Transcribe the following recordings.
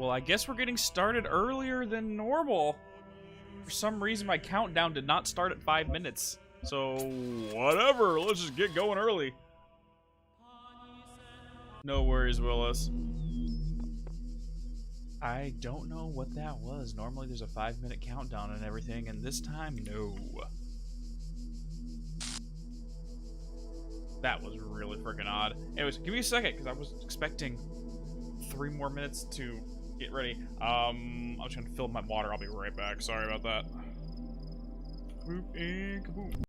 well, I guess we're getting started earlier than normal. For some reason, my countdown did not start at 5 minutes. So, whatever, let's just get going early. No worries, Willis. I don't know what that was. Normally there's a 5-minute countdown and everything, and this time, no. That was really freaking odd. Anyways, give me a second, because I was expecting 3 more minutes to get ready. I'm just gonna fill my water. I'll be right back. Sorry about that. Boop and kaboom.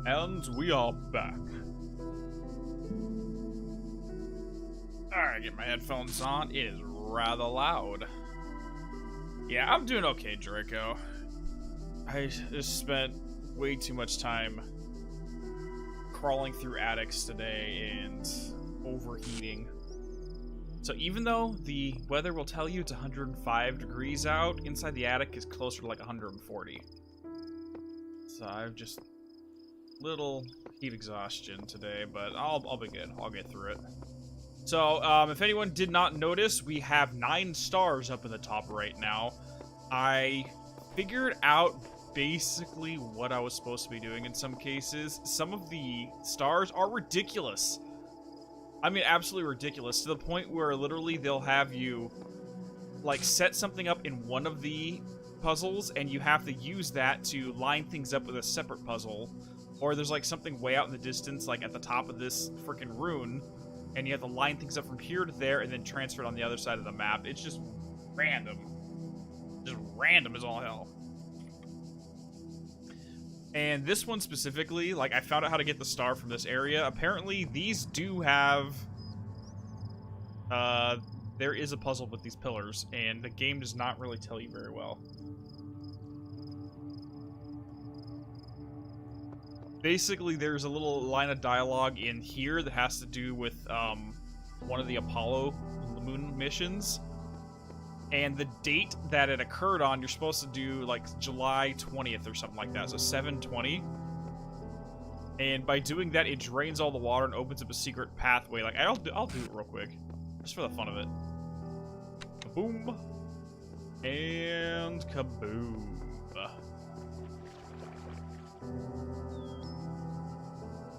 And we are back. Alright, get my headphones on. It is rather loud. Yeah, I'm doing okay, Draco. I just spent way too much time crawling through attics today and overheating. So even though the weather will tell you it's 105 degrees out, inside the attic is closer to like 140. So I've just little heat exhaustion today, but I'll be good. I'll get through it. So, if anyone did not notice, we have 9 stars up in the top right now. I figured out basically what I was supposed to be doing in some cases. Some of the stars are ridiculous. I mean, absolutely ridiculous, to the point where literally they'll have you, like, set something up in one of the puzzles, and you have to use that to line things up with a separate puzzle. Or there's like something way out in the distance, like at the top of this freaking rune, and you have to line things up from here to there and then transfer it on the other side of the map. It's just random. Just random as all hell. And this one specifically, like, I found out how to get the star from this area. Apparently, these do have... there is a puzzle with these pillars, and the game does not really tell you very well. Basically, there's a little line of dialogue in here that has to do with one of the Apollo moon missions. And the date that it occurred on, you're supposed to do like July 20th or something like that. So 7/20. And by doing that, it drains all the water and opens up a secret pathway. Like, I'll do it real quick. Just for the fun of it. Kaboom. And kaboom.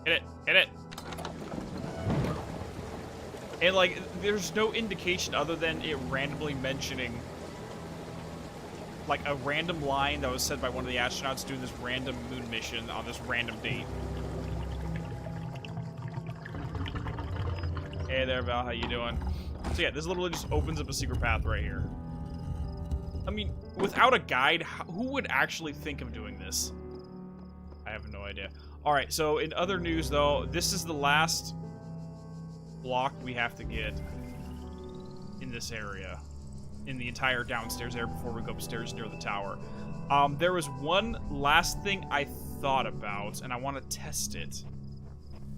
Hit it! Hit it! And, like, there's no indication other than it randomly mentioning, like, a random line that was said by one of the astronauts doing this random moon mission on this random date. Hey there, Val, how you doing? So yeah, this literally just opens up a secret path right here. I mean, without a guide, who would actually think of doing this? I have no idea. Alright, so in other news, though, this is the last block we have to get in this area. In the entire downstairs area before we go upstairs near the tower. There was one last thing I thought about, and I want to test it.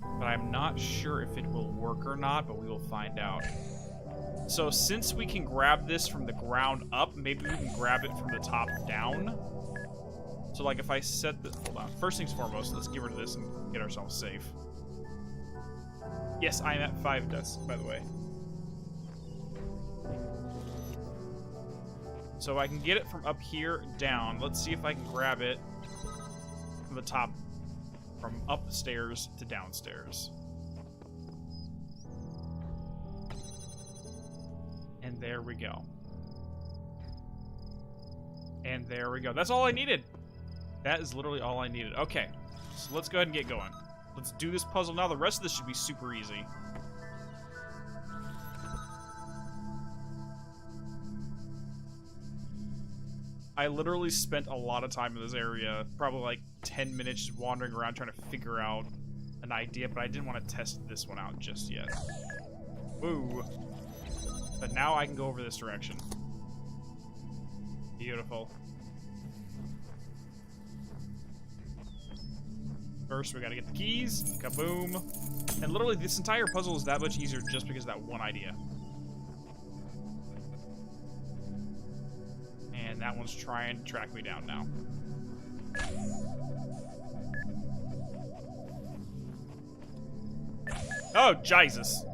But I'm not sure if it will work or not, but we will find out. So since we can grab this from the ground up, maybe we can grab it from the top down. So like if I set the, hold on. First things foremost, let's get rid of this and get ourselves safe. Yes, I am at 5 deaths, by the way. So I can get it from up here down. Let's see if I can grab it from the top, from upstairs to downstairs. And there we go. And there we go. That's all I needed. That is literally all I needed. Okay, so let's go ahead and get going. Let's do this puzzle now. The rest of this should be super easy. I literally spent a lot of time in this area, probably like 10 minutes just wandering around trying to figure out an idea, but I didn't want to test this one out just yet. Woo. But now I can go over this direction. Beautiful. First, we gotta get the keys. Kaboom. And literally, this entire puzzle is that much easier just because of that one idea. And that one's trying to track me down now. Oh, Jesus.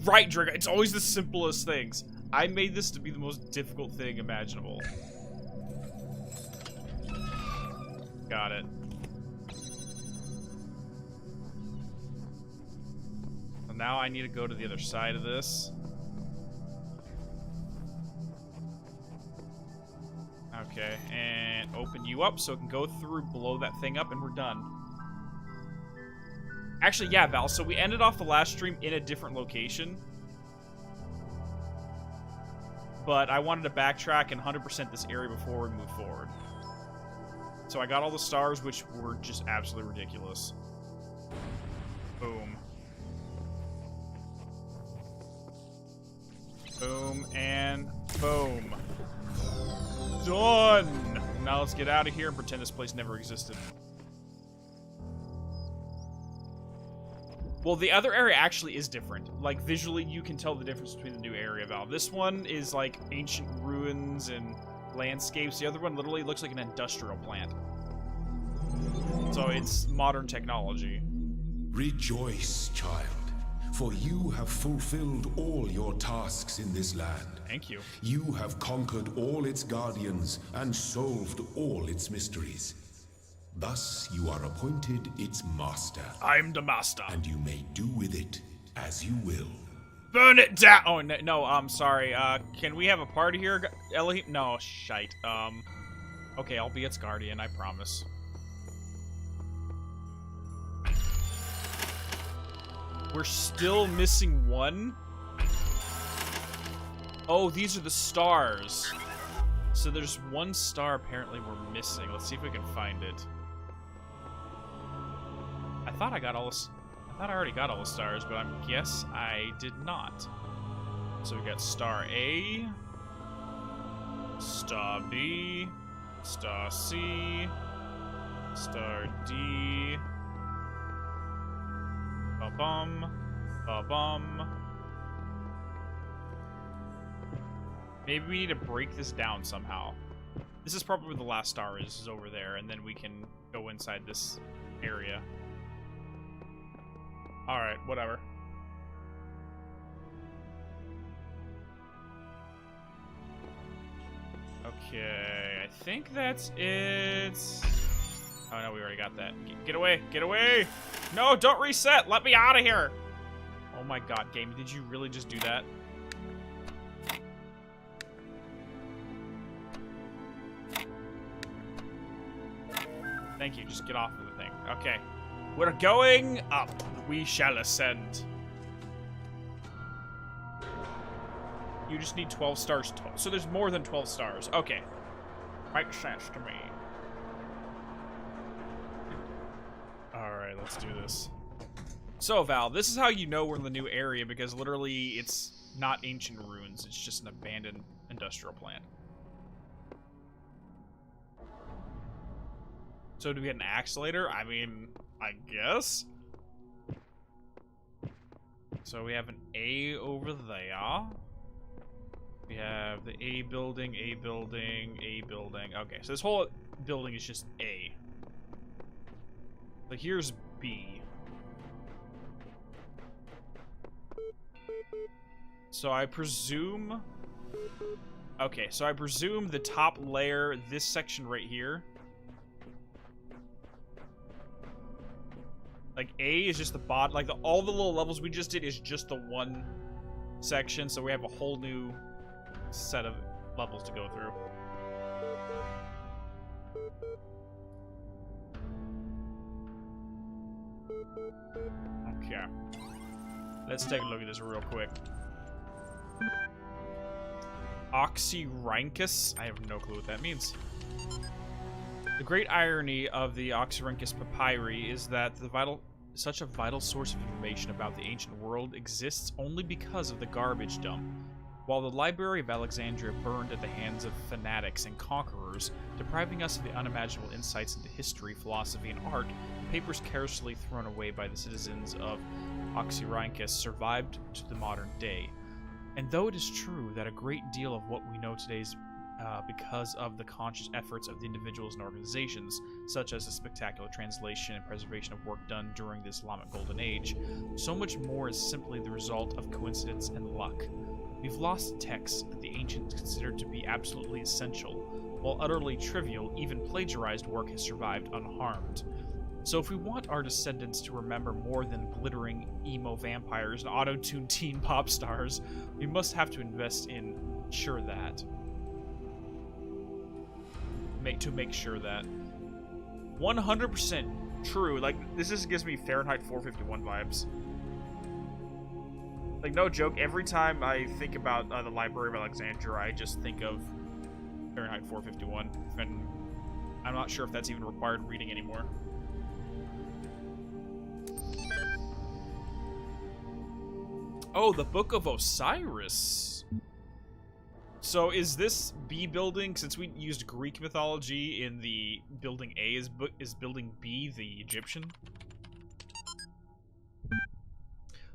Right, Drake. It's always the simplest things. I made this to be the most difficult thing imaginable. Got it. So now I need to go to the other side of this. Okay, and open you up so it can go through, blow that thing up, and we're done. Actually, yeah, Val, so we ended off the last stream in a different location. But I wanted to backtrack and 100% this area before we move forward. So I got all the stars, which were just absolutely ridiculous. Boom. Boom, and boom. Done! Now let's get out of here and pretend this place never existed. Well, the other area actually is different. Like, visually, you can tell the difference between the new area, Val. This one is, like, ancient ruins and landscapes. The other one literally looks like an industrial plant. So it's modern technology. Rejoice, child, for you have fulfilled all your tasks in this land. Thank you. You have conquered all its guardians and solved all its mysteries. Thus, you are appointed its master. I'm the master. And you may do with it as you will. Burn it down! Oh, no, I'm sorry. Can we have a party here, Elohim? No, shite. Okay, I'll be its guardian, I promise. We're still missing one? Oh, these are the stars. So there's one star apparently we're missing. Let's see if we can find it. I thought I already got all the stars, but I guess I did not. So we got star A, star B, star C, star D, ba-bum, ba-bum. Maybe we need to break this down somehow. This is probably where the last star is over there, and then we can go inside this area. Alright, whatever. Okay, I think that's it. Oh no, we already got that. Get away, get away! No, don't reset! Let me out of here! Oh my god, game, did you really just do that? Thank you, just get off of the thing. Okay. We're going up. We shall ascend. You just need 12 stars. So there's more than 12 stars. Okay. Makes sense to me. Alright, let's do this. So, Val, this is how you know we're in the new area, because literally it's not ancient ruins. It's just an abandoned industrial plant. So do we get an axe later? I mean, I guess. So we have an A over there. We have the A building, A building, A building. Okay, so this whole building is just A. So here's B. So I presume... Okay, so I presume the top layer, this section right here. Like, A is just the bottom. Like, all the little levels we just did is just the one section. So we have a whole new set of levels to go through. Okay. Let's take a look at this real quick. Oxyrhynchus? I have no clue what that means. The great irony of the Oxyrhynchus papyri is that such a vital source of information about the ancient world exists only because of the garbage dump. While the Library of Alexandria burned at the hands of fanatics and conquerors, depriving us of the unimaginable insights into history, philosophy, and art, the papers carelessly thrown away by the citizens of Oxyrhynchus survived to the modern day. And though it is true that a great deal of what we know today is because of the conscious efforts of the individuals and organizations, such as the spectacular translation and preservation of work done during the Islamic Golden Age, so much more is simply the result of coincidence and luck. We've lost texts that the ancients considered to be absolutely essential, while utterly trivial, even plagiarized work has survived unharmed. So if we want our descendants to remember more than glittering emo vampires and auto-tuned teen pop stars, we must have to invest in sure that. To make sure that. 100% true. Like, this just gives me Fahrenheit 451 vibes. Like, no joke, every time I think about the Library of Alexandria, I just think of Fahrenheit 451. And I'm not sure if that's even required reading anymore. Oh, the Book of Osiris. So is this B building, since we used Greek mythology in the building A, is building B the Egyptian?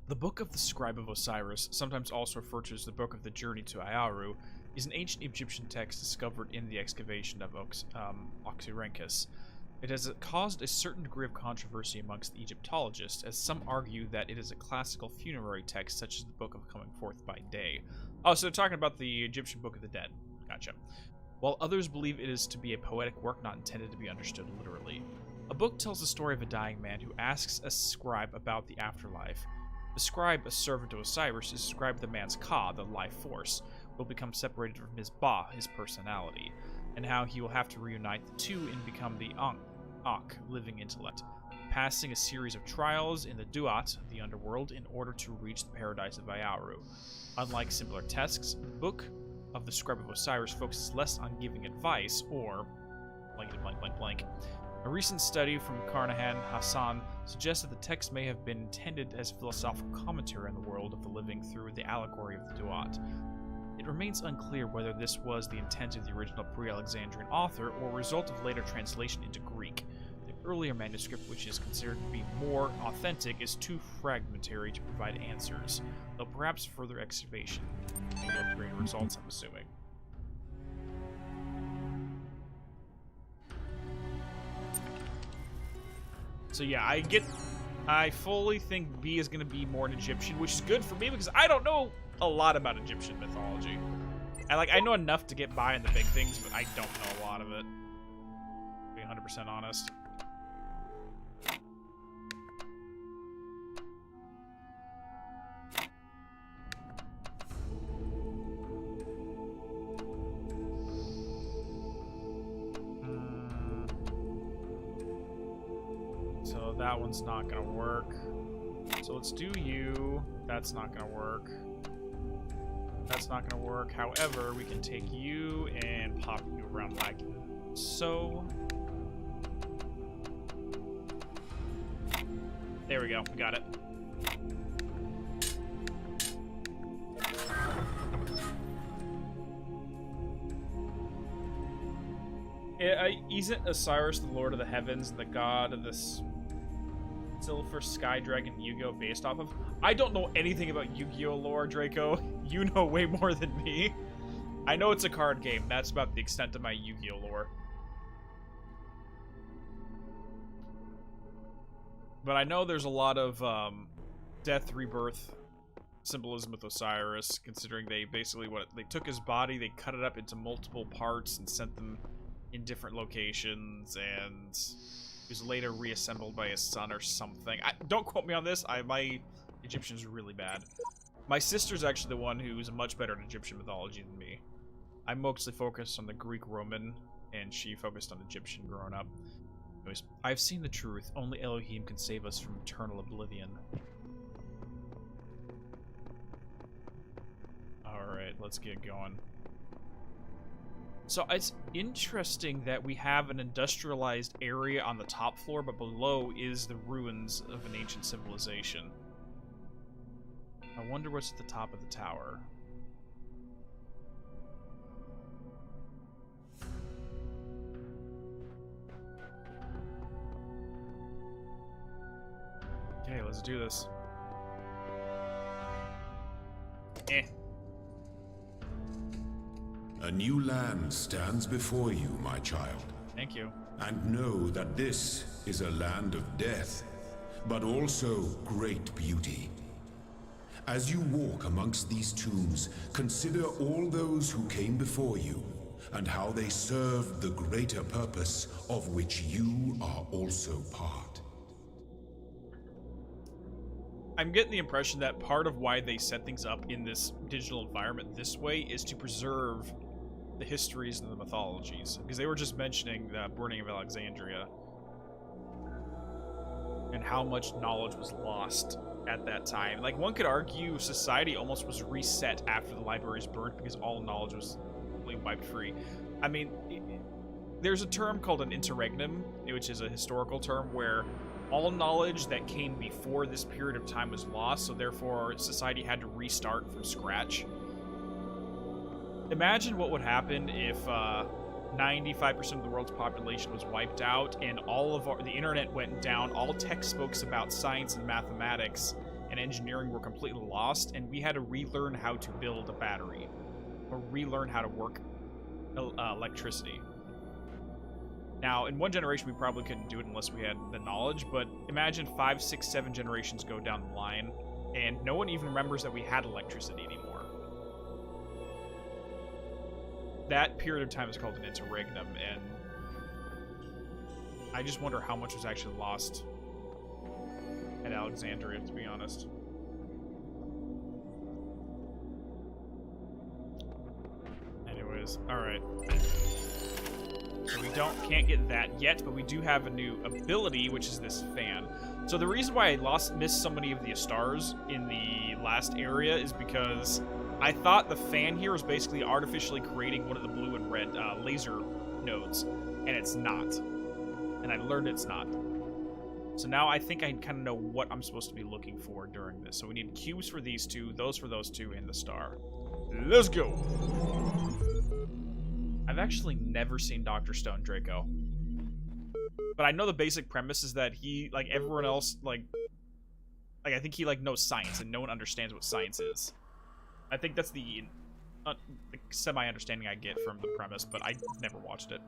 The Book of the Scribe of Osiris, sometimes also referred to as the Book of the Journey to Ayaru, is an ancient Egyptian text discovered in the excavation of Oxyrhynchus. It has caused a certain degree of controversy amongst the Egyptologists, as some argue that it is a classical funerary text such as the Book of Coming Forth by Day. Oh, so they're talking about the Egyptian Book of the Dead. Gotcha. While others believe it is to be a poetic work not intended to be understood literally. A book tells the story of a dying man who asks a scribe about the afterlife. The scribe, a servant of Osiris, is described the man's Ka, the life force, will become separated from his Ba, his personality, and how he will have to reunite the two and become the Ak, living intellect, passing a series of trials in the Duat, the underworld, in order to reach the paradise of Ayaru. Unlike simpler texts, the Book of the Scribe of Osiris focuses less on giving advice, or blankety blank blank blank. A recent study from Carnahan Hassan suggests that the text may have been intended as a philosophical commentary on the world of the living through the allegory of the Duat. It remains unclear whether this was the intent of the original pre-Alexandrian author or a result of later translation into Greek. The earlier manuscript, which is considered to be more authentic, is too fragmentary to provide answers, though perhaps further excavation may yield greater results, I'm assuming. So yeah, I fully think B is going to be more an Egyptian, which is good for me because I don't know a lot about Egyptian mythology. I know enough to get by in the big things, but I don't know a lot of it. To be 100% honest. So that one's not gonna work. So let's do you. That's not gonna work. That's not gonna work. However, we can take you and pop you around like so. There we go. We got it. Isn't Osiris the Lord of the Heavens and the god of this Silver Sky Dragon Yu-Gi-Oh based off of? I don't know anything about Yu-Gi-Oh lore, Draco. You know way more than me. I know it's a card game. That's about the extent of my Yu-Gi-Oh lore. But I know there's a lot of death, rebirth symbolism with Osiris, considering they basically they took his body, they cut it up into multiple parts and sent them in different locations, and he was later reassembled by his son or something. Don't quote me on this. My Egyptian's really bad. My sister's actually the one who's much better at Egyptian mythology than me. I mostly focused on the Greek-Roman, and she focused on Egyptian growing up. Anyways, I've seen the truth. Only Elohim can save us from eternal oblivion. Alright, let's get going. So it's interesting that we have an industrialized area on the top floor, but below is the ruins of an ancient civilization. I wonder what's at the top of the tower. Okay, let's do this. A new land stands before you, my child. Thank you. And know that this is a land of death, but also great beauty. As you walk amongst these tombs, consider all those who came before you, and how they served the greater purpose of which you are also part. I'm getting the impression that part of why they set things up in this digital environment this way is to preserve the histories and the mythologies. Because they were just mentioning the burning of Alexandria and how much knowledge was lost at that time. Like, one could argue society almost was reset after the libraries burned because all knowledge was completely wiped free. I mean, there's a term called an interregnum, which is a historical term where all knowledge that came before this period of time was lost, so therefore society had to restart from scratch. Imagine what would happen if 95% of the world's population was wiped out and all of the internet went down, all textbooks about science and mathematics and engineering were completely lost, and we had to relearn how to build a battery or relearn how to work electricity. Now, in one generation, we probably couldn't do it unless we had the knowledge, but imagine 5, 6, 7 generations go down the line, and no one even remembers that we had electricity anymore. That period of time is called an interregnum, and I just wonder how much was actually lost at Alexandria, to be honest. Anyways, alright. So we can't get that yet, but we do have a new ability, which is this fan. So the reason why I missed so many of the stars in the last area is because I thought the fan here was basically artificially creating one of the blue and red laser nodes, and it's not. And I learned it's not. So now I think I kind of know what I'm supposed to be looking for during this. So we need cubes for these two, those for those two, and the star. Let's go! I've actually never seen Dr. Stone, Draco. But I know the basic premise is that he, like everyone else, like I think he, knows science, and no one understands what science is. I think that's the semi-understanding I get from the premise, but I never watched it.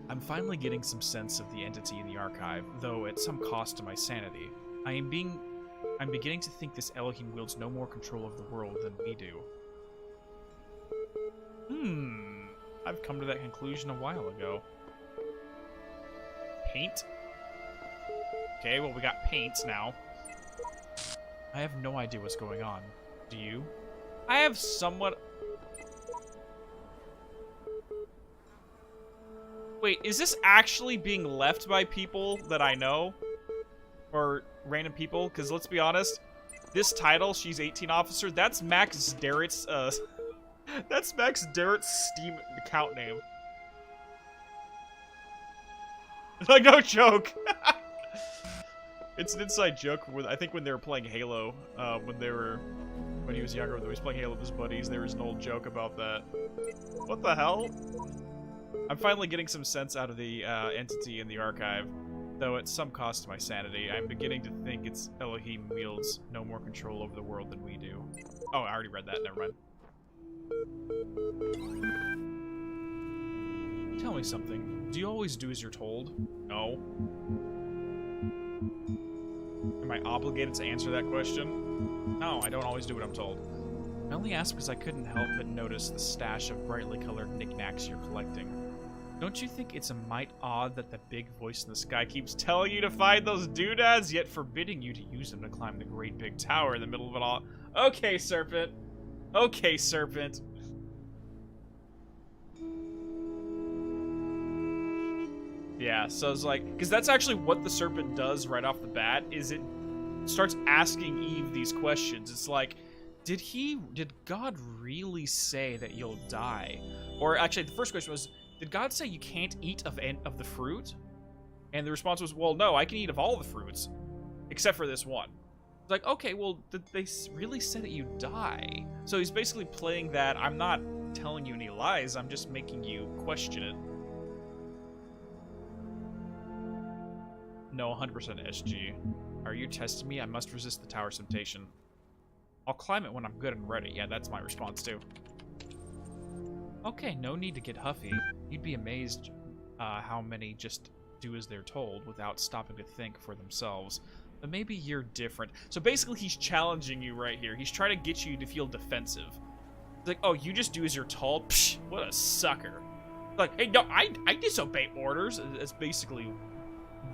I'm finally getting some sense of the entity in the archive, though at some cost to my sanity. I'm beginning to think this Elohim wields no more control of the world than we do. I've come to that conclusion a while ago. Paint? Okay, well, we got paint now. I have no idea what's going on. Do you? I have somewhat... Wait, is this actually being left by people that I know? Or random people? Because let's be honest, this title, She's 18 Officer, that's Max Derritt's, that's Max Derritt's Steam account name. Like, no joke! It's an inside joke with, I think when they were playing Halo, when he was younger, when he was playing Halo with his buddies, there was an old joke about that. What the hell? I'm finally getting some sense out of the entity in the archive, though at some cost to my sanity. I'm beginning to think its Elohim wields no more control over the world than we do. Oh, I already read that. Never mind. Tell me something. Do you always do as you're told? No. Am I obligated to answer that question? No, I don't always do what I'm told. I only ask because I couldn't help but notice the stash of brightly colored knickknacks you're collecting. Don't you think it's a mite odd that the big voice in the sky keeps telling you to find those doodads, yet forbidding you to use them to climb the great big tower in the middle of it all? Okay, Serpent. Okay, Serpent. Yeah, so it's like, because that's actually what the Serpent does right off the bat, is it starts asking Eve these questions. It's like, did God really say that you'll die? Or actually, the first question was, did God say you can't eat of the fruit? And the response was, well, no, I can eat of all the fruits, except for this one. It's like, okay, well, did they really say that you die? So he's basically playing that, I'm not telling you any lies, I'm just making you question it. No, 100% SG. Are you testing me? I must resist the tower's temptation. I'll climb it when I'm good and ready. Yeah, that's my response too. Okay, no need to get huffy. You'd be amazed how many just do as they're told without stopping to think for themselves. But maybe you're different. So basically he's challenging you right here. He's trying to get you to feel defensive. It's like, oh, you just do as you're told? Psh, what a sucker. Like, hey, no, I disobey orders. It's basically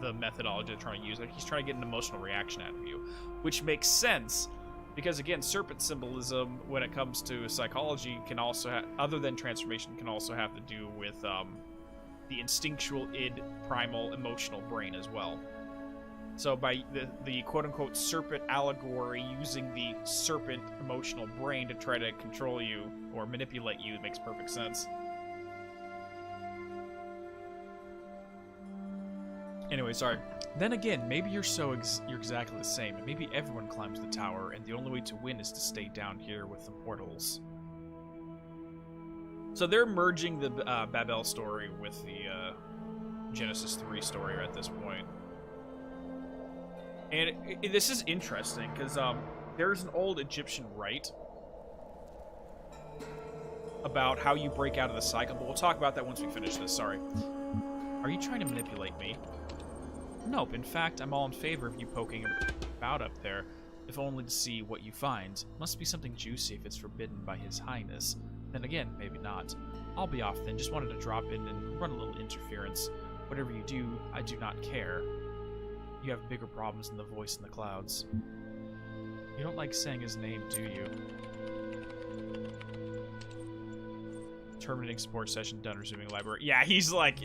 the methodology they're trying to use. Like, he's trying to get an emotional reaction out of you, which makes sense because, again, serpent symbolism when it comes to psychology can also have, other than transformation, can also have to do with the instinctual id primal emotional brain as well. So by the quote-unquote serpent allegory, using the serpent emotional brain to try to control you or manipulate you, it makes perfect sense. Anyway, sorry. Then again, maybe you're exactly the same, and maybe everyone climbs the tower, and the only way to win is to stay down here with the mortals. So they're merging the Babel story with the Genesis 3 story at this point. And this is interesting, because there's an old Egyptian rite about how you break out of the cycle, but we'll talk about that once we finish this, sorry. Are you trying to manipulate me? Nope, in fact, I'm all in favor of you poking about up there, if only to see what you find. Must be something juicy if it's forbidden by His Highness. Then again, maybe not. I'll be off then, just wanted to drop in and run a little interference. Whatever you do, I do not care. You have bigger problems than the voice in the clouds. You don't like saying his name, do you? Terminating support session done, resuming library. Yeah, he's like...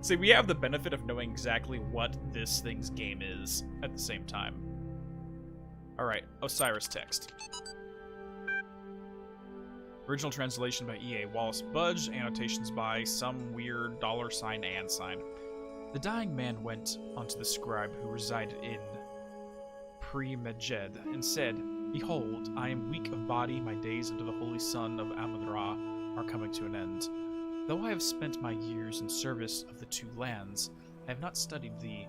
See, we have the benefit of knowing exactly what this thing's game is at the same time. Alright, Osiris text. Original translation by E.A. Wallace Budge, annotations by some weird $sign and sign. The dying man went unto the scribe who resided in Pre-Meged and said, Behold, I am weak of body, my days under the holy sun of Amun-Ra are coming to an end. Though I have spent my years in service of the two lands, I have not studied the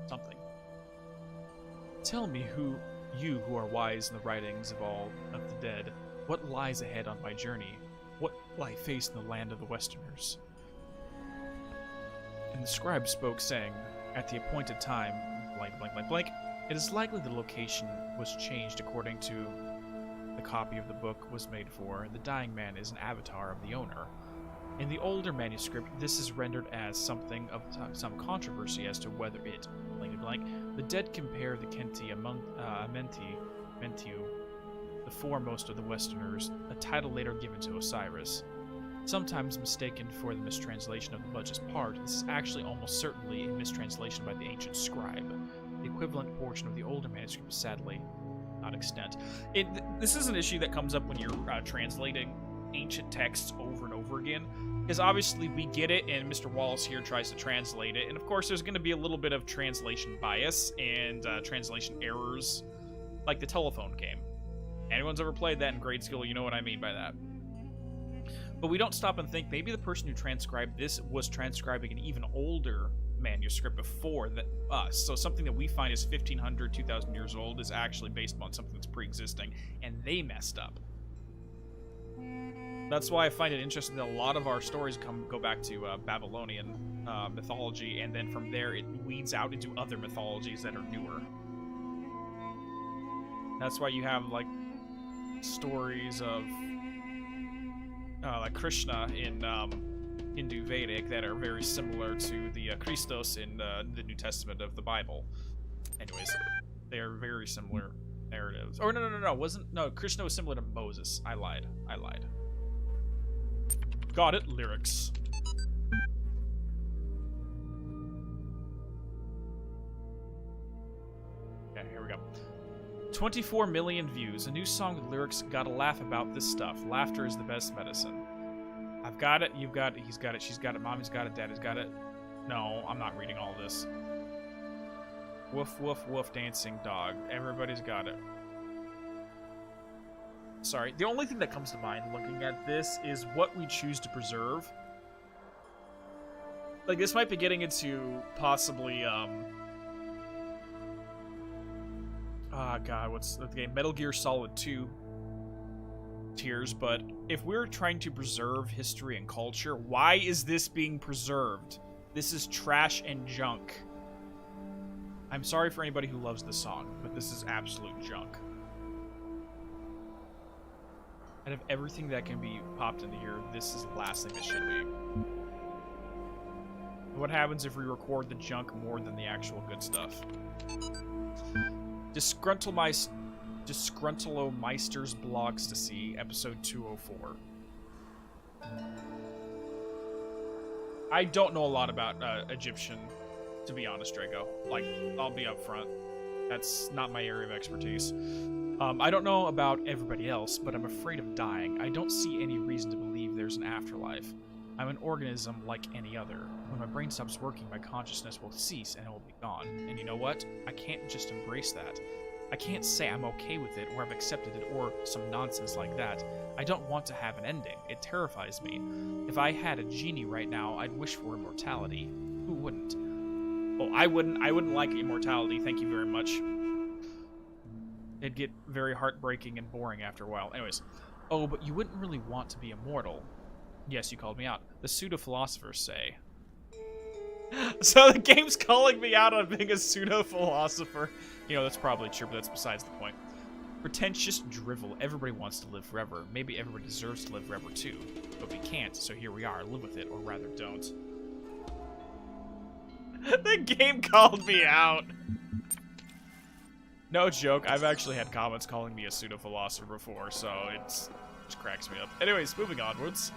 something. Tell me you who are wise in the writings of all of the dead, what lies ahead on my journey? What will I face in the land of the Westerners? And the scribe spoke, saying, At the appointed time, blank, blank, blank, blank, it is likely the location was changed according to the copy of the book was made for, and the dying man is an avatar of the owner. In the older manuscript, this is rendered as something of some controversy as to whether it, blank, blank, the dead compare the Kenti among Mentiu, the foremost of the Westerners, a title later given to Osiris. Sometimes mistaken for the mistranslation of the Budge's part, this is actually almost certainly a mistranslation by the ancient scribe. The equivalent portion of the older manuscript is sadly not extant. This is an issue that comes up when you're translating ancient texts over and over again, because obviously we get it, and Mr. Wallace here tries to translate it, and of course there's going to be a little bit of translation bias and translation errors, like the telephone game. Anyone's ever played that in grade school, you know what I mean by that. But we don't stop and think maybe the person who transcribed this was transcribing an even older manuscript before us. So something that we find is 1,500, 2,000 years old is actually based on something that's pre-existing, and they messed up. That's why I find it interesting that a lot of our stories go back to Babylonian mythology, and then from there it weeds out into other mythologies that are newer. That's why you have like stories of like Krishna in Hindu Vedic that are very similar to the Christos in the New Testament of the Bible. Anyways, they are very similar narratives. Or no, Krishna was similar to Moses. I lied. Got it, lyrics. Okay, here we go. 24 million views. A new song with lyrics. Gotta laugh about this stuff. Laughter is the best medicine. I've got it. You've got it. He's got it. She's got it. Mommy's got it. Daddy's got it. No, I'm not reading all this. Woof, woof, woof, dancing dog. Everybody's got it. Sorry. The only thing that comes to mind looking at this is what we choose to preserve. Like, this might be getting into possibly, God, what's the game? Metal Gear Solid 2 tiers, but if we're trying to preserve history and culture, why is this being preserved? This is trash and junk. I'm sorry for anybody who loves this song, but this is absolute junk. Out of everything that can be popped into here, this is the last thing that should be. What happens if we record the junk more than the actual good stuff? Disgruntlemeister's Blogs to See, episode 204. I don't know a lot about Egyptian, to be honest, Draco. Like, I'll be upfront. That's not my area of expertise. I don't know about everybody else, but I'm afraid of dying. I don't see any reason to believe there's an afterlife. I'm an organism like any other. When my brain stops working, my consciousness will cease and it will be gone. And you know what? I can't just embrace that. I can't say I'm okay with it, or I've accepted it, or some nonsense like that. I don't want to have an ending. It terrifies me. If I had a genie right now, I'd wish for immortality. Who wouldn't? Oh, I wouldn't like immortality, thank you very much. It'd get very heartbreaking and boring after a while. Anyways. Oh, but you wouldn't really want to be immortal. Yes, you called me out. The pseudo-philosophers say. So the game's calling me out on being a pseudo-philosopher. You know, that's probably true, but that's besides the point. Pretentious drivel. Everybody wants to live forever. Maybe everybody deserves to live forever too. But we can't, so here we are. Live with it, or rather don't. The game called me out. No joke, I've actually had comments calling me a pseudo-philosopher before, so it just cracks me up. Anyways, moving onwards.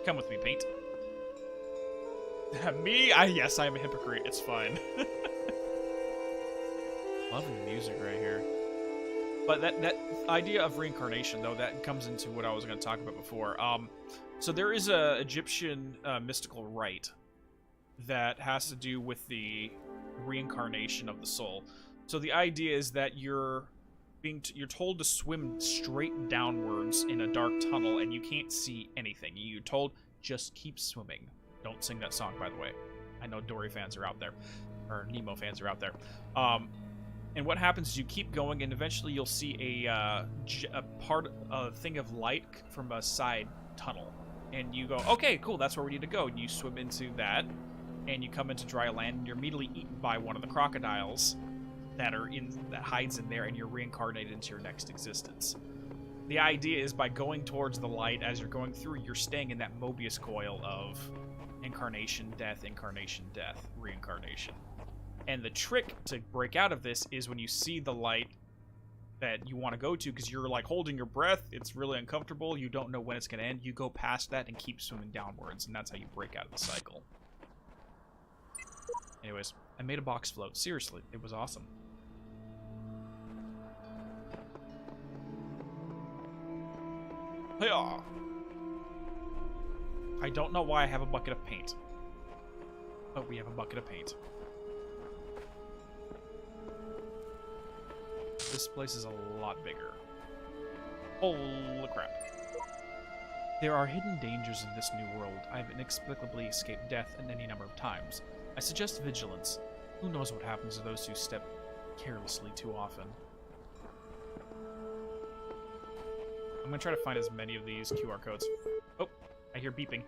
Come with me, Paint. Me? Yes, I'm a hypocrite. It's fine. Loving the music right here. But that idea of reincarnation, though, that comes into what I was going to talk about before. So there is a Egyptian mystical rite that has to do with the reincarnation of the soul. So the idea is that you're told to swim straight downwards in a dark tunnel, and you can't see anything. You're told, just keep swimming. Don't sing that song, by the way. I know Dory fans are out there, or Nemo fans are out there. And what happens is you keep going, and eventually you'll see a thing of light from a side tunnel. And you go, okay, cool, that's where we need to go. And you swim into that, and you come into dry land, and you're immediately eaten by one of the crocodiles that hides in there, and you're reincarnated into your next existence. The idea is by going towards the light, as you're going through, you're staying in that Mobius coil of incarnation, death, reincarnation. And the trick to break out of this is when you see the light that you want to go to, because you're like holding your breath, it's really uncomfortable, you don't know when it's going to end, you go past that and keep swimming downwards, and that's how you break out of the cycle. Anyways, I made a box float. Seriously, it was awesome. Hi-yah! I don't know why I have a bucket of paint. But we have a bucket of paint. this place is a lot bigger. Holy crap. There are hidden dangers in this new world. I have inexplicably escaped death any number of times. I suggest vigilance. Who knows what happens to those who step carelessly too often. I'm gonna try to find as many of these QR codes. Oh, I hear beeping.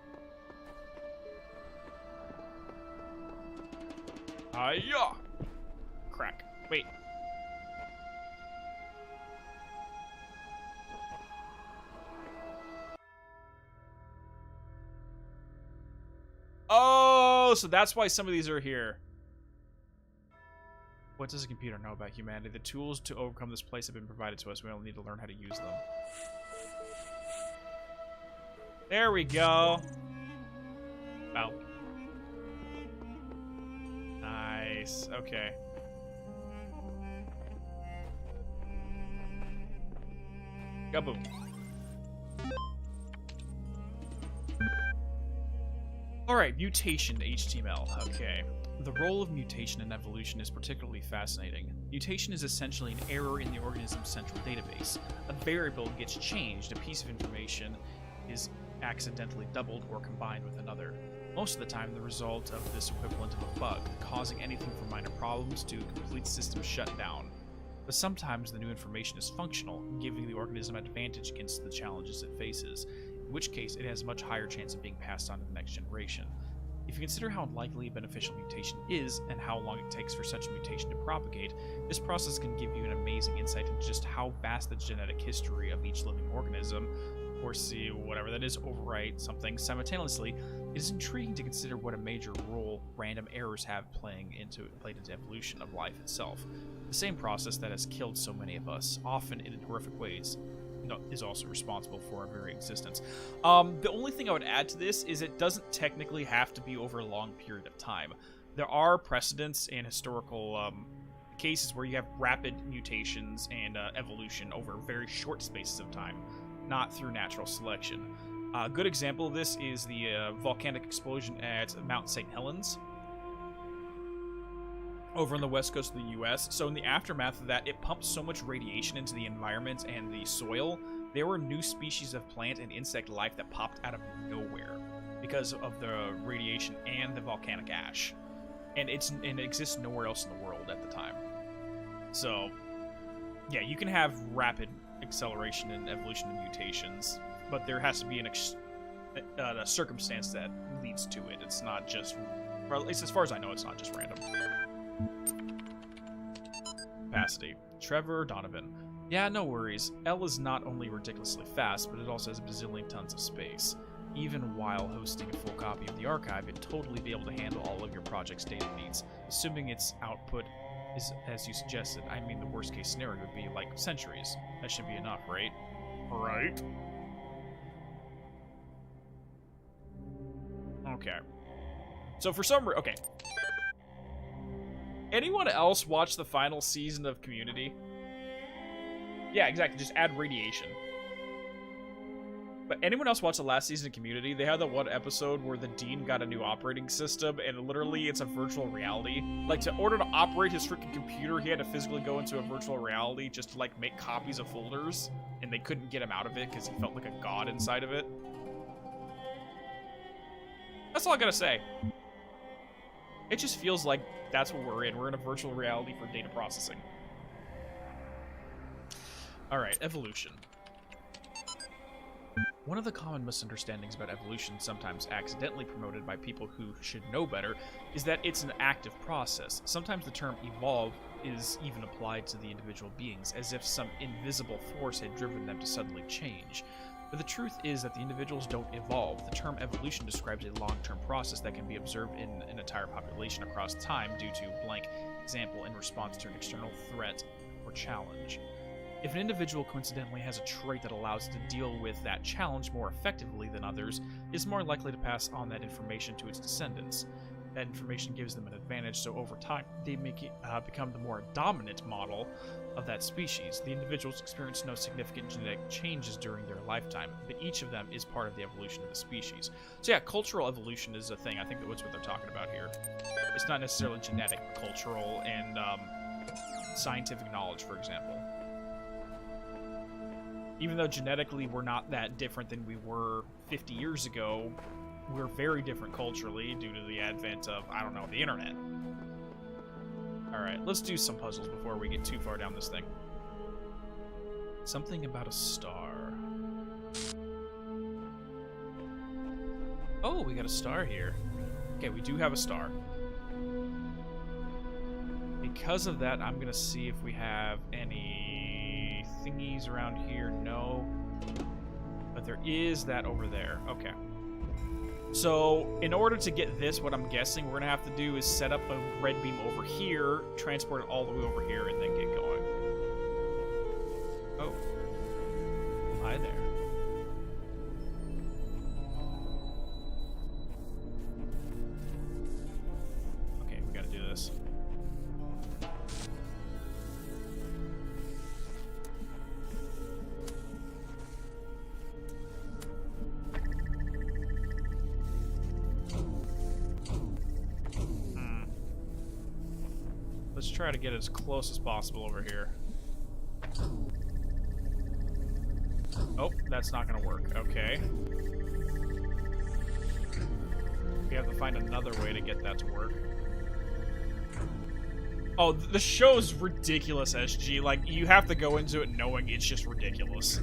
Hiya! Crack. Wait. Oh, so that's why some of these are here. What does a computer know about humanity? The tools to overcome this place have been provided to us. We only need to learn how to use them. There we go. Oh. Nice. Okay. Kaboom. Alright, mutation HTML. Okay. The role of mutation in evolution is particularly fascinating. Mutation is essentially an error in the organism's central database. A variable gets changed, a piece of information is accidentally doubled or combined with another. Most of the time, the result of this equivalent of a bug, causing anything from minor problems to complete system shutdown. But sometimes the new information is functional, giving the organism an advantage against the challenges it faces, in which case it has a much higher chance of being passed on to the next generation. If you consider how unlikely a beneficial mutation is and how long it takes for such a mutation to propagate, this process can give you an amazing insight into just how vast the genetic history of each living organism, or see whatever that is, overwrite something simultaneously. It is intriguing to consider what a major role random errors have played into evolution of life itself. The same process that has killed so many of us, often in horrific ways, is also responsible for our very existence. The only thing I would add to this is it doesn't technically have to be over a long period of time. There are precedents and historical cases where you have rapid mutations and evolution over very short spaces of time, not through natural selection. A good example of this is the volcanic explosion at Mount St. Helens over on the west coast of the US. So in the aftermath of that, it pumped so much radiation into the environment and the soil, there were new species of plant and insect life that popped out of nowhere because of the radiation and the volcanic ash. And it exists nowhere else in the world at the time. So, yeah, you can have rapid acceleration in evolution and mutations, but there has to be a circumstance that leads to it. It's not just, or at least as far as I know, it's not just random. Capacity. Trevor Donovan. Yeah, no worries. L is not only ridiculously fast, but it also has a bazillion tons of space. Even while hosting a full copy of the archive, it'd totally be able to handle all of your project's data needs, assuming its output is as you suggested. I mean, the worst case scenario would be like centuries. That should be enough, right? Right? Okay. So for some reason, okay. Anyone else watch the final season of Community? Yeah, exactly. Just add radiation. But anyone else watch the last season of Community? They had that one episode where the dean got a new operating system, and literally it's a virtual reality. Like, in order to operate his freaking computer, he had to physically go into a virtual reality just to, like, make copies of folders, and they couldn't get him out of it because he felt like a god inside of it. That's all I gotta say. It just feels like that's what we're in. We're in a virtual reality for data processing. Alright, evolution. One of the common misunderstandings about evolution, sometimes accidentally promoted by people who should know better, is that it's an active process. Sometimes the term evolve is even applied to the individual beings, as if some invisible force had driven them to suddenly change. But the truth is that the individuals don't evolve. The term evolution describes a long-term process that can be observed in an entire population across time due to blank example in response to an external threat or challenge. If an individual coincidentally has a trait that allows it to deal with that challenge more effectively than others, it is more likely to pass on that information to its descendants. That information gives them an advantage, so over time, they become the more dominant model of that species. The individuals experience no significant genetic changes during their lifetime, but each of them is part of the evolution of the species. So yeah, cultural evolution is a thing. I think that's what they're talking about here. It's not necessarily genetic, cultural, and scientific knowledge, for example. Even though genetically we're not that different than we were 50 years ago, we're very different culturally due to the advent of, I don't know, the internet. Alright, let's do some puzzles before we get too far down this thing. Something about a star. Oh, we got a star here. Okay, we do have a star. Because of that, I'm gonna see if we have any thingies around here. No. But there is that over there. Okay. So, in order to get this, what I'm guessing we're gonna have to do is set up a red beam over here, transport it all the way over here, and then get going. Oh. Hi there. Okay, we gotta do this. Let's try to get as close as possible over here. Oh, that's not gonna work. Okay. We have to find another way to get that to work. Oh, the show's ridiculous, SG. Like, you have to go into it knowing it's just ridiculous.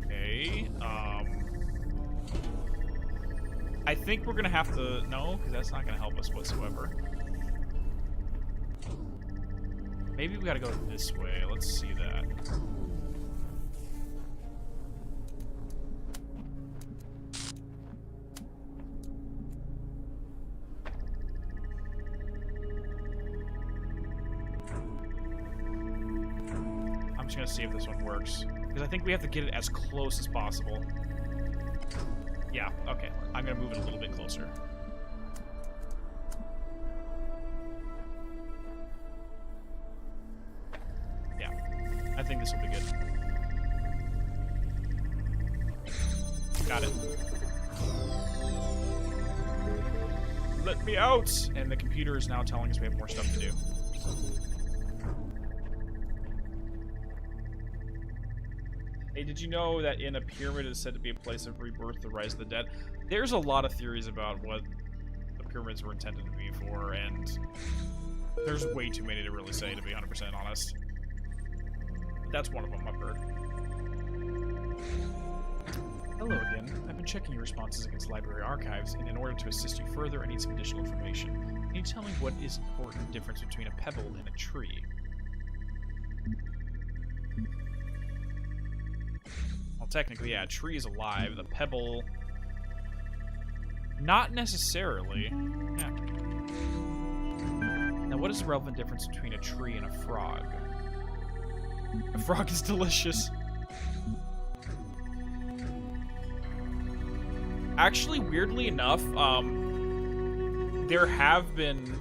Okay, I think we're gonna have to... No, because that's not gonna help us whatsoever. Maybe we gotta go this way. Let's see that. I'm just gonna see if this one works. Because I think we have to get it as close as possible. Yeah, okay. I'm gonna move it a little bit closer. I think this will be good. Got it. Let me out! And the computer is now telling us we have more stuff to do. Hey, did you know that in a pyramid is said to be a place of rebirth, the rise of the dead? There's a lot of theories about what the pyramids were intended to be for, and there's way too many to really say, to be 100% honest. That's one of them, I've heard. Hello again. I've been checking your responses against library archives, and in order to assist you further, I need some additional information. Can you tell me what is the important difference between a pebble and a tree? Well, technically, yeah, a tree is alive. The pebble... Not necessarily. Yeah. Now, what is the relevant difference between a tree and a frog? A frog is delicious. Actually, weirdly enough, there have been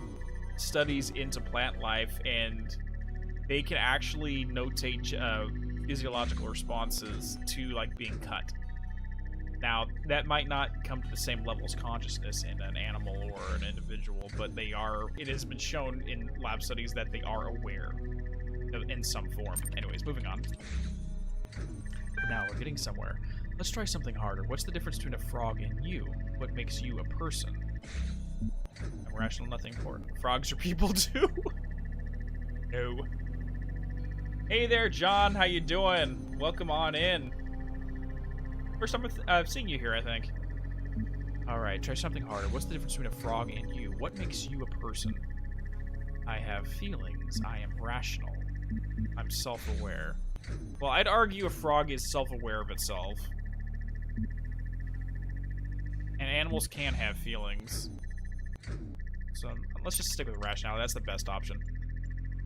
studies into plant life, and they can actually notate physiological responses to, like, being cut. Now, that might not come to the same level as consciousness in an animal or an individual, but they are. It has been shown in lab studies that they are aware. In some form. Anyways, moving on. Now we're getting somewhere. Let's try something harder. What's the difference between a frog and you? What makes you a person? I'm rational, nothing important. Frogs are people too? No. Hey there, John. How you doing? Welcome on in. First time I've seen you here, I think. Alright, try something harder. What's the difference between a frog and you? What makes you a person? I have feelings. I am rational. I'm self-aware. Well, I'd argue a frog is self-aware of itself. And animals can have feelings. So, let's just stick with rationality. That's the best option.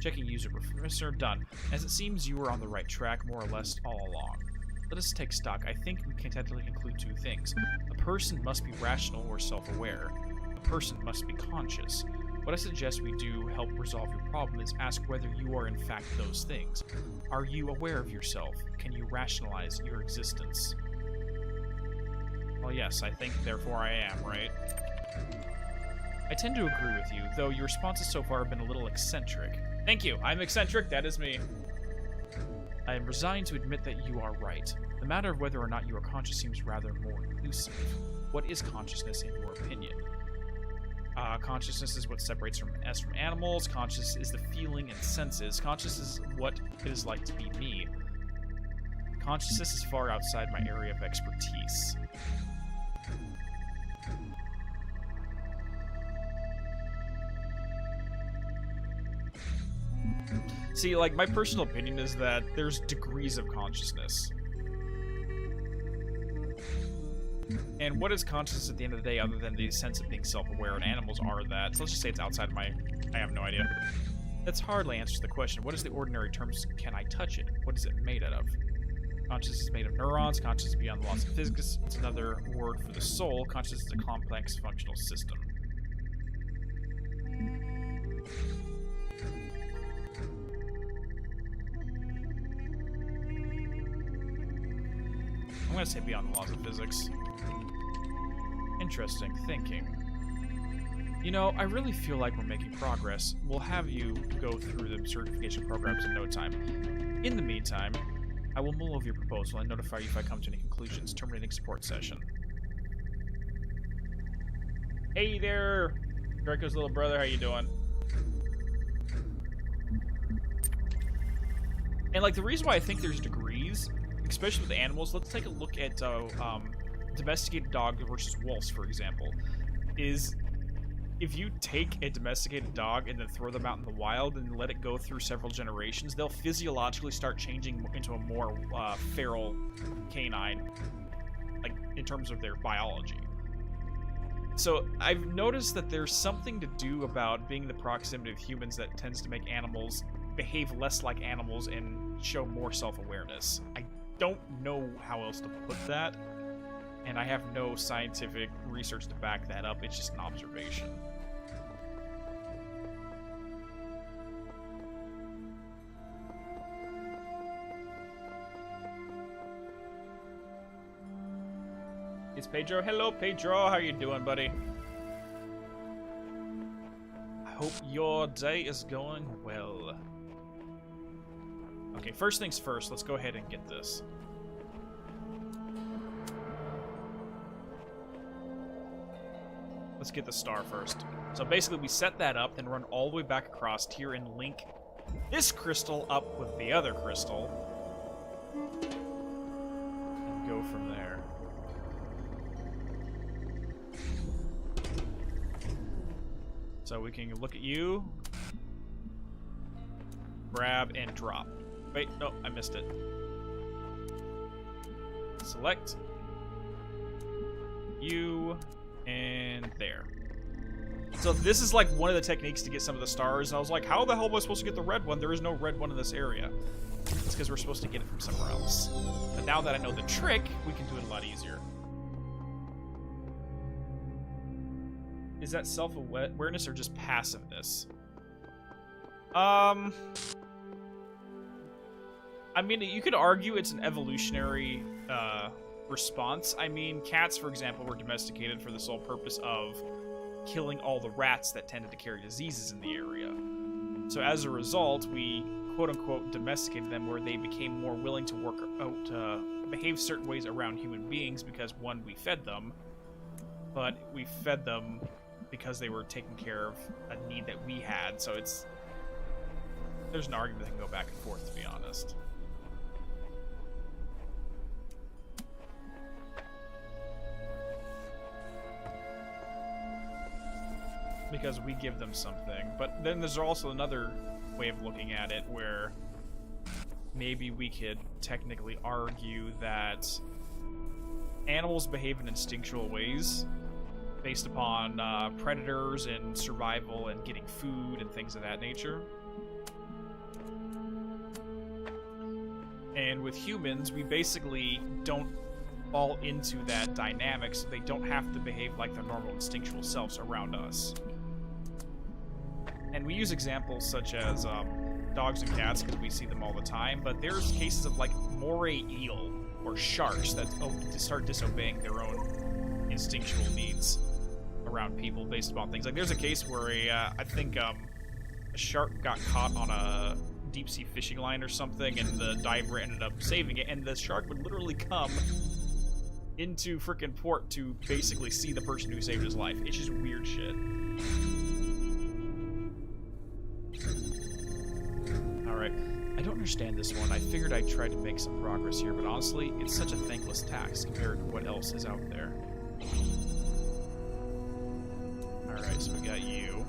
Checking user professor. Done. As it seems you were on the right track, more or less, all along. Let us take stock. I think we can technically conclude two things. A person must be rational or self-aware. A person must be conscious. What I suggest we do help resolve your problem is ask whether you are in fact those things. Are you aware of yourself? Can you rationalize your existence? Well, yes, I think therefore I am, right? I tend to agree with you, though your responses so far have been a little eccentric. Thank you. I'm eccentric. That is me. I am resigned to admit that you are right. The matter of whether or not you are conscious seems rather more elusive. What is consciousness in your opinion? Consciousness is what separates us from animals. Conscious is the feeling and senses. Conscious is what it is like to be me. Consciousness is far outside my area of expertise. See, like, my personal opinion is that there's degrees of consciousness. And what is consciousness at the end of the day other than the sense of being self-aware? And animals are that. So let's just say it's outside of my... I have no idea. That's hardly answers the question. What is the ordinary terms? Can I touch it? What is it made out of? Consciousness is made of neurons. Consciousness is beyond the laws of physics. It's another word for the soul. Consciousness is a complex functional system. I'm going to say beyond the laws of physics. Interesting thinking. You know, I really feel like we're making progress. We'll have you go through the certification programs in no time. In the meantime, I will mull over your proposal and notify you if I come to any conclusions. Terminating support session. Hey there, Draco's little brother. How you doing? And, like, the reason why I think there's degrees, especially with animals, let's take a look at domesticated dog versus wolves, for example, is if you take a domesticated dog and then throw them out in the wild and let it go through several generations, they'll physiologically start changing into a more feral canine, like, in terms of their biology. So I've noticed that there's something to do about being in the proximity of humans that tends to make animals behave less like animals and show more self-awareness. I don't know how else to put that, and I have no scientific research to back that up. It's just an observation. It's Pedro. Hello, Pedro. How you doing, buddy? I hope your day is going well. Okay, first things first, let's go ahead and get this. Let's get the star first. So basically we set that up, then run all the way back across here and link this crystal up with the other crystal. And go from there. So we can look at you, grab, and drop. Wait, no, I missed it. Select you, and there. So this is like one of the techniques to get some of the stars, and I was like, how the hell am I supposed to get the red one? There is no red one in this area. It's because we're supposed to get it from somewhere else. But now that I know the trick, we can do it a lot easier. Is that self-awareness or just passiveness? I mean, you could argue it's an evolutionary response. I mean, cats, for example, were domesticated for the sole purpose of killing all the rats that tended to carry diseases in the area. So as a result, we quote-unquote domesticated them where they became more willing to work out, behave certain ways around human beings because, one, we fed them, but we fed them because they were taking care of a need that we had. So there's an argument that can go back and forth, to be honest. Because we give them something. But then there's also another way of looking at it where maybe we could technically argue that animals behave in instinctual ways based upon predators and survival and getting food and things of that nature. And with humans, we basically don't fall into that dynamic, so they don't have to behave like their normal instinctual selves around us. And we use examples such as dogs and cats because we see them all the time, but there's cases of like moray eel or sharks that start disobeying their own instinctual needs around people based upon things. Like there's a case where I think a a shark got caught on a deep sea fishing line or something, and the diver ended up saving it, and the shark would literally come into frickin' port to basically see the person who saved his life. It's just weird shit. Alright. I don't understand this one. I figured I'd try to make some progress here, but honestly, it's such a thankless task compared to what else is out there. Alright, so we got you.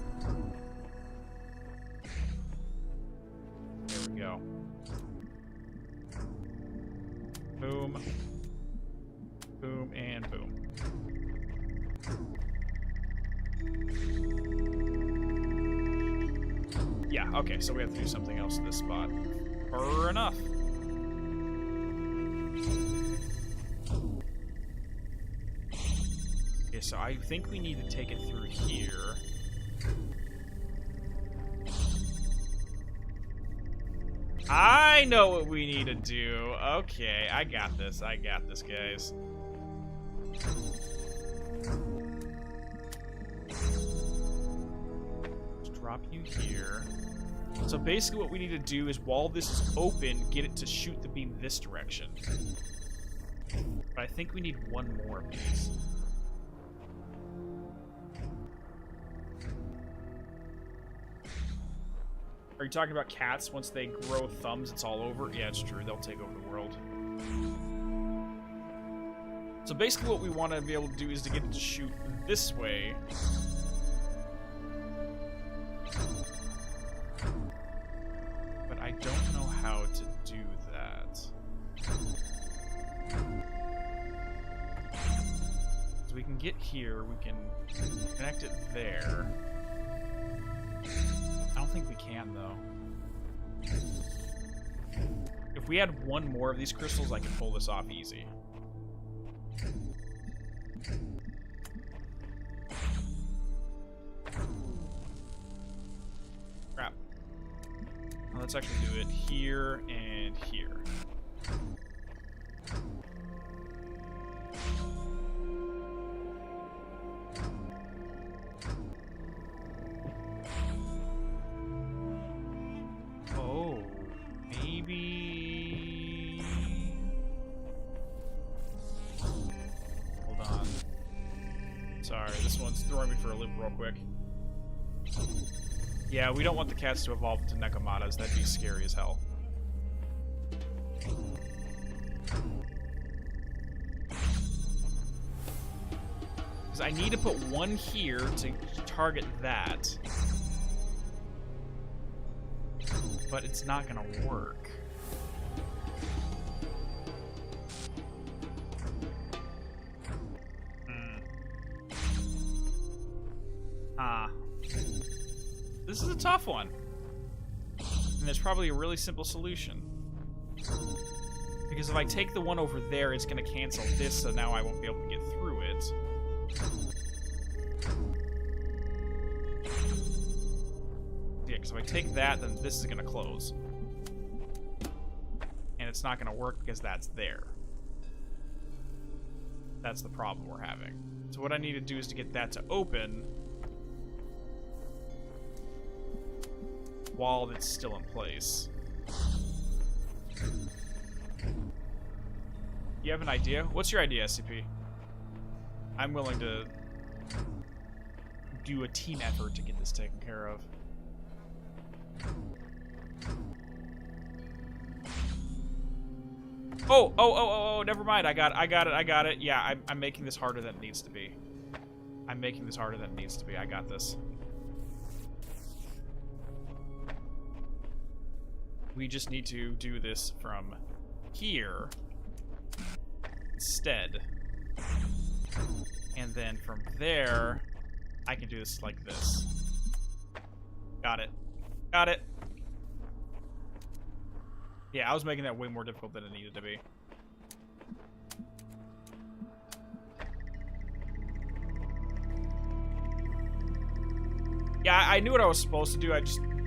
There we go. Boom. Boom, and boom. Yeah, okay, so we have to do something else at this spot. Fair enough. Okay, so I think we need to take it through here. I know what we need to do. Okay, I got this, guys. Let's drop you here. So basically what we need to do is, while this is open, get it to shoot the beam this direction. But I think we need one more of these. Are you talking about cats? Once they grow thumbs, it's all over? Yeah, it's true. They'll take over the world. So basically what we want to be able to do is to get it to shoot this way. But I don't know how to do that. So we can get here, we can connect it there. I don't think we can, though. If we had one more of these crystals, I could pull this off easy. Crap. Now let's actually do it here and here. Oh, maybe... Hold on. Sorry, this one's throwing me for a loop real quick. Yeah, we don't want the cats to evolve into Nekomatas. That'd be scary as hell. Because I need to put one here to target that. But it's not gonna work. This is a tough one. And there's probably a really simple solution. Because if I take the one over there, it's gonna cancel this, so now I won't be able to get through it. Yeah, because if I take that, then this is gonna close. And it's not gonna work because that's there. That's the problem we're having. So what I need to do is to get that to open while it's still in place. You have an idea? What's your idea, SCP? I'm willing to do a team effort to get this taken care of. Oh, never mind. I got it. Yeah, I'm making this harder than it needs to be. I'm making this harder than it needs to be. I got this. We just need to do this from here instead. And then from there, I can do this like this. Got it. Got it. Yeah, I was making that way more difficult than it needed to be. Yeah, I knew what I was supposed to do.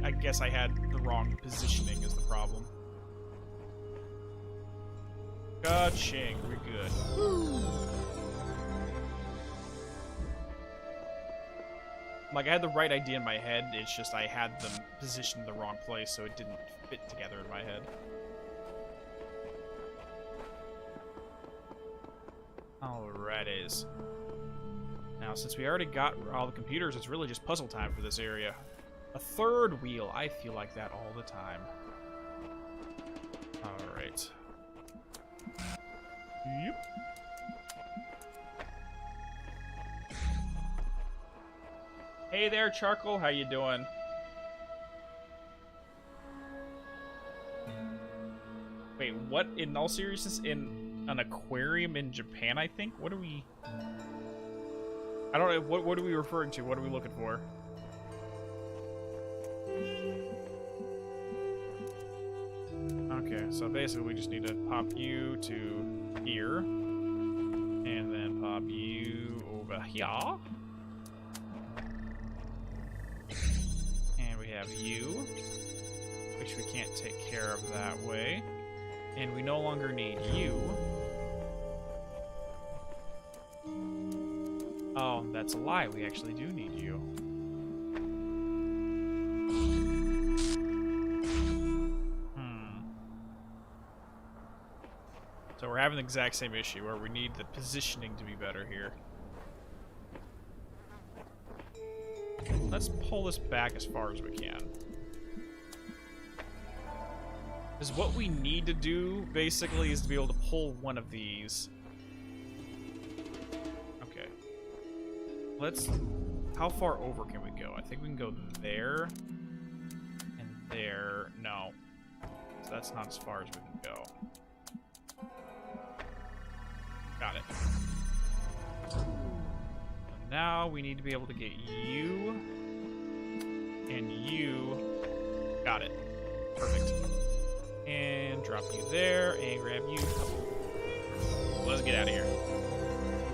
I guess I had the wrong positioning is the problem. Ka-ching, we're good. Like, I had the right idea in my head, it's just I had them positioned in the wrong place, so it didn't fit together in my head. Alrighties. Now, since we already got all the computers, it's really just puzzle time for this area. A third wheel. I feel like that all the time. Alright. Yep. Hey there, Charcoal. How you doing? Wait, what? In all seriousness, in an aquarium in Japan, I think? What are we... I don't know. What are we referring to? What are we looking for? Okay, so basically we just need to pop you to here. And then pop you over here. And we have you, which we can't take care of that way. And we no longer need you. Oh, that's a lie. We actually do need you. So we're having the exact same issue where we need the positioning to be better here. Let's pull this back as far as we can. Because what we need to do, basically, is to be able to pull one of these. Okay. Let's... How far over can we go? I think we can go there. And there. No. So that's not as far as we can go. Got it. Now we need to be able to get you and you. Got it. Perfect. And drop you there and grab you. Let's get out of here.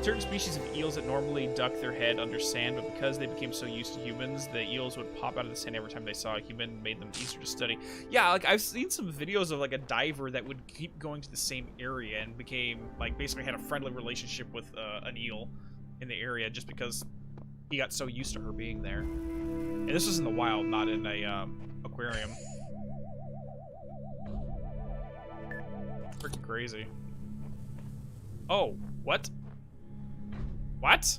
Certain species of eels that normally duck their head under sand, but because they became so used to humans, the eels would pop out of the sand every time they saw a human and made them easier to study. Yeah, like I've seen some videos of like a diver that would keep going to the same area and became like basically had a friendly relationship with an eel in the area just because he got so used to her being there. And this was in the wild, not in a aquarium. Freaking crazy. Oh, what? What?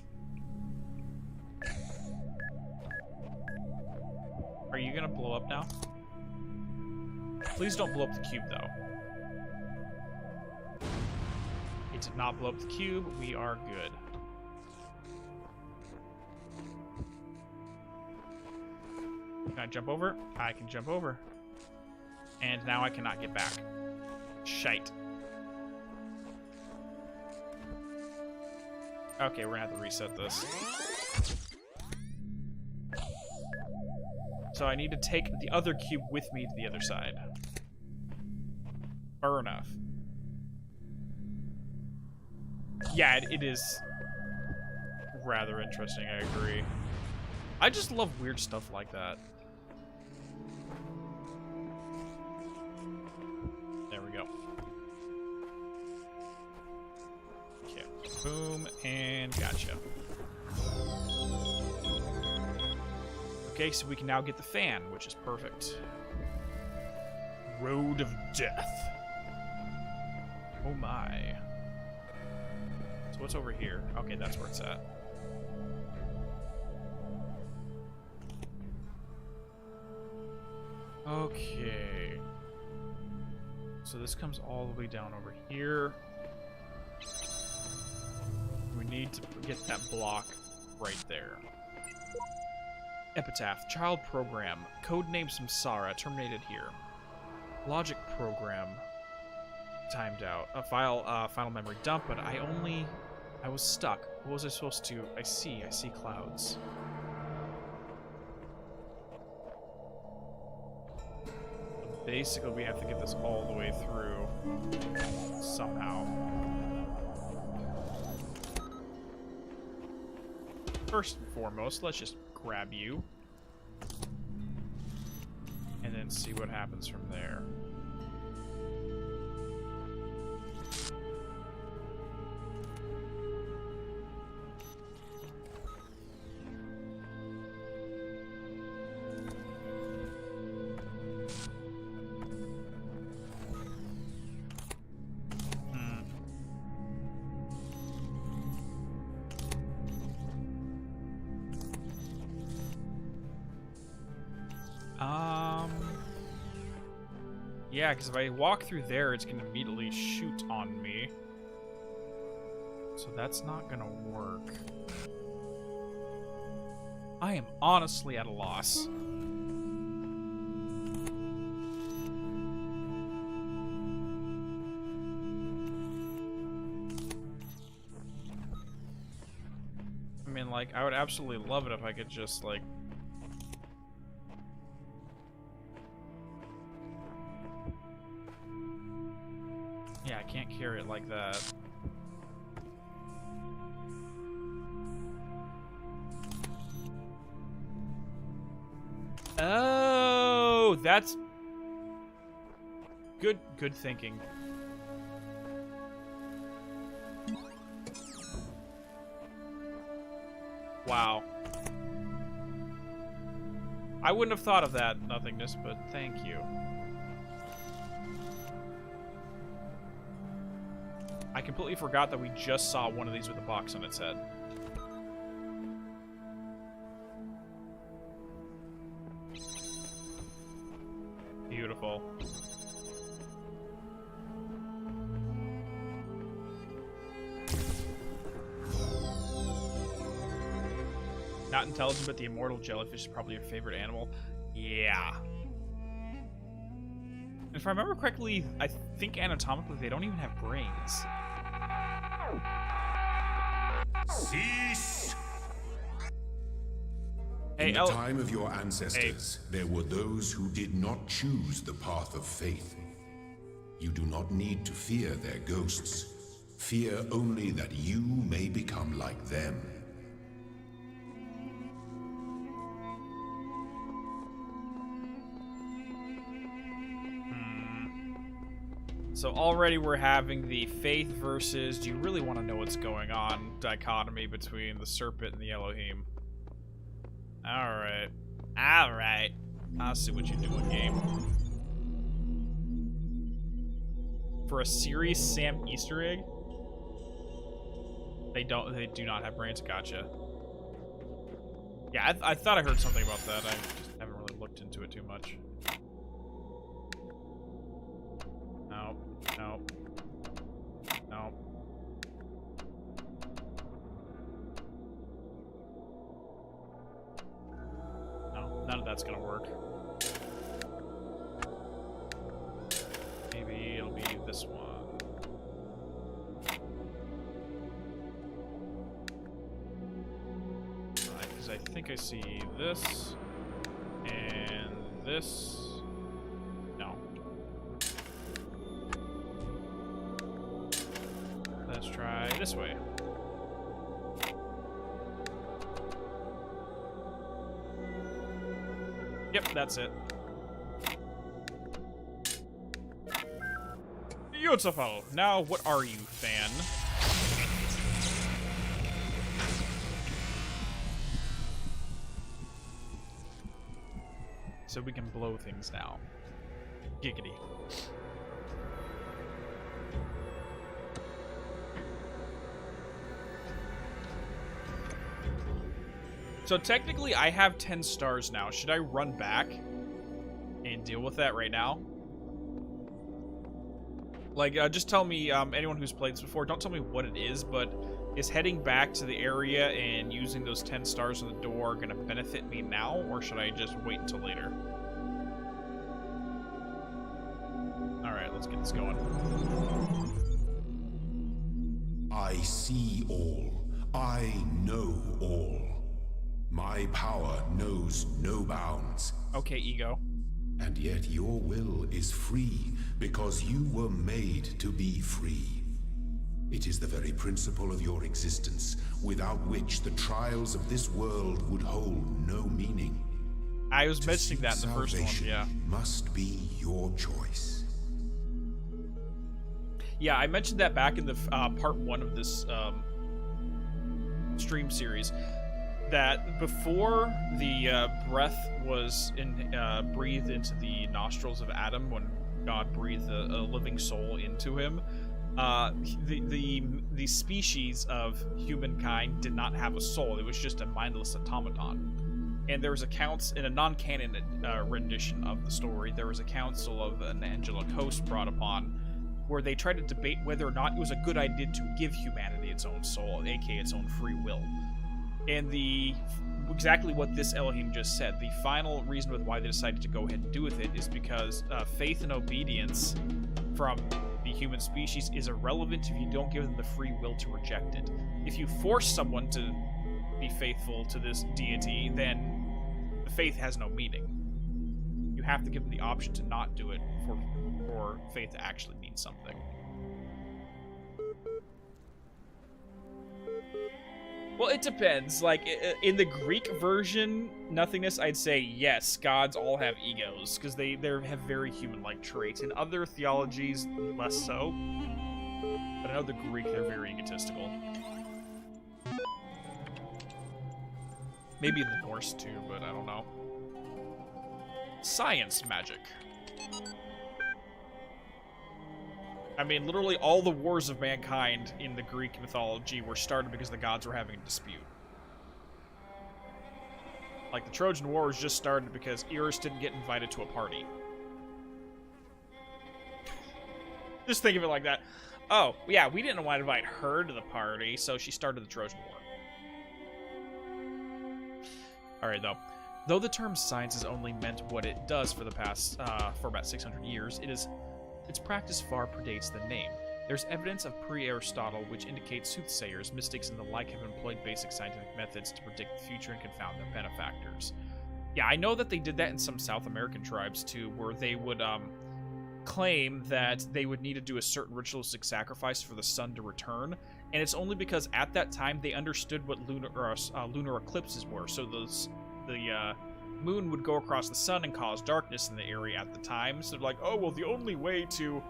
Are you gonna blow up now? Please don't blow up the cube, though. It did not blow up the cube. We are good. Can I jump over? I can jump over. And now I cannot get back. Shite. Okay, we're gonna have to reset this. So I need to take the other cube with me to the other side. Fair enough. Yeah, it is rather interesting, I agree. I just love weird stuff like that. There we go. Okay, boom, and gotcha. Okay, so we can now get the fan, which is perfect. Road of Death. Oh my. So what's over here? Okay, that's where it's at. Okay. So this comes all the way down over here. We need to get that block right there. Epitaph, child program, codename Samsara, terminated here. Logic program, timed out. A final memory dump, but I was stuck. What was I supposed to? I see clouds. Basically, we have to get this all the way through somehow. First and foremost, let's just grab you. And then see what happens from there. Yeah, because if I walk through there, it's going to immediately shoot on me. So that's not going to work. I am honestly at a loss. I mean, like, I would absolutely love it if I could just, like... Yeah, I can't carry it like that. Oh, that's good thinking. Wow. I wouldn't have thought of that, nothingness, but thank you. I completely forgot that we just saw one of these with a box on its head. Beautiful. Not intelligent, but the immortal jellyfish is probably your favorite animal. Yeah. If I remember correctly, I think anatomically they don't even have brains. Cease! Hey, In the time of your ancestors, there were those who did not choose the path of faith. You do not need to fear their ghosts. Fear only that you may become like them. So already we're having the faith versus do you really want to know what's going on dichotomy between the serpent and the Elohim. Alright. Alright. I'll see what you're doing, game. For a Serious Sam Easter egg? They do not have brains. Gotcha. Yeah, I thought I heard something about that. I just haven't really looked into it too much. No. No. No. No, none of that's gonna work. Maybe it'll be this one. Because I think I see this and this. No. Let's try this way. Yep, that's it. Beautiful. Now, what are you, fan? So we can blow things now. Giggity. So technically, I have 10 stars now. Should I run back and deal with that right now? Like, just tell me, anyone who's played this before, don't tell me what it is, but is heading back to the area and using those 10 stars on the door going to benefit me now, or should I just wait until later? Alright, let's get this going. I see all. I know all. My power knows no bounds. Okay, ego. And yet your will is free because you were made to be free. It is the very principle of your existence, without which the trials of this world would hold no meaning. I was mentioning that in the first one, yeah. Must be your choice. Yeah, I mentioned that back in the part 1 of this stream series. That before the breath was breathed into the nostrils of Adam, when God breathed a living soul into him, the species of humankind did not have a soul. It was just a mindless automaton. And there was accounts in a non-canon rendition of the story. There was a council of an angelic host brought upon, where they tried to debate whether or not it was a good idea to give humanity its own soul, aka its own free will. And exactly what this Elohim just said. The final reason with why they decided to go ahead and do with it is because faith and obedience from the human species is irrelevant if you don't give them the free will to reject it. If you force someone to be faithful to this deity, then the faith has no meaning. You have to give them the option to not do it for faith to actually mean something. Well, it depends. Like, in the Greek version, nothingness, I'd say yes, gods all have egos, because they have very human-like traits. In other theologies, less so. But I know the Greek, they're very egotistical. Maybe the Norse too, but I don't know. Science magic. I mean, literally all the wars of mankind in the Greek mythology were started because the gods were having a dispute. Like, the Trojan War was just started because Eris didn't get invited to a party. Just think of it like that. Oh, yeah, we didn't want to invite her to the party, so she started the Trojan War. Alright, though the term science has only meant what it does for the past, for about 600 years, its practice far predates the name. There's evidence of pre-Aristotle which indicates soothsayers, mystics, and the like have employed basic scientific methods to predict the future and confound their benefactors. Yeah, I know that they did that in some South American tribes, too, where they would, claim that they would need to do a certain ritualistic sacrifice for the sun to return, and it's only because at that time they understood what lunar eclipses were, so the moon would go across the sun and cause darkness in the area at the time, so they're like, oh, well, the only way to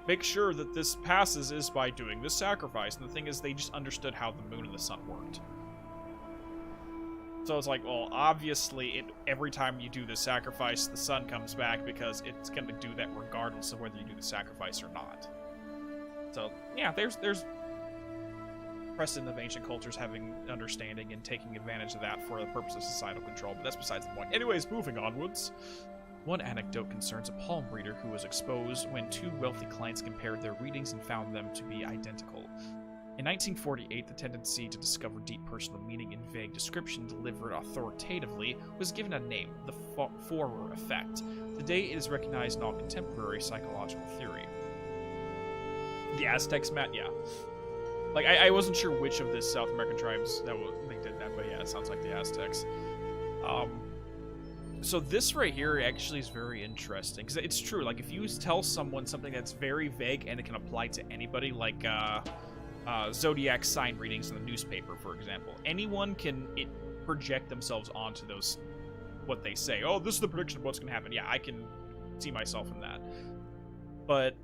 make sure that this passes is by doing this sacrifice, and the thing is, they just understood how the moon and the sun worked. So it's like, well, obviously, every time you do the sacrifice, the sun comes back because it's going to do that regardless of whether you do the sacrifice or not. So, yeah, there's precedent of ancient cultures having understanding and taking advantage of that for the purpose of societal control, but that's besides the point. Anyways, moving onwards. One anecdote concerns a palm reader who was exposed when two wealthy clients compared their readings and found them to be identical. In 1948, the tendency to discover deep personal meaning in vague description delivered authoritatively was given a name, the Forer effect. Today, it is recognized in all contemporary psychological theory. The Aztecs, Matt? Yeah. Like, I wasn't sure which of the South American tribes they did that, but yeah, it sounds like the Aztecs. So this right here actually is very interesting, because it's true, like, if you tell someone something that's very vague and it can apply to anybody, like, zodiac sign readings in the newspaper, for example. Anyone can project themselves onto those, what they say. Oh, this is the prediction of what's going to happen. Yeah, I can see myself in that. But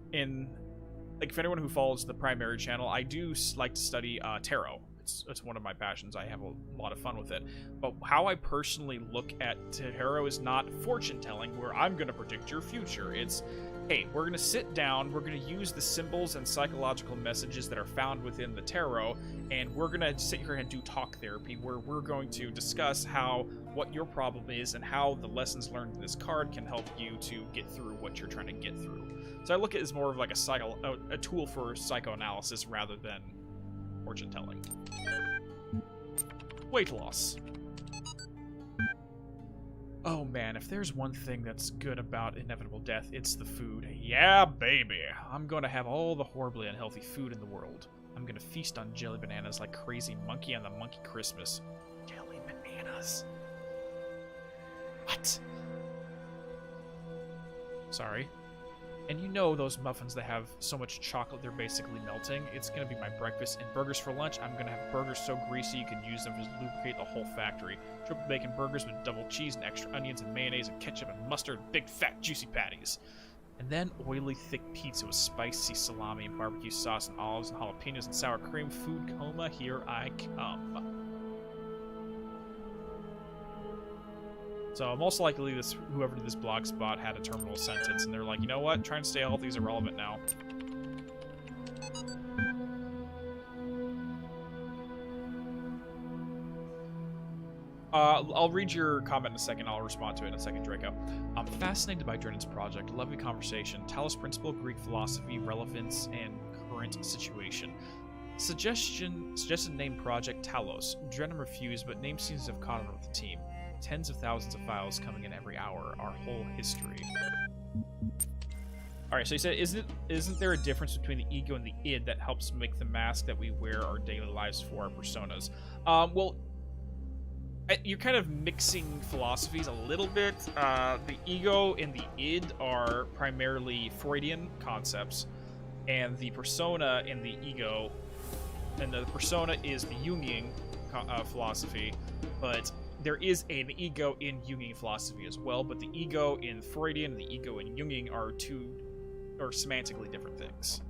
like, for anyone who follows the primary channel, I do like to study tarot. It's one of my passions. I have a lot of fun with it. But how I personally look at tarot is not fortune telling, where I'm going to predict your future. It's, hey, we're going to sit down, we're going to use the symbols and psychological messages that are found within the tarot, and we're going to sit here and do talk therapy, where we're going to discuss what your problem is and how the lessons learned in this card can help you to get through what you're trying to get through. So I look at it as more of like a tool for psychoanalysis rather than fortune telling. Weight loss. Oh man, if there's one thing that's good about inevitable death, it's the food. Yeah, baby. I'm going to have all the horribly unhealthy food in the world. I'm going to feast on jelly bananas like crazy monkey on the monkey Christmas. Jelly bananas. What? Sorry. And you know those muffins that have so much chocolate they're basically melting? It's going to be my breakfast. And burgers for lunch, I'm going to have burgers so greasy you can use them to lubricate the whole factory. Triple bacon burgers with double cheese and extra onions and mayonnaise and ketchup and mustard and big fat juicy patties. And then oily thick pizza with spicy salami and barbecue sauce and olives and jalapenos and sour cream. Food coma, here I come. So most likely whoever did this blog spot had a terminal sentence, and they're like, you know what? Trying to stay healthy is irrelevant now. I'll read your comment in a second. I'll respond to it in a second, Draco. I'm fascinated by Drenan's project. Lovely conversation. Talos principle, Greek philosophy, relevance, and current situation. Suggested name project Talos. Drenan refused, but name seems to have caught on with the team. Tens of thousands of files coming in every hour. Our whole history. Alright, so he said, isn't there a difference between the ego and the id that helps make the mask that we wear our daily lives for our personas? Well, you're kind of mixing philosophies a little bit. The ego and the id are primarily Freudian concepts, and the persona and the ego, and the persona is the Jungian philosophy, but there is an ego in Jungian philosophy as well, but the ego in Freudian and the ego in Jungian are semantically different things.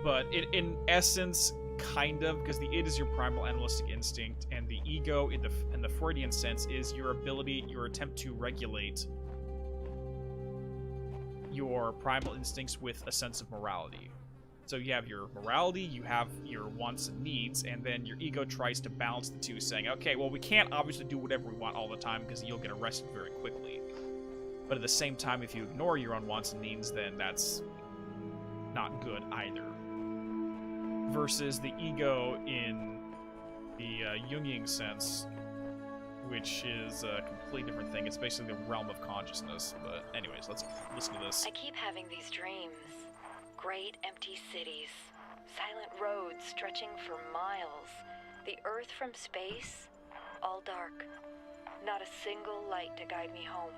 But in essence, kind of, because the id is your primal animalistic instinct, and the ego in the Freudian sense is your attempt to regulate your primal instincts with a sense of morality. So you have your morality, you have your wants and needs, and then your ego tries to balance the two, saying, okay, well, we can't obviously do whatever we want all the time because you'll get arrested very quickly. But at the same time, if you ignore your own wants and needs, then that's not good either. Versus the ego in the Jungian sense, which is a completely different thing. It's basically the realm of consciousness. But anyways, let's listen to this. I keep having these dreams. Great empty cities, silent roads stretching for miles, the earth from space, all dark. Not a single light to guide me home.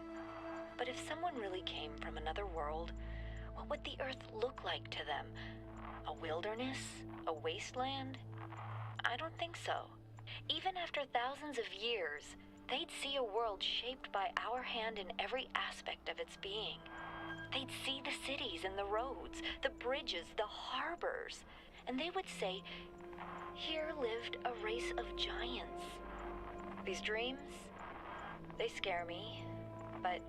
But if someone really came from another world, what would the earth look like to them? A wilderness? A wasteland? I don't think so. Even after thousands of years, they'd see a world shaped by our hand in every aspect of its being. They'd see the cities and the roads, the bridges, the harbors, and they would say, here lived a race of giants. These dreams, they scare me, but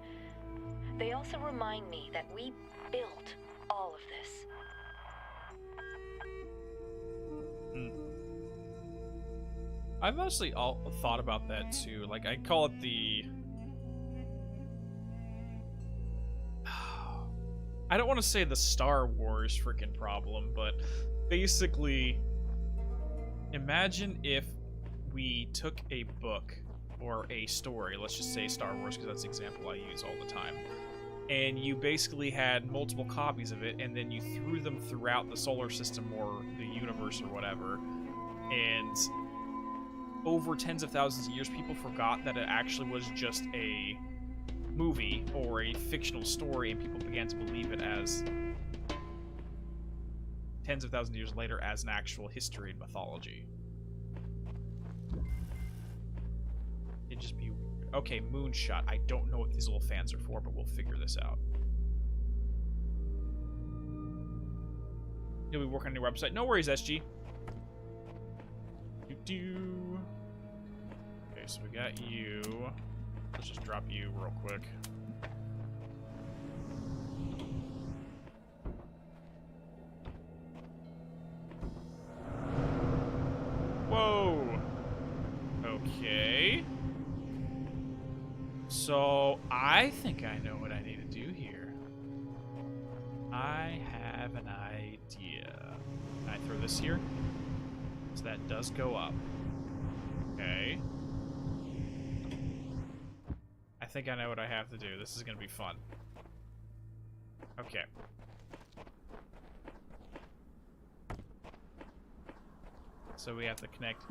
they also remind me that we built all of this. I've mostly thought about that too. Like, I call it the... I don't want to say the Star Wars freaking problem, but basically, imagine if we took a book or a story, let's just say Star Wars because that's the example I use all the time, and you basically had multiple copies of it, and then you threw them throughout the solar system or the universe or whatever, and over tens of thousands of years, people forgot that it actually was just a movie or a fictional story, and people began to believe it as tens of thousands of years later as an actual history and mythology. It'd just be weird. Okay, Moonshot. I don't know what these little fans are for, but we'll figure this out. You'll be working on your website. No worries, SG. Okay, so we got you. Let's just drop you real quick. Whoa! Okay. So, I think I know what I need to do here. I have an idea. Can I throw this here? So that does go up. Okay. I think I know what I have to do. This is going to be fun. Okay. So we have to connect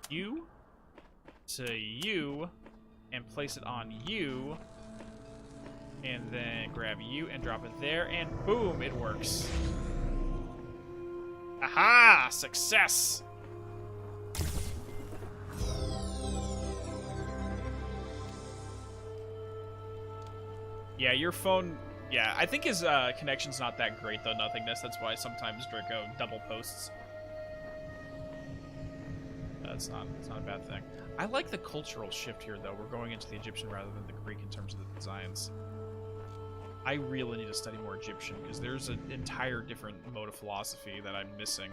you to you and place it on you. And then grab you and drop it there. And boom, it works. Aha! Success! Yeah, your phone... Yeah, I think his connection's not that great, though, Nothingness. That's why sometimes Draco double posts. It's not a bad thing. I like the cultural shift here, though. We're going into the Egyptian rather than the Greek in terms of the designs. I really need to study more Egyptian, because there's an entire different mode of philosophy that I'm missing.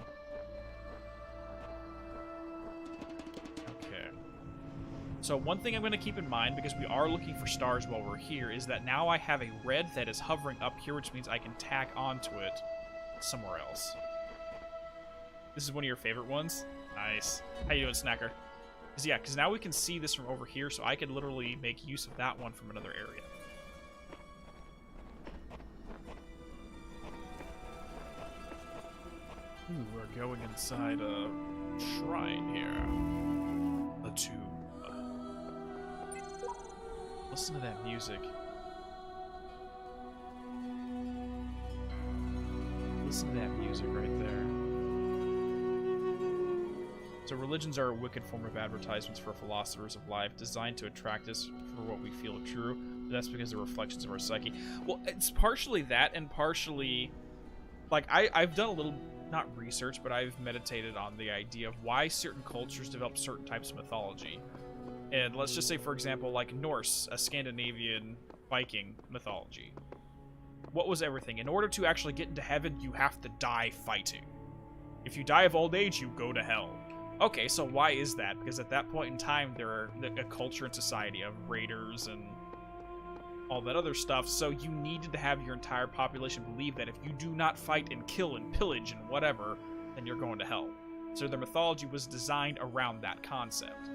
So one thing I'm going to keep in mind, because we are looking for stars while we're here, is that now I have a red that is hovering up here, which means I can tack onto it somewhere else. This is one of your favorite ones? Nice. How you doing, Snacker? Because now we can see this from over here, so I could literally make use of that one from another area. Ooh, we're going inside a shrine here. A tomb. Listen to that music. Listen to that music right there. So religions are a wicked form of advertisements for philosophers of life, designed to attract us for what we feel true. That's because they're reflections of our psyche. Well, it's partially that, and partially, like, I've done a little, not research, but I've meditated on the idea of why certain cultures develop certain types of mythology. And let's just say, for example, like Norse, a Scandinavian Viking mythology. What was everything? In order to actually get into heaven, you have to die fighting. If you die of old age, you go to hell. Okay, so why is that? Because at that point in time, there are a culture and society of raiders and all that other stuff, so you needed to have your entire population believe that if you do not fight and kill and pillage and whatever, then you're going to hell. So their mythology was designed around that concept.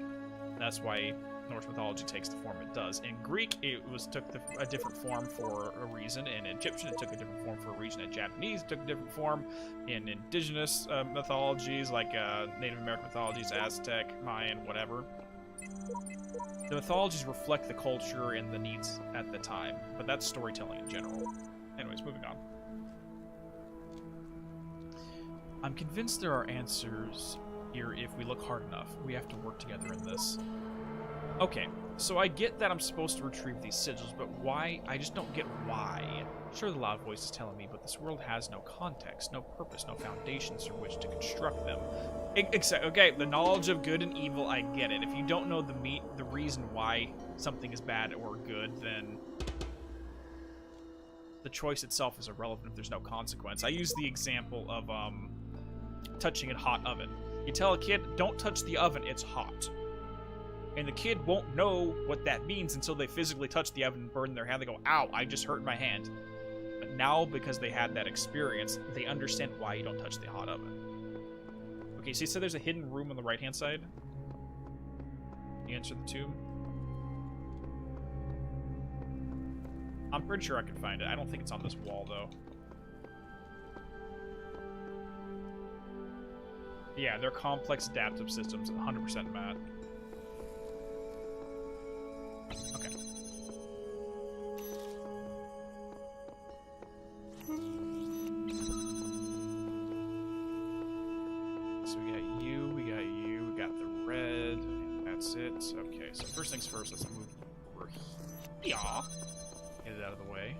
That's why Norse mythology takes the form it does. In Greek, it took a different form for a reason. In Egyptian, it took a different form for a reason. In Japanese, it took a different form. In indigenous mythologies, like Native American mythologies, Aztec, Mayan, whatever. The mythologies reflect the culture and the needs at the time, but that's storytelling in general. Anyways, moving on. I'm convinced there are answers here if we look hard enough. We have to work together in this. Okay, so I get that I'm supposed to retrieve these sigils, but why? I just don't get why. Sure, the loud voice is telling me, but this world has no context, no purpose, no foundations from which to construct them. Okay, the knowledge of good and evil, I get it. If you don't know the reason why something is bad or good, then the choice itself is irrelevant if there's no consequence. I use the example of touching a hot oven. You tell a kid, don't touch the oven, it's hot. And the kid won't know what that means until they physically touch the oven and burn their hand. They go, ow, I just hurt my hand. But now, because they had that experience, they understand why you don't touch the hot oven. Okay, so you said there's a hidden room on the right-hand side? You enter the tomb? I'm pretty sure I can find it. I don't think it's on this wall, though. Yeah, they're complex adaptive systems, 100% Matt. Okay. So we got you, we got the red, and that's it. Okay, so first things first, let's move over here. Get it out of the way.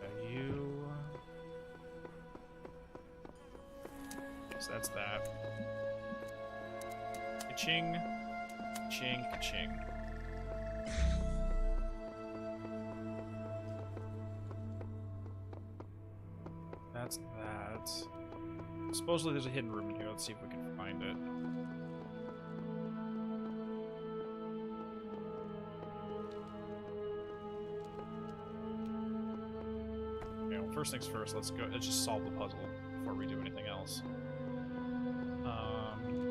Got you. So that's that. Ka-ching, ka-ching, ka-ching. That's that. Supposedly there's a hidden room in here. Let's see if we can find it. Okay, well, first things first, let's just solve the puzzle before we do anything else.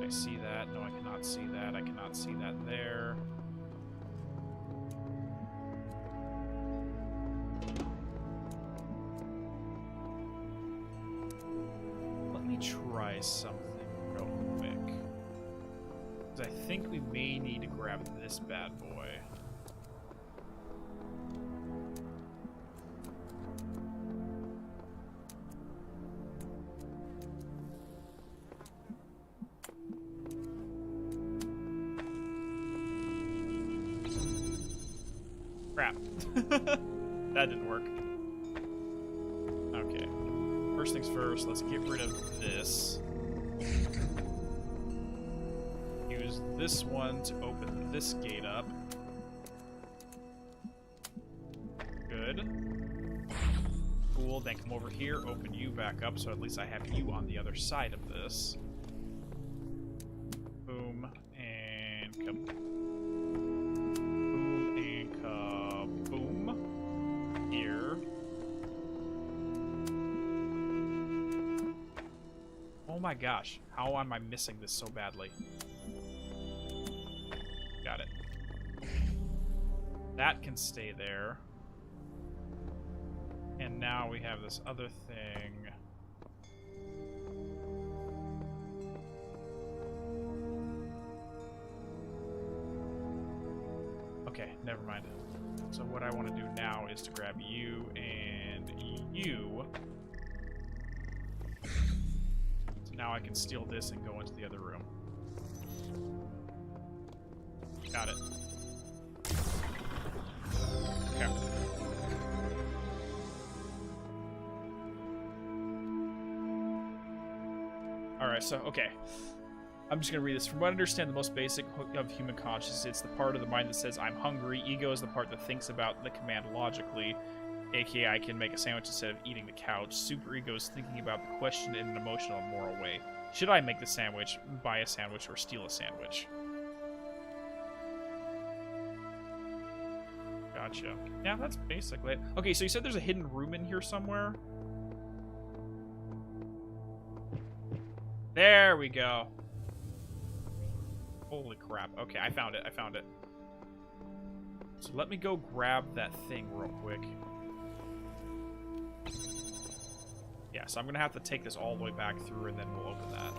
I see that. No, I cannot see that. I cannot see that there. Let me try something real quick. Because I think we may need to grab this bad boy. Crap. That didn't work. Okay. First things first, let's get rid of this. Use this one to open this gate up. Good. Cool, then come over here, open you back up, so at least I have you on the other side of this. Boom, and kaboom. Boom, and kaboom. Here. Oh my gosh, how am I missing this so badly? Got it. That can stay there. And now we have this other thing. Okay, never mind. So what I want to do now is to grab you and you. So now I can steal this and go into the other room. Got it. Okay. Alright, so, okay. I'm just going to read this. From what I understand, the most basic of human consciousness, it's the part of the mind that says, I'm hungry. Ego is the part that thinks about the command logically, aka I can make a sandwich instead of eating the couch. Superego is thinking about the question in an emotional and moral way. Should I make the sandwich, buy a sandwich, or steal a sandwich? Gotcha. Yeah, that's basically it. Okay, so you said there's a hidden room in here somewhere? There we go. Holy crap. Okay, I found it. I found it. So let me go grab that thing real quick. Yeah, so I'm going to have to take this all the way back through, and then we'll open that.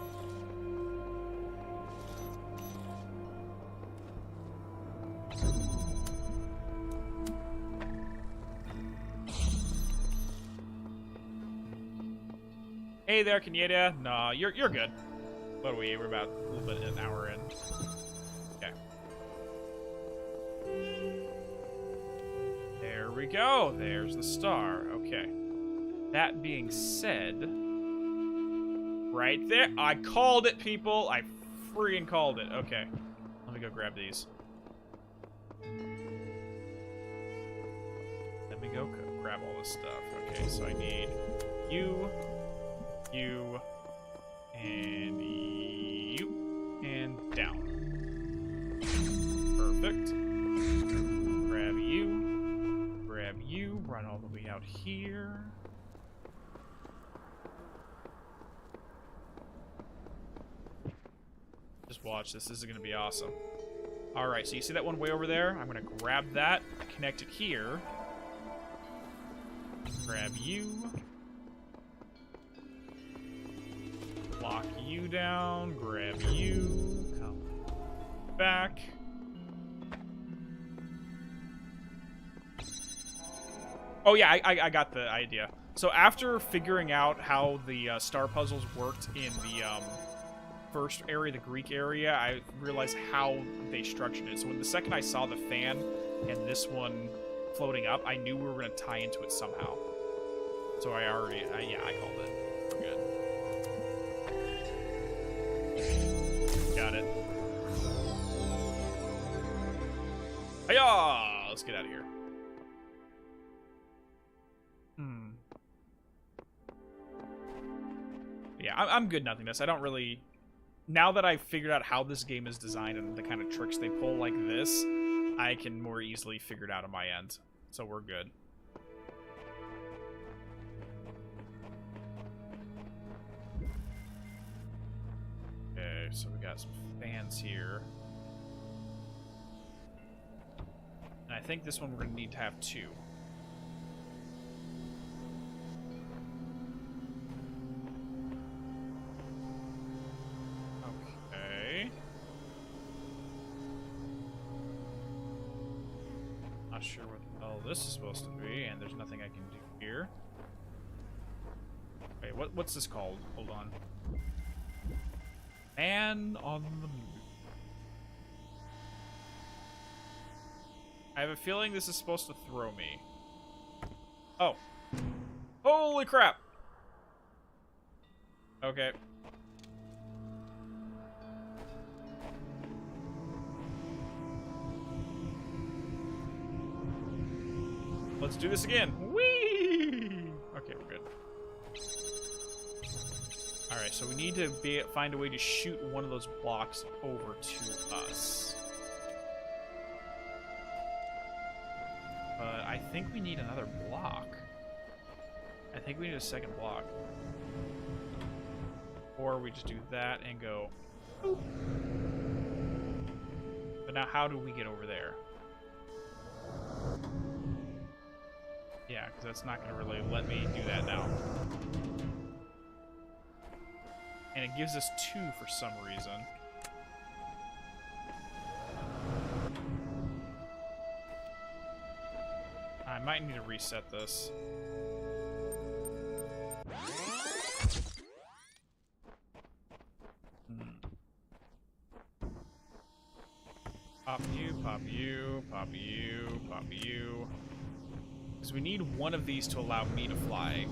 Hey there, Kenyatta. Nah, you're good. What are we? We're about a little bit an hour in. Okay. There we go. There's the star. Okay. That being said, right there, I called it, people. I freaking called it. Okay. Let me go grab these. Let me go grab all this stuff. Okay, so I need you, and you, and down. Perfect. Grab you, run all the way out here. Just watch, this is going to be awesome. Alright, so you see that one way over there? I'm going to grab that, connect it here. Grab you. Lock you down, grab you, come back. Oh yeah, I got the idea. So after figuring out how the star puzzles worked in the first area, the Greek area, I realized how they structured it. So when the second I saw the fan and this one floating up, I knew we were going to tie into it somehow. So I called it. We're good. Got it. Hiya! Let's get out of here. Yeah, I'm good nothingness. I don't really... Now that I've figured out how this game is designed and the kind of tricks they pull like this, I can more easily figure it out on my end. So we're good. Okay, so we got some fans here. And I think this one we're going to need to have two. Okay. Not sure what the hell this is supposed to be, and there's nothing I can do here. Wait, what's this called? Hold on. Man on the moon. I have a feeling this is supposed to throw me. Oh. Holy crap! Okay. Let's do this again. Whee! Okay, Alright, so we need to find a way to shoot one of those blocks over to us. But I think we need another block. I think we need a second block. Or we just do that and go... Boop. But now how do we get over there? Yeah, because that's not going to really let me do that now. And it gives us 2 for some reason. I might need to reset this. Pop you, pop you, pop you, pop you. Because we need one of these to allow me to fly.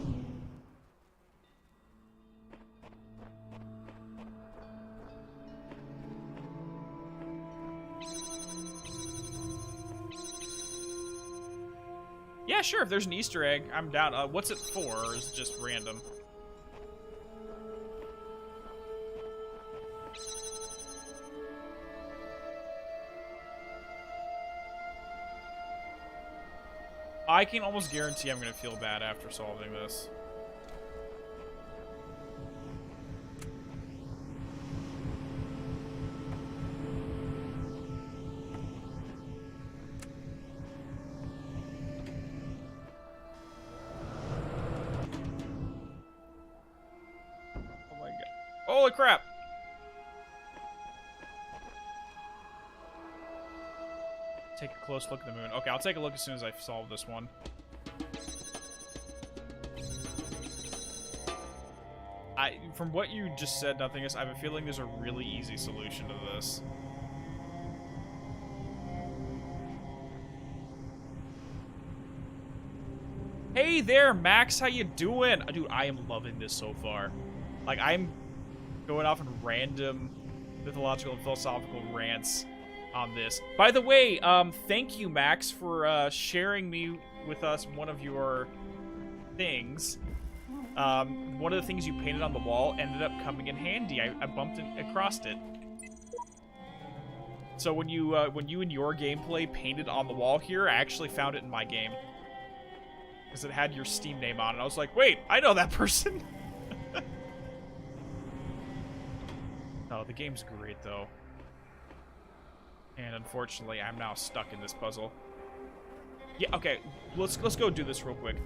Yeah, sure, if there's an Easter egg, I'm down. What's it for? Or is it just random? I can almost guarantee I'm going to feel bad after solving this. Oh my god. Holy crap! Take a close look at the moon. Okay, I'll take a look as soon as I solve this one. From what you just said, Nothingness, I have a feeling there's a really easy solution to this. Hey there, Max, how you doing? Dude, I am loving this so far. Like, I'm going off on random mythological and philosophical rants on this. By the way, thank you, Max, for sharing me with us one of your things. One of the things you painted on the wall ended up coming in handy. I bumped across it. So when you in your gameplay painted on the wall here, I actually found it in my game. Because it had your Steam name on it. I was like, wait, I know that person. Oh, the game's great, though. And unfortunately, I'm now stuck in this puzzle. Yeah, okay, let's go do this real quick.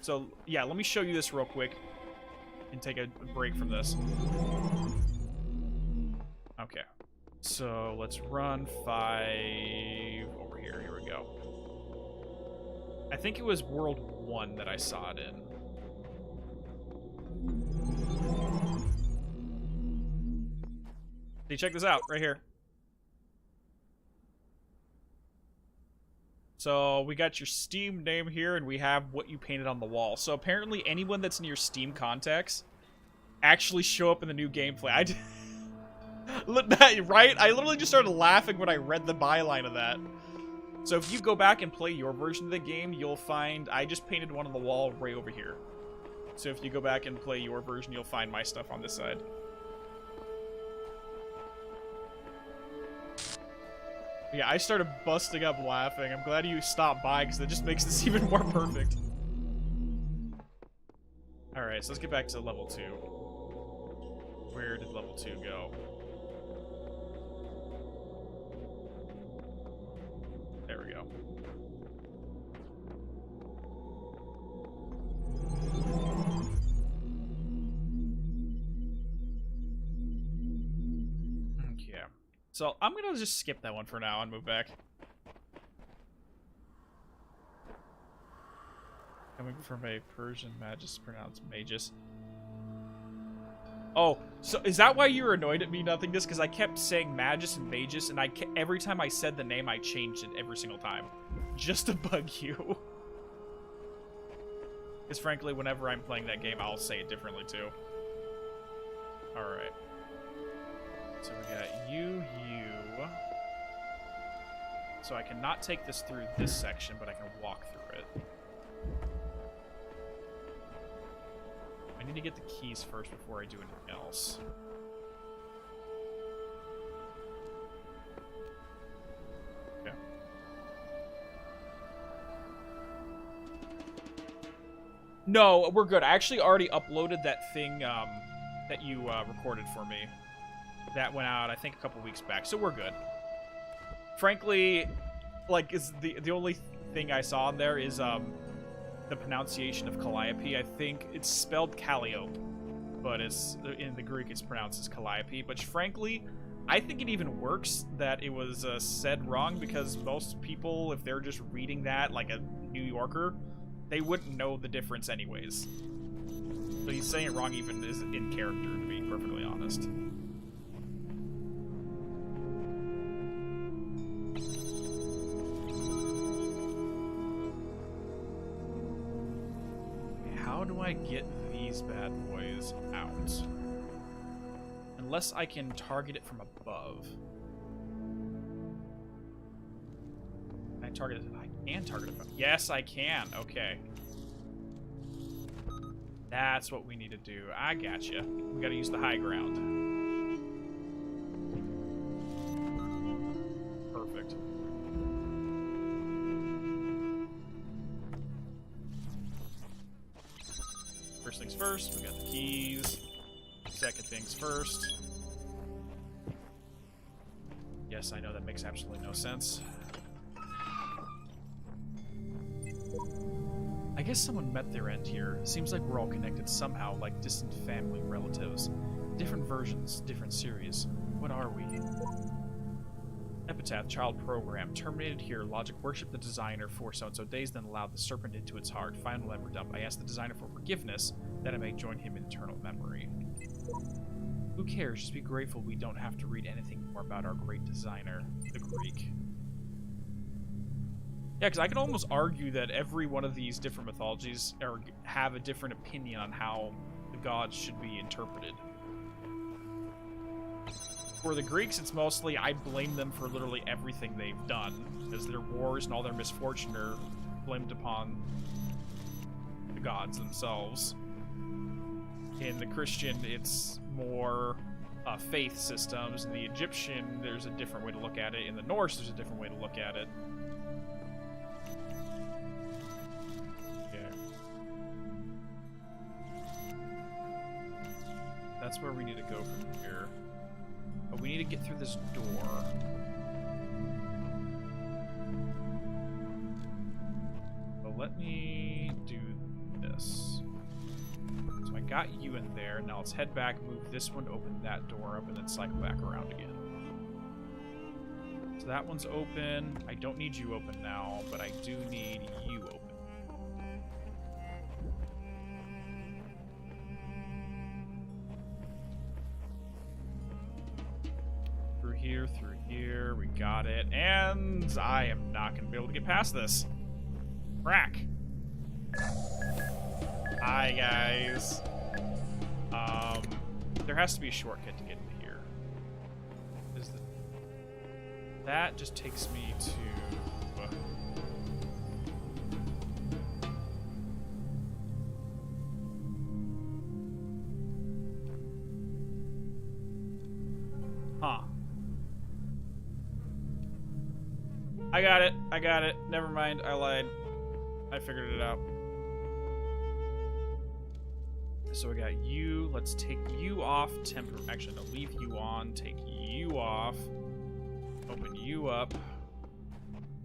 So, yeah, let me show you this real quick and take a break from this. Okay. So, let's run 5 over here. Here we go. I think it was World 1 that I saw it in. See, check this out, right here. So we got your Steam name here, and we have what you painted on the wall. So apparently anyone that's in your Steam contacts actually show up in the new gameplay. Right? I literally just started laughing when I read the byline of that. So if you go back and play your version of the game, you'll find I just painted one on the wall right over here. So if you go back and play your version, you'll find my stuff on this side. Yeah, I started busting up laughing. I'm glad you stopped by, because that just makes this even more perfect. Alright, so let's get back to level 2. Where did level 2 go? There we go. Okay. So I'm gonna just skip that one for now and move back. Coming from a Persian magus pronounced magus. Oh, so is that why you were annoyed at me, Nothingness? Because I kept saying magus and magus, and every time I said the name, I changed it every single time. Just to bug you. Because frankly, whenever I'm playing that game, I'll say it differently too. Alright. So we got you. So I cannot take this through this section, but I can walk through it. I need to get the keys first before I do anything else. Okay. No, we're good. I actually already uploaded that thing that you recorded for me. That went out, I think, a couple weeks back, so we're good. Frankly, like, is the only thing I saw in there is the pronunciation of Calliope. I think it's spelled Calliope, but it's in the Greek it's pronounced as Calliope. But frankly, I think it even works that it was said wrong, because most people, if they're just reading that like a New Yorker, they wouldn't know the difference anyways. So he's saying it wrong even is in character, to be perfectly honest. How do I get these bad boys out? Unless I can target it from above. Can I target it? I can target it from... Yes, I can. Okay. That's what we need to do. I gotcha. We gotta use the high ground. Perfect. First things first, we got the keys. Second things first. Yes, I know that makes absolutely no sense. I guess someone met their end here. Seems like we're all connected somehow, like distant family relatives. Different versions, different series. What are we? Epitaph, child program. Terminated here. Logic worshipped the designer for so-and-so days, then allowed the serpent into its heart. Final ever dump. I asked the designer for forgiveness, that I may join him in eternal memory. Who cares? Just be grateful we don't have to read anything more about our great designer, the Greek. Yeah, because I can almost argue that every one of these different mythologies have a different opinion on how the gods should be interpreted. For the Greeks, it's mostly, I blame them for literally everything they've done, as their wars and all their misfortune are blamed upon the gods themselves. In the Christian, it's more faith systems. In the Egyptian, there's a different way to look at it. In the Norse, there's a different way to look at it. That's where we need to go from here. But we need to get through this door. But let me do this. So I got you in there. Now let's head back, move this one, open that door up, and then cycle back around again. So that one's open. I don't need you open now, but I do need you open. Through here, we got it, and I am not going to be able to get past this. Crack. Hi, guys. There has to be a shortcut to get into here. That just takes me to... Huh. I got it. I got it. Never mind. I lied. I figured it out. So we got you. Let's take you off. Actually, no. Leave you on. Take you off. Open you up.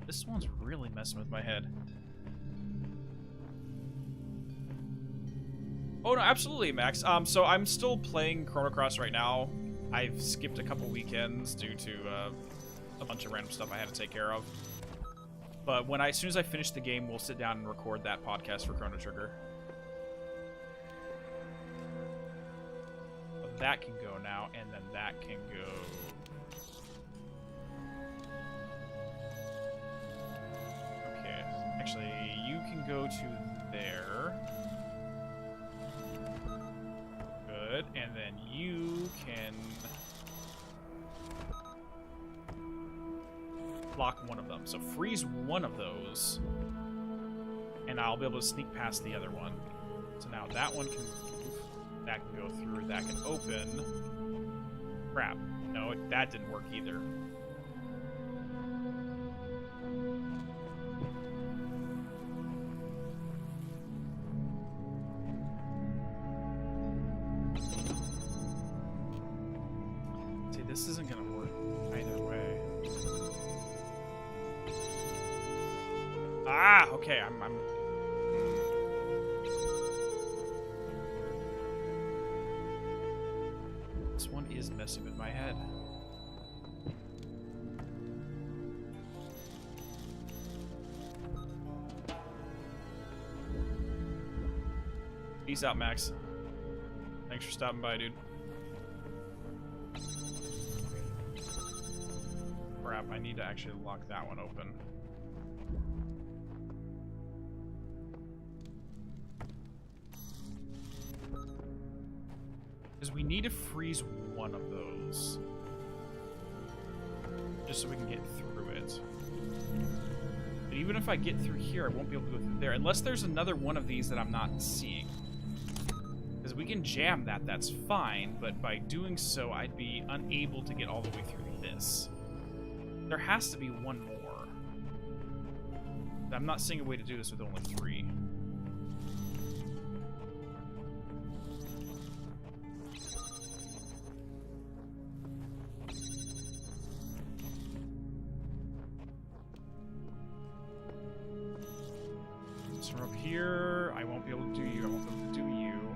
This one's really messing with my head. Oh, no. Absolutely, Max. So I'm still playing Chrono Cross right now. I've skipped a couple weekends due to a bunch of random stuff I had to take care of. But as soon as I finish the game, we'll sit down and record that podcast for Chrono Trigger. So that can go now, and then that can go. Okay, actually, you can go to there. Good, and then you can block one of them. So freeze one of those, and I'll be able to sneak past the other one. So now that one can move. That can go through, that can open. Crap. No, that didn't work either. See, this isn't gonna work either way. Ah, okay, I'm This one is messing with my head. Peace out, Max. Thanks for stopping by, dude. Crap, I need to actually lock that one open. Because we need to freeze one of those. Just so we can get through it. But even if I get through here, I won't be able to go through there. Unless there's another one of these that I'm not seeing. Because we can jam that, that's fine. But by doing so, I'd be unable to get all the way through this. There has to be one more. I'm not seeing a way to do this with only 3. From up here, I won't be able to do you. I won't be able to do you.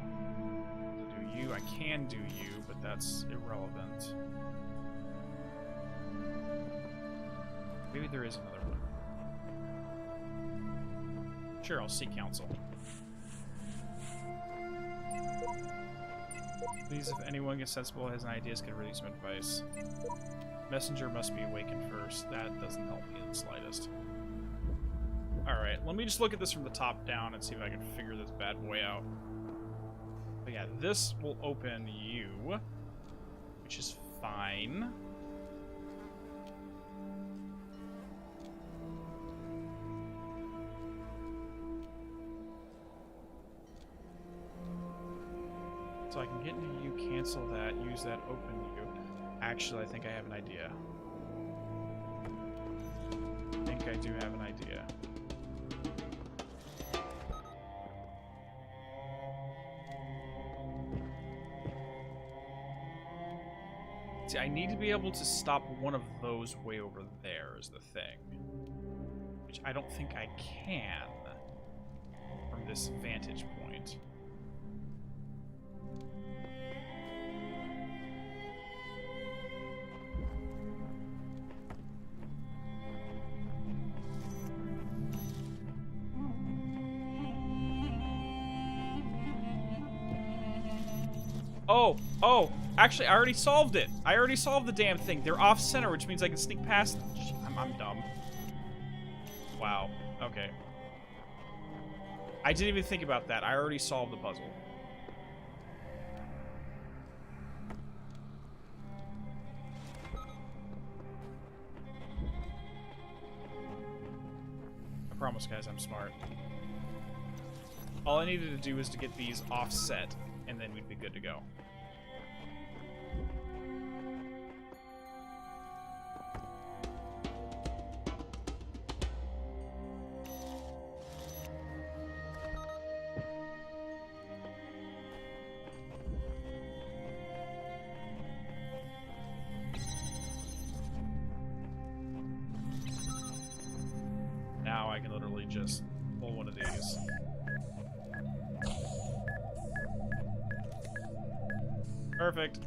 To do you, I can do you, but that's irrelevant. Maybe there is another one. Sure, I'll seek counsel. Please, if anyone gets sensible, has any ideas, can release some advice. Messenger must be awakened first. That doesn't help me in the slightest. Alright, let me just look at this from the top down and see if I can figure this bad boy out. But yeah, this will open you, which is fine. So I can get into you, cancel that, use that, open you. Actually, I think I have an idea. I think I do have an idea. See, I need to be able to stop one of those way over there is the thing. Which I don't think I can from this vantage point. Oh, actually, I already solved it. I already solved the damn thing. They're off-center, which means I can sneak past them. I'm dumb. Wow. Okay. I didn't even think about that. I already solved the puzzle. I promise, guys, I'm smart. All I needed to do was to get these offset, and then we'd be good to go. Now I can literally just pull one of these. Perfect.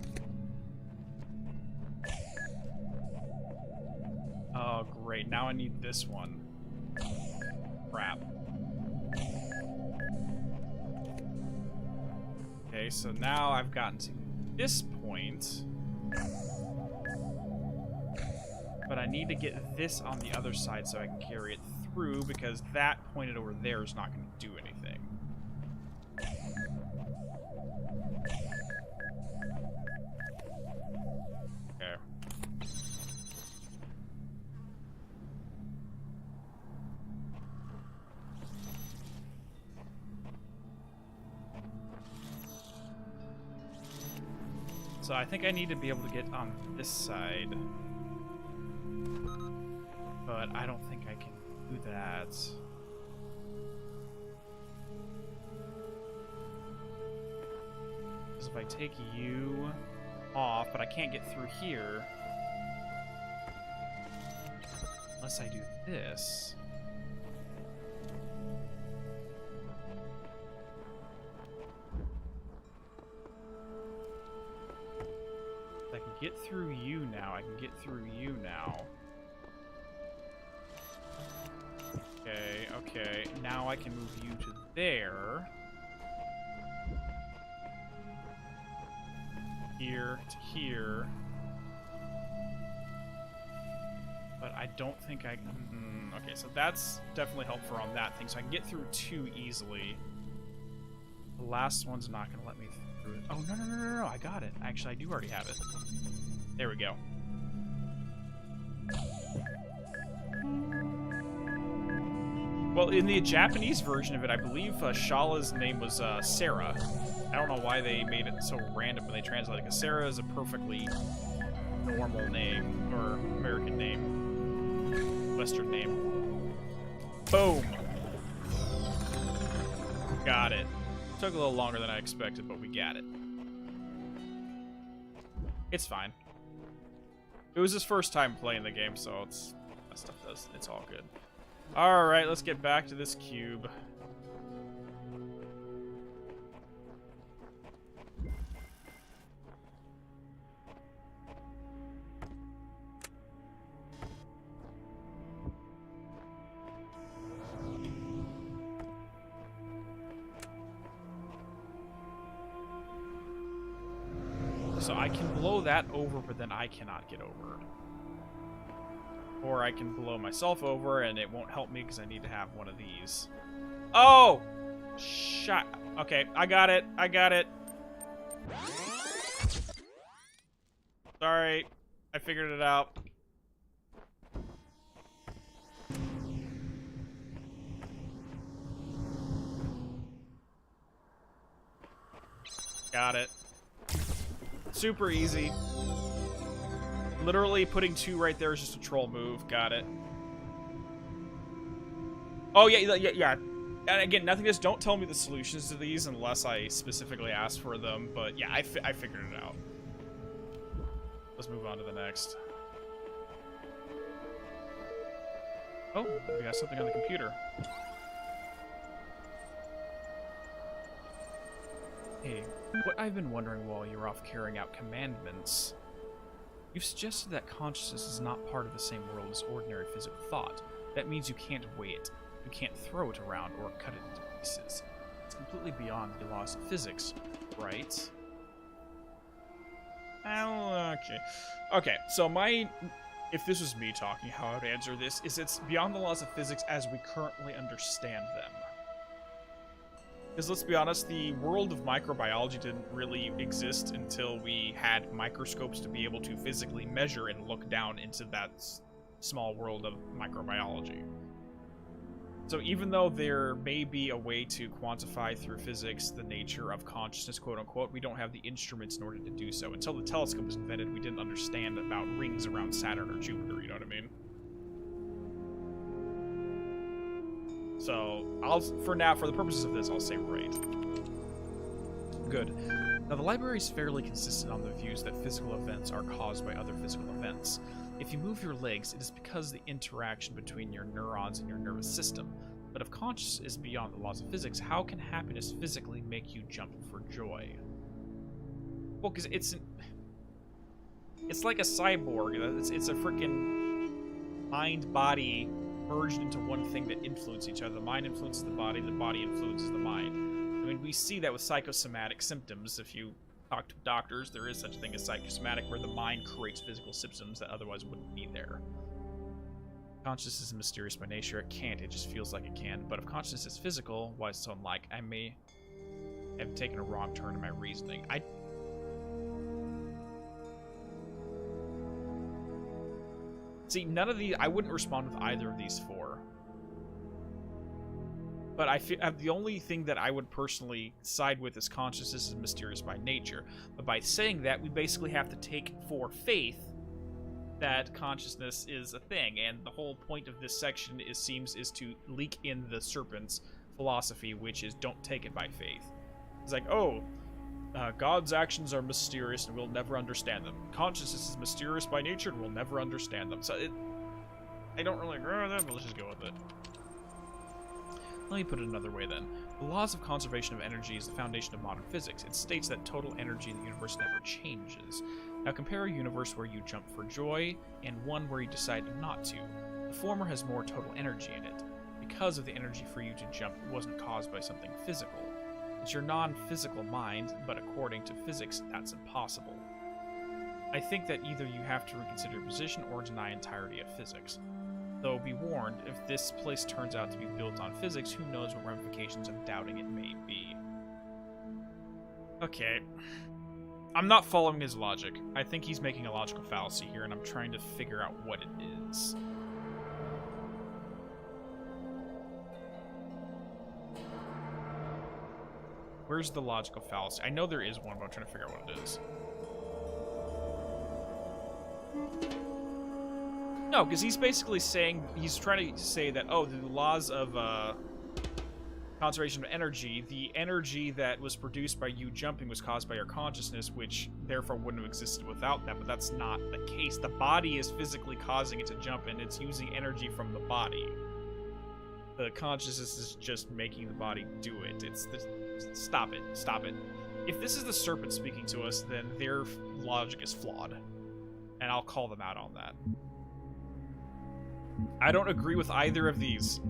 Oh, great. Now I need this one. Crap. Okay, so now I've gotten to this point. But I need to get this on the other side so I can carry it through, because that pointed over there is not going to do anything. Okay. So I think I need to be able to get on this side. But I don't think I can do that. Because if I take you off, but I can't get through here. Unless I do this. I can get through you now. I can get through you now. Okay, okay. Now I can move you to there. Here to here. But I don't think I can... okay, so that's definitely helpful on that thing. So I can get through two easily. The last one's not going to let me through it. Oh, no, no, no, no, no. I got it. Actually, I do already have it. There we go. Well, in the Japanese version of it, I believe Shala's name was Sarah. I don't know why they made it so random when they translated it, because Sarah is a perfectly normal name, or American name, Western name. Boom! Got it. Took a little longer than I expected, but we got it. It's fine. It was his first time playing the game, so it's that stuff does. It's all good. All right, let's get back to this cube. So I can blow that over, but then I cannot get over. Or I can blow myself over, and it won't help me because I need to have one of these. Oh! Shut. Okay, I got it. I got it. Sorry. I figured it out. Got it. Super easy. Literally putting two right there is just a troll move. Got it. Oh, yeah. And again, nothing just don't tell me the solutions to these unless I specifically ask for them. But yeah, I figured it out. Let's move on to the next. Oh, we got something on the computer. Hey, what I've been wondering while you're off carrying out commandments... You've suggested that consciousness is not part of the same world as ordinary physical thought. That means you can't weigh it. You can't throw it around or cut it into pieces. It's completely beyond the laws of physics, right? Oh, okay. Okay, so if this was me talking, how I would answer this is it's beyond the laws of physics as we currently understand them. Because let's be honest, the world of microbiology didn't really exist until we had microscopes to be able to physically measure and look down into that small world of microbiology. So even though there may be a way to quantify through physics the nature of consciousness, quote unquote, we don't have the instruments in order to do so. Until the telescope was invented, we didn't understand about rings around Saturn or Jupiter, you know what I mean? So, for the purposes of this, I'll say right. Good. Now, the library is fairly consistent on the views that physical events are caused by other physical events. If you move your legs, it is because of the interaction between your neurons and your nervous system. But if consciousness is beyond the laws of physics, how can happiness physically make you jump for joy? Well, because it's like a cyborg. It's a freaking mind-body merged into one thing that influence each other. The mind influences the body influences the mind. I mean, we see that with psychosomatic symptoms. If you talk to doctors, there is such a thing as psychosomatic, where the mind creates physical symptoms that otherwise wouldn't be there. Consciousness is mysterious by nature. It can't, it just feels like it can. But if consciousness is physical, why so unlike? I may have taken a wrong turn in my reasoning. See, none of these... I wouldn't respond with either of these four. But the only thing that I would personally side with is consciousness is mysterious by nature. But by saying that, we basically have to take for faith that consciousness is a thing, and the whole point of this section seems to leak in the serpent's philosophy, which is don't take it by faith. It's like, God's actions are mysterious and we'll never understand them. Consciousness is mysterious by nature and we'll never understand them. So I don't really agree with that, but let's just go with it. Let me put it another way then. The laws of conservation of energy is the foundation of modern physics. It states that total energy in the universe never changes. Now compare a universe where you jump for joy and one where you decide not to. The former has more total energy in it, because of the energy for you to jump wasn't caused by something physical. It's your non-physical mind, but according to physics, that's impossible. I think that either you have to reconsider your position or deny entirety of physics. Though be warned, if this place turns out to be built on physics, who knows what ramifications of doubting it may be. Okay. I'm not following his logic. I think he's making a logical fallacy here, and I'm trying to figure out what it is. Where's the logical fallacy? I know there is one, but I'm trying to figure out what it is. No, because he's basically saying, he's trying to say that, oh, the laws of conservation of energy, the energy that was produced by you jumping was caused by your consciousness, which therefore wouldn't have existed without that, but that's not the case. The body is physically causing it to jump, and it's using energy from the body. The consciousness is just making the body do it. Stop it. Stop it. If this is the serpent speaking to us, then their logic is flawed. And I'll call them out on that. I don't agree with either of these.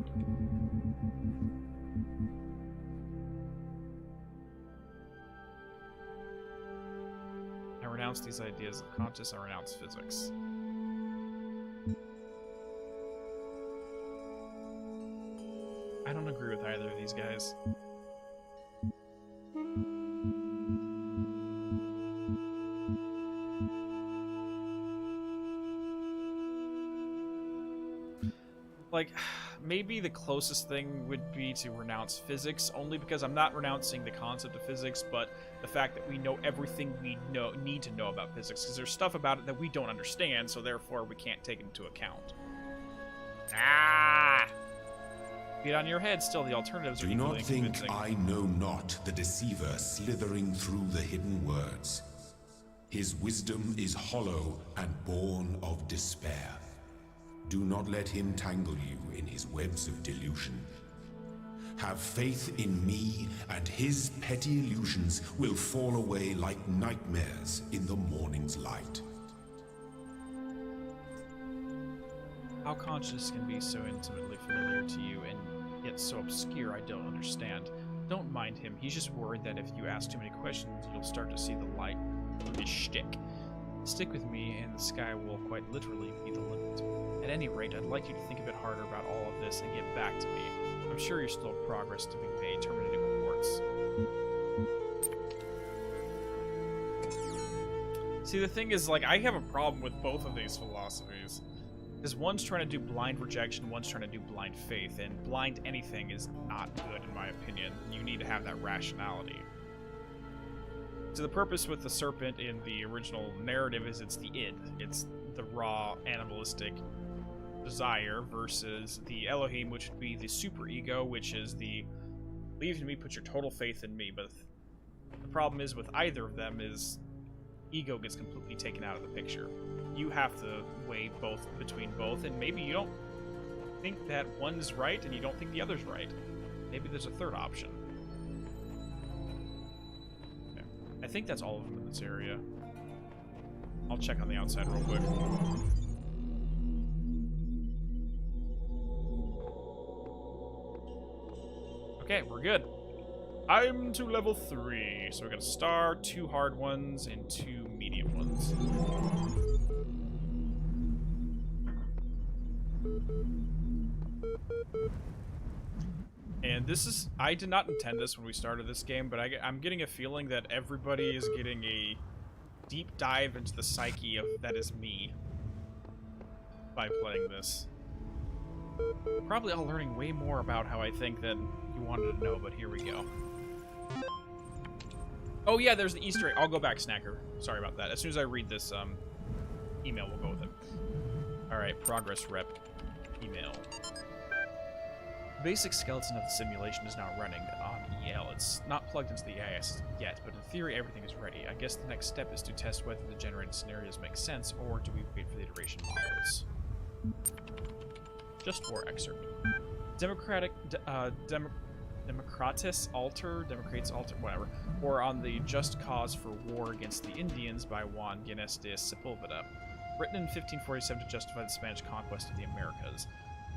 I renounce these ideas of conscious, I renounce physics. I don't agree with either of these guys. Like, maybe the closest thing would be to renounce physics, only because I'm not renouncing the concept of physics, but the fact that we know everything we need to know about physics, because there's stuff about it that we don't understand, so therefore we can't take it into account. Ah! Get on your head, still the alternatives are Do not equally think convincing. I know not the deceiver slithering through the hidden words. His wisdom is hollow and born of despair. Do not let him tangle you in his webs of delusion. Have faith in me, and his petty illusions will fall away like nightmares in the morning's light. How conscious can be so intimately familiar to you and yet so obscure I don't understand. Don't mind him, he's just worried that if you ask too many questions, you'll start to see the light through his shtick. Stick with me, and the sky will quite literally be the limit. At any rate, I'd like you to think a bit harder about all of this and get back to me. I'm sure you're still progress to be made, terminating reports. See, the thing is, like, I have a problem with both of these philosophies. Because one's trying to do blind rejection, one's trying to do blind faith, and blind anything is not good, in my opinion. You need to have that rationality. So the purpose with the serpent in the original narrative is it's the id. It's the raw, animalistic desire versus the Elohim, which would be the superego, which is the believe in me, put your total faith in me. But the problem is with either of them is ego gets completely taken out of the picture. You have to weigh both between both, and maybe you don't think that one's right and you don't think the other's right. Maybe there's a third option. Okay. I think that's all of them in this area. I'll check on the outside real quick. Okay, we're good. I'm to level 3, so we got a star, 2 hard ones, and 2 medium ones. And this is, I did not intend this when we started this game, but I'm getting a feeling that everybody is getting a deep dive into the psyche of that is me by playing this. Probably all learning way more about how I think than you wanted to know, but here we go. Oh yeah, there's the Easter egg. I'll go back, Snacker. Sorry about that. As soon as I read this email, we'll go with it. Alright, progress rep email. The basic skeleton of the simulation is now running on EL. It's not plugged into the AIS yet, but in theory everything is ready. I guess the next step is to test whether the generated scenarios make sense, or do we wait for the iteration models? Just for excerpt. Democrates Alter, whatever, or on the Just Cause for War Against the Indians by Juan Ginés de Sepúlveda. Written in 1547 to justify the Spanish conquest of the Americas.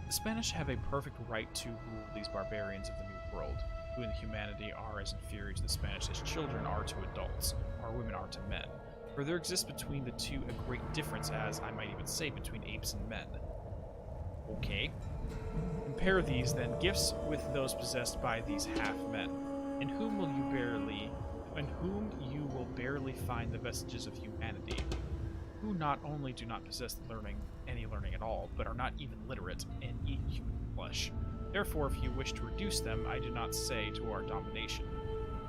The Spanish have a perfect right to rule these barbarians of the New World, who in humanity are as inferior to the Spanish as children are to adults, or women are to men. For there exists between the two a great difference, as I might even say between apes and men. Okay. Compare these, then, gifts with those possessed by these half-men, in whom you will barely find the vestiges of humanity, who not only do not possess any learning at all, but are not even literate, and eat human flesh. Therefore, if you wish to reduce them, I do not say to our domination,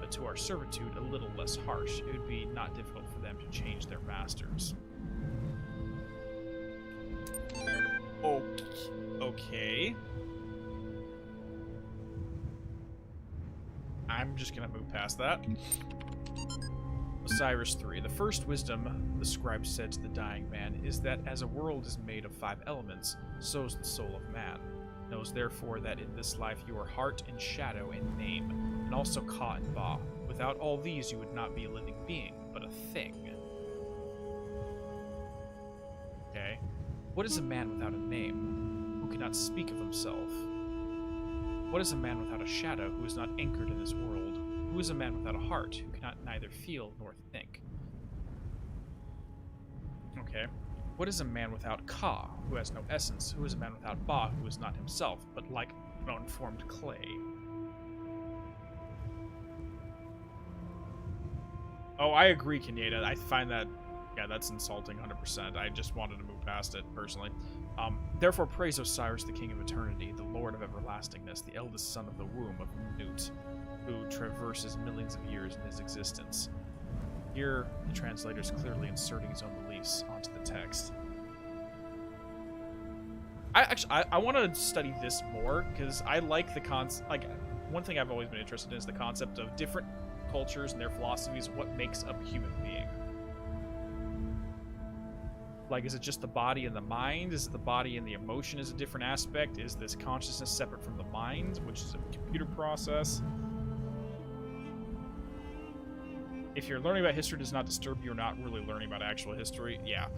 but to our servitude a little less harsh. It would be not difficult for them to change their masters. Okay. I'm just gonna move past that. Osiris 3. The first wisdom, the scribe said to the dying man, is that as a world is made of 5 elements, so is the soul of man. Knows therefore that in this life you are heart and shadow and name, and also Ka and Ba. Without all these you would not be a living being, but a thing. Okay. What is a man without a name, who cannot speak of himself? What is a man without a shadow, who is not anchored in this world? Who is a man without a heart, who cannot neither feel nor think? Okay. What is a man without Ka, who has no essence? Who is a man without Ba, who is not himself, but like unformed clay? Oh, I agree, Kenyatta. I find that, yeah, that's insulting 100%. I just wanted to move past it, personally. Therefore praise Osiris, the King of Eternity, the Lord of Everlastingness, the eldest son of the womb of Nut, who traverses millions of years in his existence. Here, the translator is clearly inserting his own beliefs onto the text. I want to study this more, because I like the concept. Like, one thing I've always been interested in is the concept of different cultures and their philosophies, what makes up a human being. Like, is it just the body and the mind? Is it the body and the emotion is a different aspect? Is this consciousness separate from the mind, which is a computer process? If you're learning about history does not disturb you, you're not really learning about actual history. Yeah,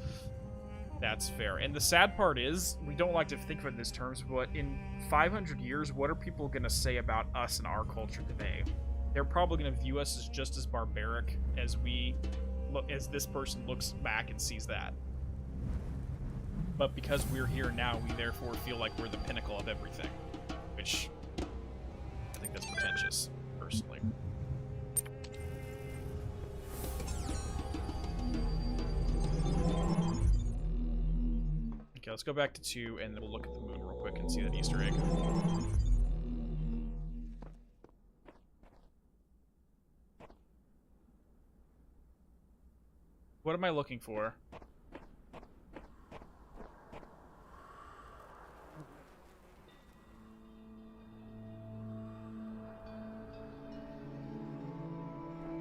that's fair. And the sad part is, we don't like to think of it in these terms, but in 500 years, what are people going to say about us and our culture today? They're probably going to view us as just as barbaric as as this person looks back and sees that. But because we're here now, we therefore feel like we're the pinnacle of everything, which I think that's pretentious, personally. Okay, let's go back to 2, and then we'll look at the moon real quick and see that Easter egg. What am I looking for?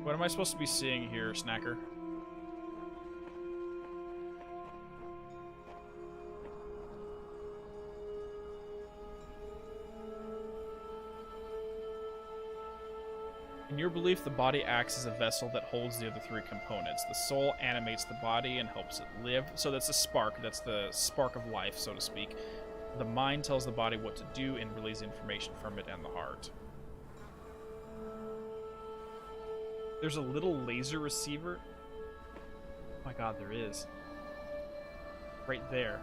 What am I supposed to be seeing here, Snacker? In your belief, the body acts as a vessel that holds the other 3 components. The soul animates the body and helps it live. So that's a spark. That's the spark of life, so to speak. The mind tells the body what to do and relays information from it and the heart. There's a little laser receiver. Oh my god, there is. Right there.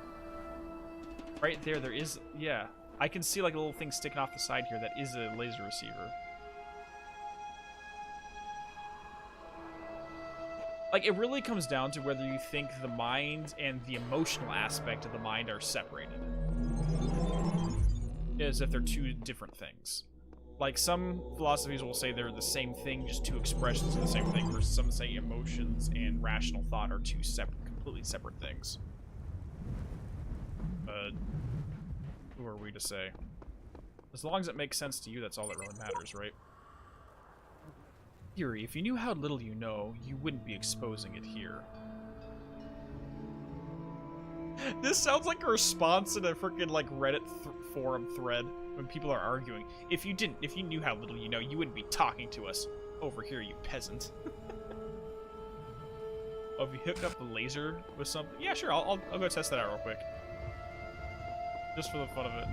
Right there, there is... Yeah. I can see like a little thing sticking off the side here that is a laser receiver. Like, it really comes down to whether you think the mind and the emotional aspect of the mind are separated. as if they're two different things. Like, some philosophies will say they're the same thing, just two expressions of the same thing, versus some say emotions and rational thought are two completely separate things. But who are we to say? As long as it makes sense to you, that's all that really matters, right? Theory, if you knew how little you know, you wouldn't be exposing it here. This sounds like a response in a freaking like Reddit forum thread when people are arguing. If you knew how little you know, you wouldn't be talking to us over here, you peasant. Oh, if you hooked up the laser with something, yeah, sure. I'll go test that out real quick, just for the fun of it.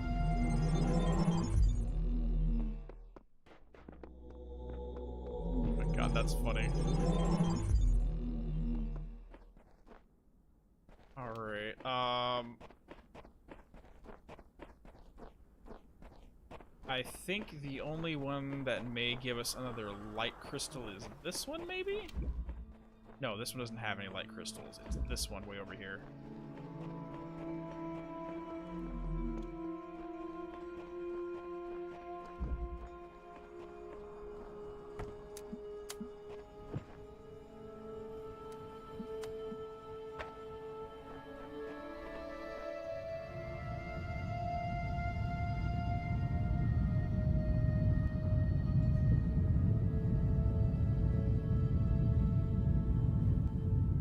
Oh my god, that's funny. Alright, I think the only one that may give us another light crystal is this one, maybe? No, this one doesn't have any light crystals. It's this one way over here.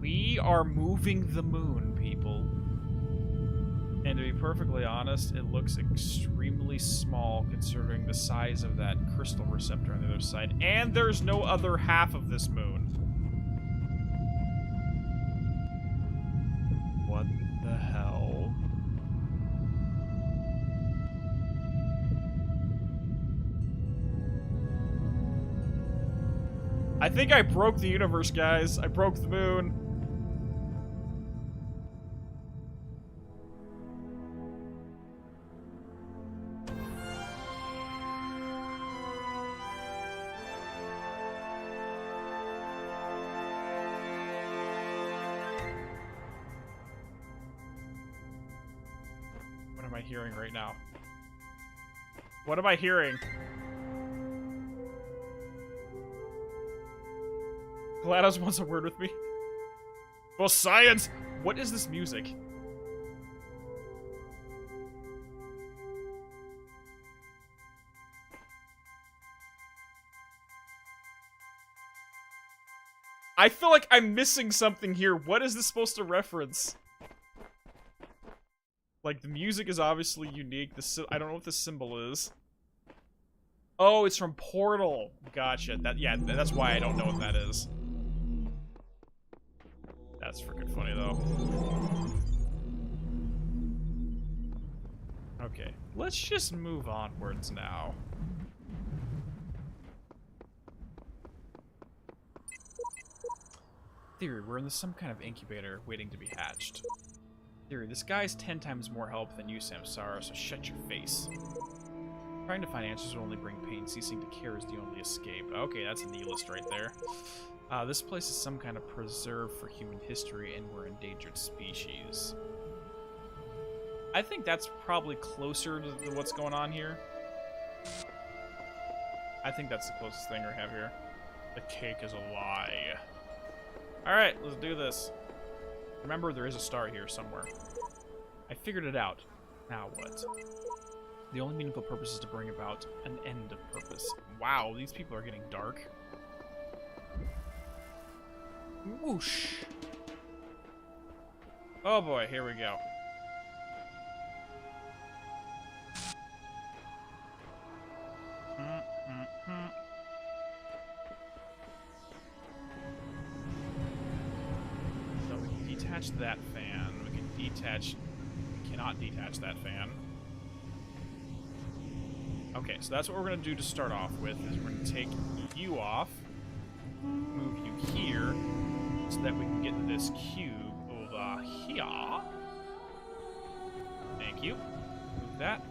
We are moving the moon, people. And to be perfectly honest, it looks extremely small considering the size of that crystal receptor on the other side. And there's no other half of this moon. What the hell? I think I broke the universe, guys. I broke the moon. What am I hearing right now? What am I hearing? GLaDOS wants a word with me. Well, science! What is this music? I feel like I'm missing something here. What is this supposed to reference? Like, the music is obviously unique. I don't know what the symbol is. Oh, it's from Portal. Gotcha. That's why I don't know what that is. That's freaking funny, though. Okay, let's just move onwards now. Theory, we're in some kind of incubator waiting to be hatched. Theory, this guy's 10 times more help than you, Samsara, so shut your face. Trying to find answers will only bring pain. Ceasing to care is the only escape. Okay, that's a nihilist right there. This place is some kind of preserve for human history, and we're endangered species. I think that's probably closer to what's going on here. I think that's the closest thing we have here. The cake is a lie. Alright, let's do this. Remember, there is a star here somewhere. I figured it out. Now what? The only meaningful purpose is to bring about an end of purpose. Wow, these people are getting dark. Whoosh. Oh boy, here we go. So we can detach that fan. We can detach... We cannot detach that fan. Okay, so that's what we're going to do to start off with, is we're going to take you off, move you here, so that we can get this cube over here. Thank you. Move that.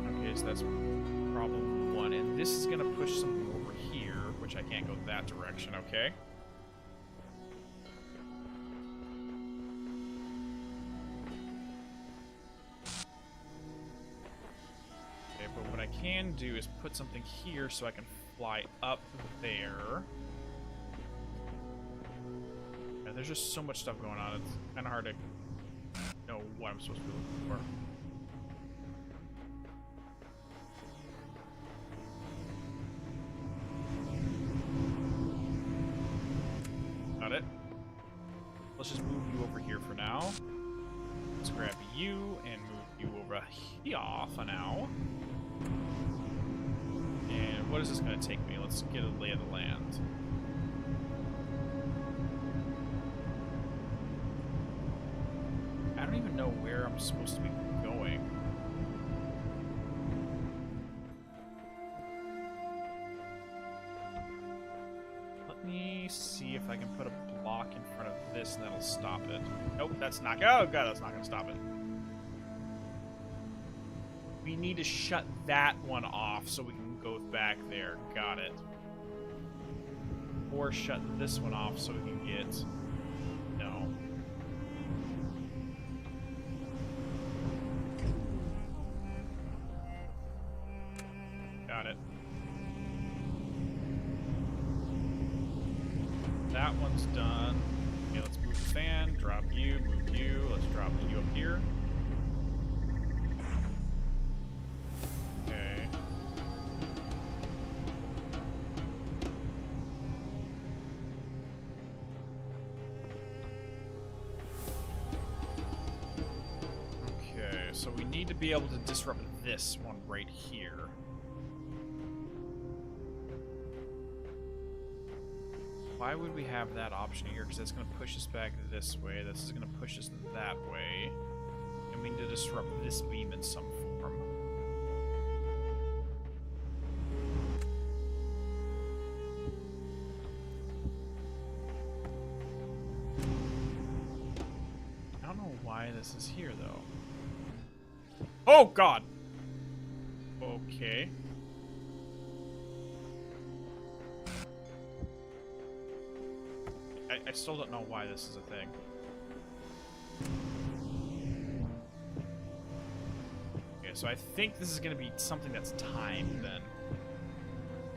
Okay, so that's problem one, and this is going to push something over here, which I can't go that direction, okay? can do is put something here so I can fly up there. Yeah, there's just so much stuff going on. It's kind of hard to know what I'm supposed to be looking for. Got it. Let's just move you over here for now. Let's grab you and move you over here for now. And what is this going to take me? Let's get a lay of the land. I don't even know where I'm supposed to be going. Let me see if I can put a block in front of this and that'll stop it. Nope, that's not. Oh god, that's not going to stop it. We need to shut that one off so we can go back there. Got it. Or shut this one off so we can get... No. Got it. That one's done. Okay, let's move the fan, drop you, move you. Let's drop you up here. Okay. Okay, so we need to be able to disrupt this one right here. Why would we have that option here? Because that's going to push us back this way. This is going to push us that way. And we need to disrupt this beam in some form. I don't know why this is here, though. Oh, God! Okay. I still don't know why this is a thing. Okay, so I think this is going to be something that's timed then.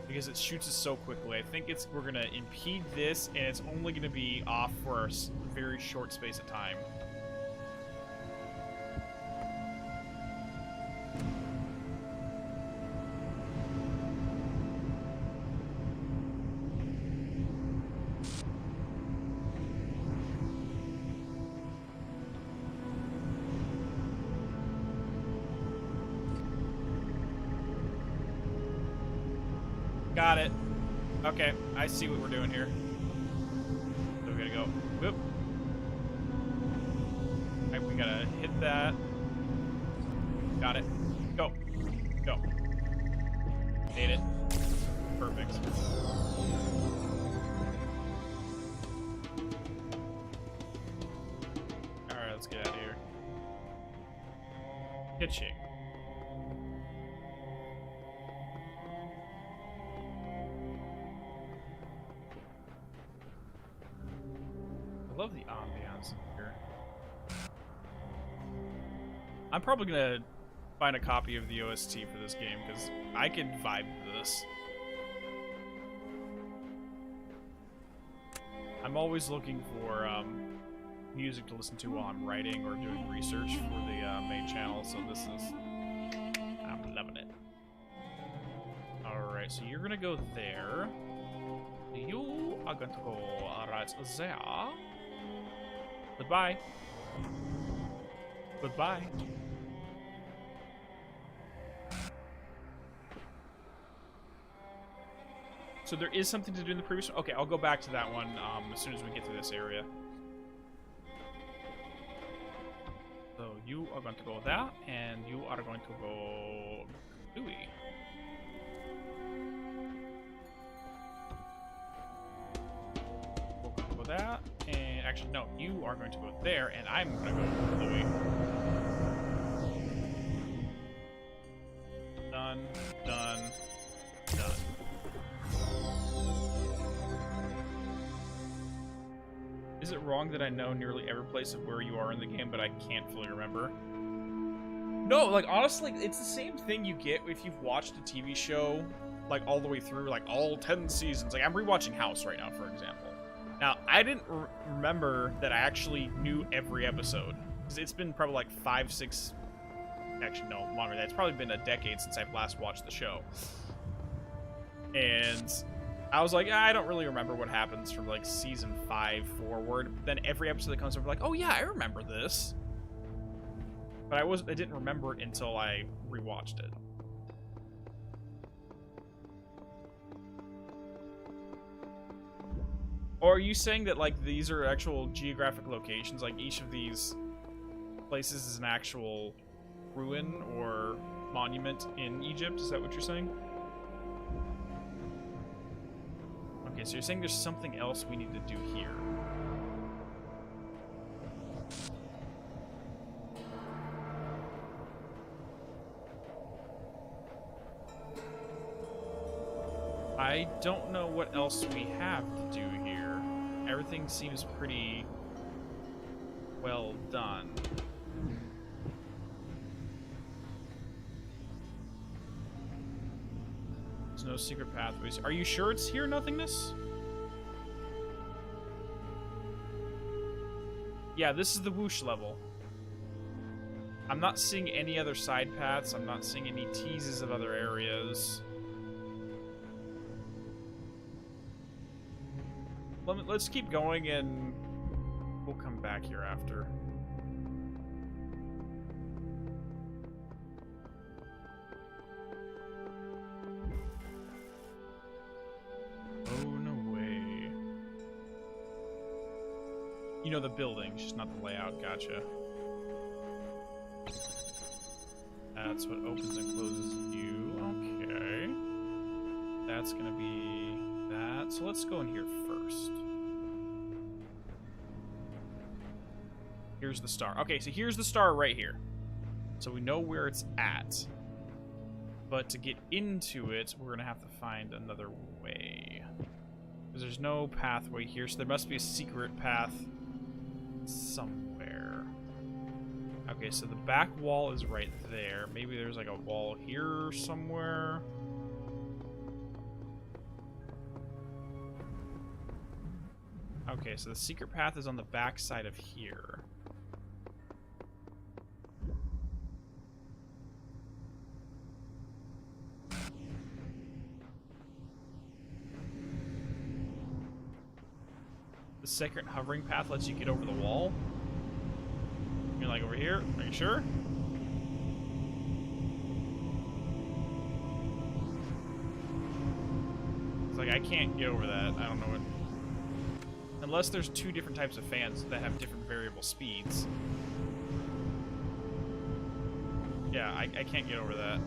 Because it shoots us so quickly. I think we're going to impede this, and it's only going to be off for a very short space of time. Got it. Okay, I see what we're doing here. So we gotta go. Whoop. Alright, we gotta hit that. Got it. Go. Go. Made it. Perfect. Alright, let's get out of here. Pitching. I love the ambiance in here. I'm probably gonna find a copy of the OST for this game because I can vibe to this. I'm always looking for music to listen to while I'm writing or doing research for the main channel, so this is... I'm loving it. Alright, so you're gonna go there. You are going to go right there. Goodbye. Goodbye. So there is something to do in the previous one? Okay, I'll go back to that one as soon as we get to this area. So you are going to go there, and you are going to go... Dewey. We're going to go there, and actually, no, you are going to go there, and I'm going to go Louis. Done, done, done. Is it wrong that I know nearly every place of where you are in the game, but I can't fully remember? No, like, honestly, it's the same thing you get if you've watched a TV show, like, all the way through, like, all 10 seasons. Like, I'm rewatching House right now, for example. Now, I didn't remember that I actually knew every episode. Because it's been probably, like, 5, 6... Actually, no, longer than that. It's probably been a decade since I've last watched the show. And I was like, I don't really remember what happens from, like, season 5 forward. Then every episode that comes over, like, oh, yeah, I remember this. But I didn't remember it until I rewatched it. Or are you saying that, like, these are actual geographic locations? Like, each of these places is an actual ruin or monument in Egypt? Is that what you're saying? Okay, so you're saying there's something else we need to do here. I don't know what else we have to do here. Everything seems pretty well done. There's no secret pathways. Are you sure it's here, nothingness? Yeah, this is the whoosh level. I'm not seeing any other side paths. I'm not seeing any teases of other areas. Let's keep going, and we'll come back here after. Oh, no way. You know the buildings, just not the layout. Gotcha. That's what opens and closes you. Okay. That's gonna be that. So let's go in here first. Here's the star. Okay, so here's the star right here. So we know where it's at. But to get into it, we're gonna have to find another way. Because there's no pathway here, so there must be a secret path somewhere. Okay, so the back wall is right there. Maybe there's like a wall here somewhere. Okay, so the secret path is on the back side of here. The second hovering path lets you get over the wall. You're like over here? Are you sure? It's like I can't get over that. I don't know what. Unless there's two different types of fans that have different variable speeds. Yeah, I can't get over that.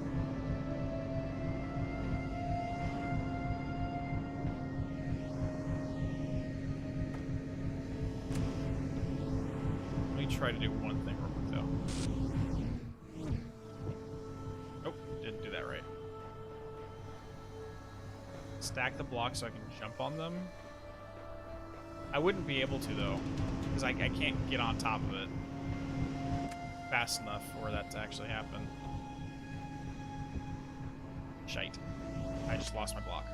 Let me try to do one thing real quick, though. Nope, didn't do that right. Stack the blocks so I can jump on them. I wouldn't be able to, though, because I can't get on top of it fast enough for that to actually happen. Shite. I just lost my block.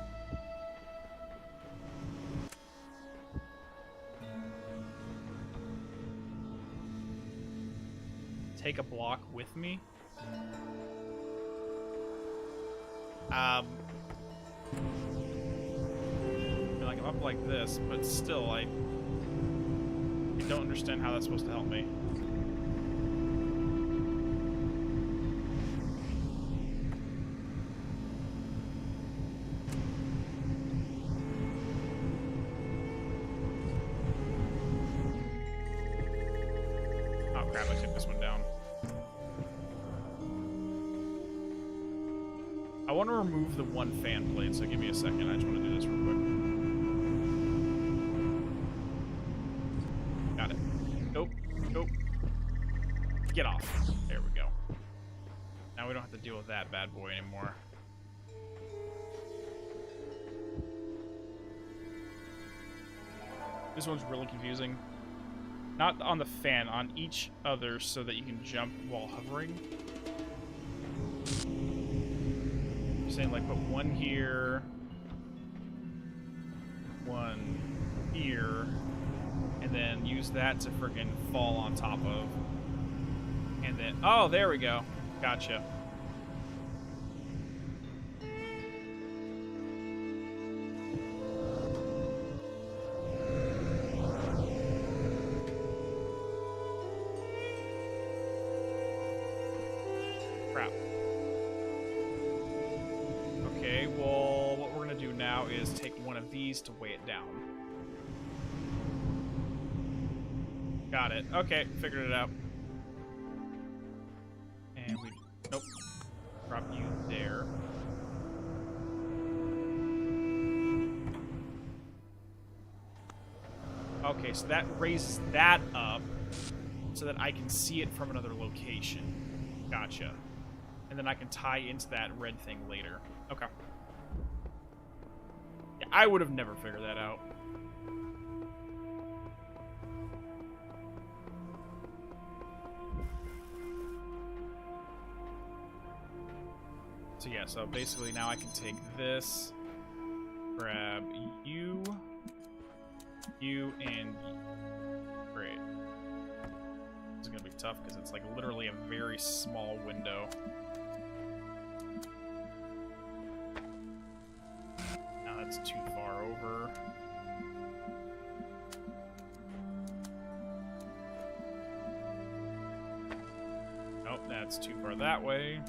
Take a block with me? Like, I'm up like this, but still, I don't understand how that's supposed to help me. Oh crap, I took this one down. I want to remove the one fan blade, so give me a second. I just want to do this real quick. Got it. Nope. Nope. Get off. There we go. Now we don't have to deal with that bad boy anymore. This one's really confusing. Not on the fan, on each other so that you can jump while hovering. saying like put one here, one here, and then use that to freaking fall on top of. And then, oh, there we go. Gotcha. Crap. Okay, well, what we're gonna do now is take one of these to weigh it down. Got it. Okay, figured it out. And we... Nope. Drop you there. Okay, so that raises that up so that I can see it from another location. Gotcha. And then I can tie into that red thing later. Okay. Yeah, I would have never figured that out. So yeah, so basically now I can take this, grab you, and you. Great. This is gonna be tough because it's like literally a very small window. Now that's too far over. Nope, that's too far that way.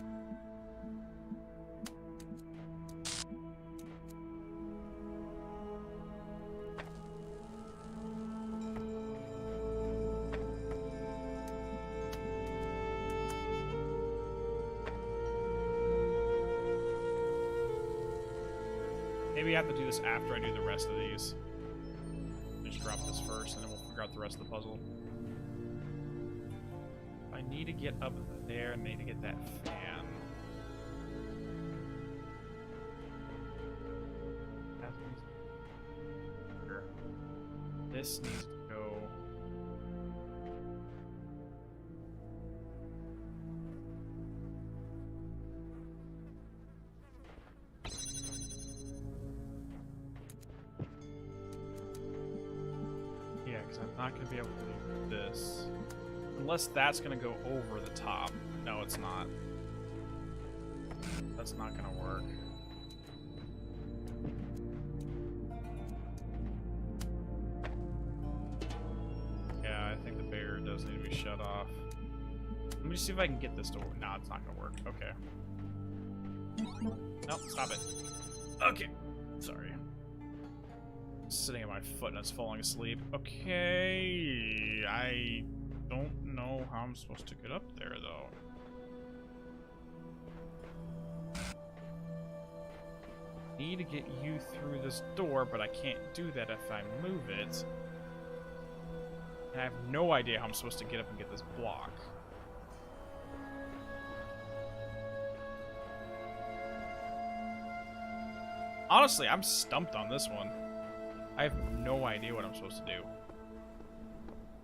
Maybe I have to do this after I do the rest of these. Just drop this first, and then we'll figure out the rest of the puzzle. I need to get up there, and I need to get that fan. This needs to go... Yeah, because I'm not going to be able to do this. Unless that's going to go over the top. No, it's not. That's not going to work. Yeah, I think the barrier does need to be shut off. Let me see if I can get this to work. No, it's not going to work. Okay. Nope, stop it. Okay. Sorry. Sitting on my foot and it's falling asleep. Okay. I don't know how I'm supposed to get up there, though. Need to get you through this door, but I can't do that if I move it. And I have no idea how I'm supposed to get up and get this block. Honestly, I'm stumped on this one. I have no idea what I'm supposed to do.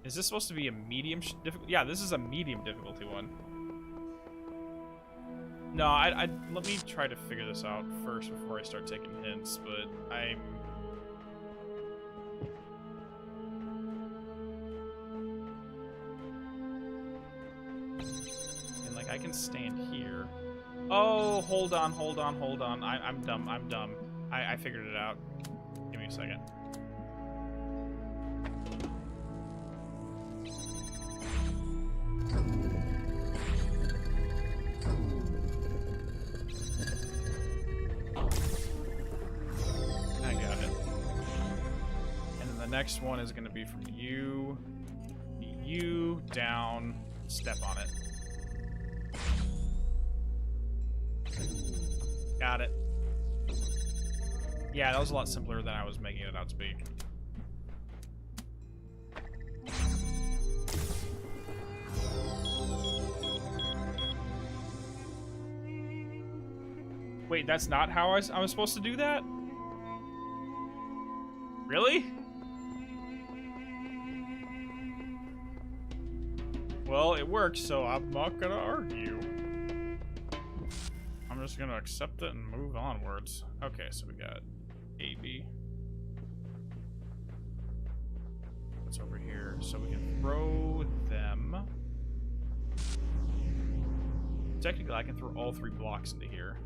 Is this supposed to be a medium difficulty? Yeah, this is a medium difficulty one. No, let me try to figure this out first before I start taking hints, but I'm... And, like, I can stand here. Oh, hold on. I'm dumb. I figured it out. Give me a second. I got it. And then the next one is going to be from you, down, step on it. Got it. Yeah, that was a lot simpler than I was making it out to be. Wait, that's not how I was supposed to do that? Really? Well, it worked, so I'm not gonna argue. I'm just gonna accept it and move onwards. Okay, so we got A, B. What's over here? So we can throw them. Technically, I can throw all 3 blocks into here.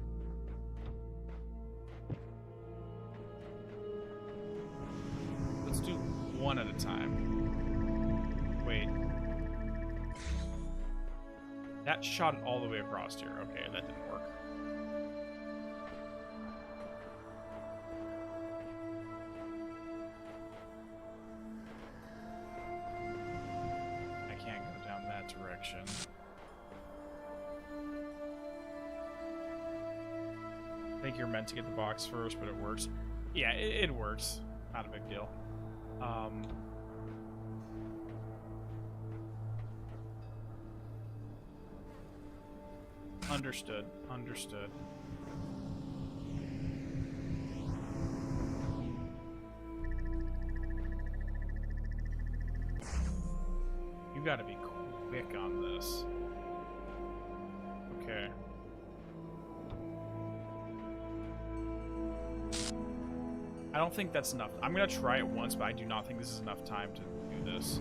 Let's do one at a time. Wait. That shot it all the way across here. Okay, that didn't work. I can't go down that direction. I think you're meant to get the box first, but it works. Yeah, it works. Not a big deal. Understood. Understood. You gotta be quick on this. Okay. I don't think that's enough. I'm gonna try it once, but I do not think this is enough time to do this.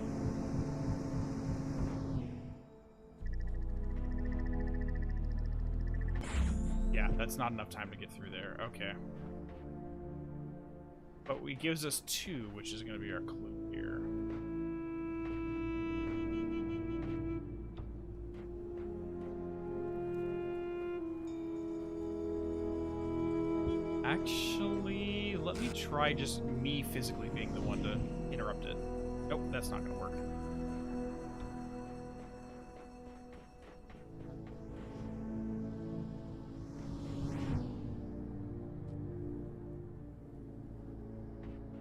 Yeah, that's not enough time to get through there. Okay. But it gives us 2, which is gonna be our clue here. Actually, let me try just me physically being the one to interrupt it. Nope, that's not gonna work.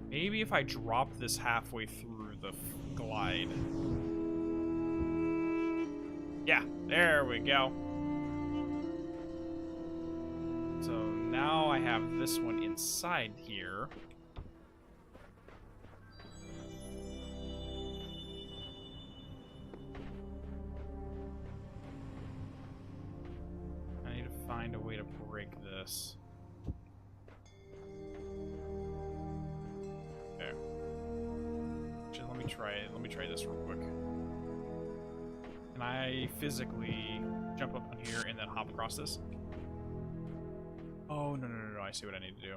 Maybe if I drop this halfway through the glide. Yeah, there we go. So now I have this one inside here. I need to find a way to break this. There. Actually, let me try this real quick. Can I physically jump up on here and then hop across this? Oh, no, I see what I need to do.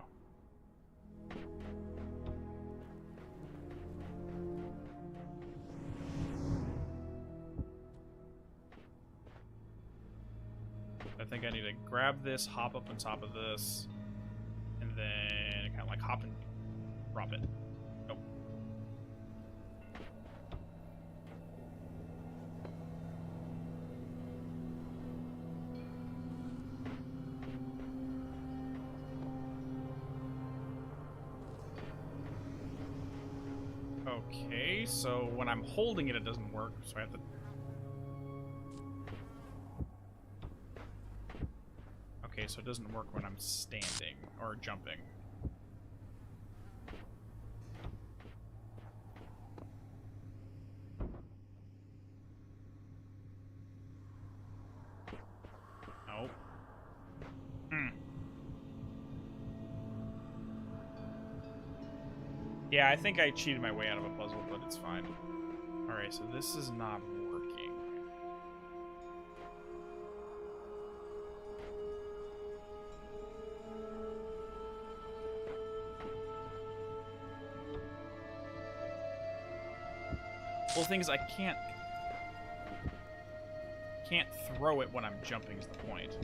I think I need to grab this, hop up on top of this, and then kind of like hop and drop it. Nope. Okay, so when I'm holding it, it doesn't work, so I have to... Okay, so it doesn't work when I'm standing or jumping. Nope. Yeah, I think I cheated my way out of a puzzle, but it's fine. Alright, so this is not working. Well, the thing is, I can't throw it when I'm jumping is the point.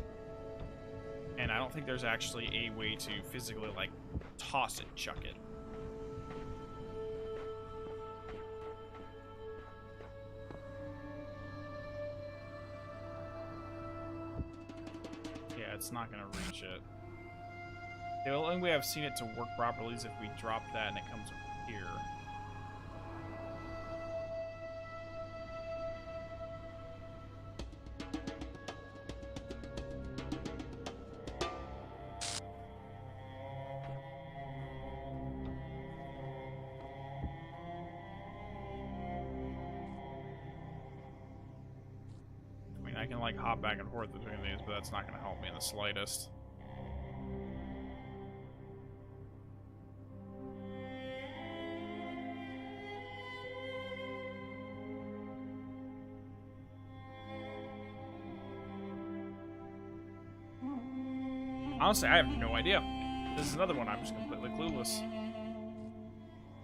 And I don't think there's actually a way to physically, like, toss it, chuck it. Yeah, it's not gonna reach it. The only way I've seen it to work properly is if we drop that and it comes over here. I I can like hop back and forth between these, but that's not going to help me in the slightest. Honestly, I have no idea. This is another one I'm just completely clueless.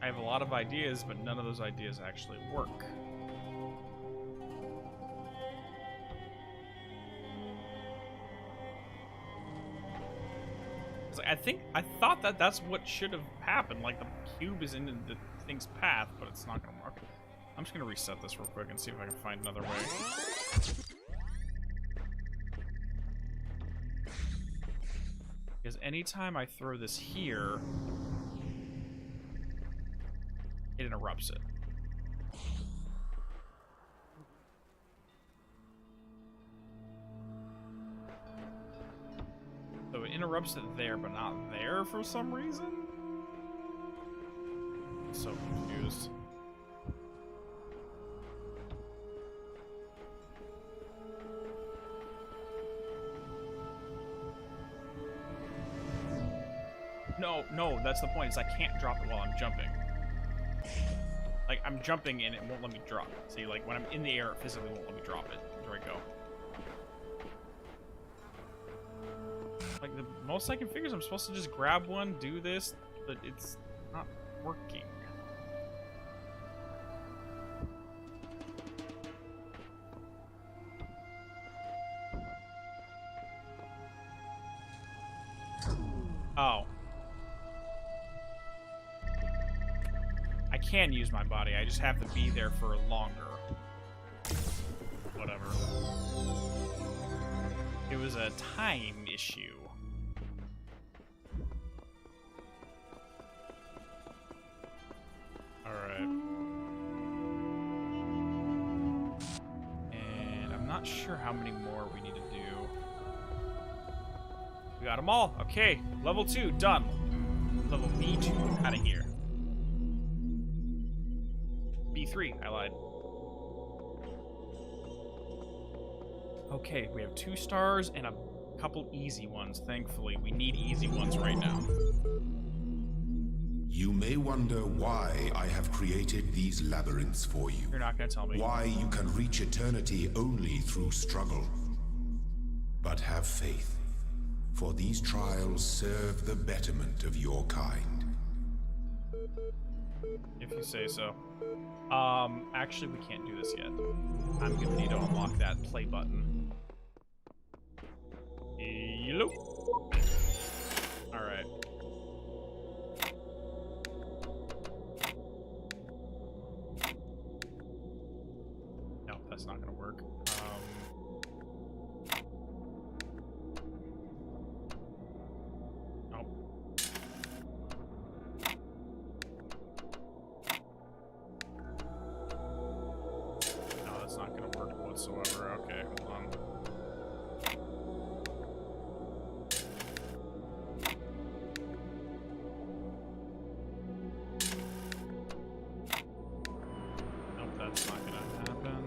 I have a lot of ideas, but none of those ideas actually work. I thought that that's what should have happened. Like the cube is in the thing's path, but it's not gonna work. I'm just gonna reset this real quick and see if I can find another way. Because anytime I throw this here, it interrupts it. So it interrupts it there, but not there for some reason? I'm so confused. No, that's the point, is I can't drop it while I'm jumping. Like, I'm jumping and it won't let me drop it. See, like, when I'm in the air, it physically won't let me drop it. There we go. Like, the most I can figure is I'm supposed to just grab one, do this, but it's not working. Oh. I can use my body, I just have to be there for longer. Whatever. It was a time issue. Alright. And I'm not sure how many more we need to do. We got them all. Okay, level 2, done. Level B2, out of here. B3, I lied. Okay, we have 2 stars and a couple easy ones, thankfully. We need easy ones right now. You may wonder why I have created these labyrinths for you. You're not gonna tell me. Why you can reach eternity only through struggle. But have faith, for these trials serve the betterment of your kind. If you say so. Actually, we can't do this yet. I'm gonna need to unlock that play button. Hello. Alright. No, that's not gonna work. Nope. No, that's not gonna work whatsoever. Okay, hold on. Nope, that's not gonna happen.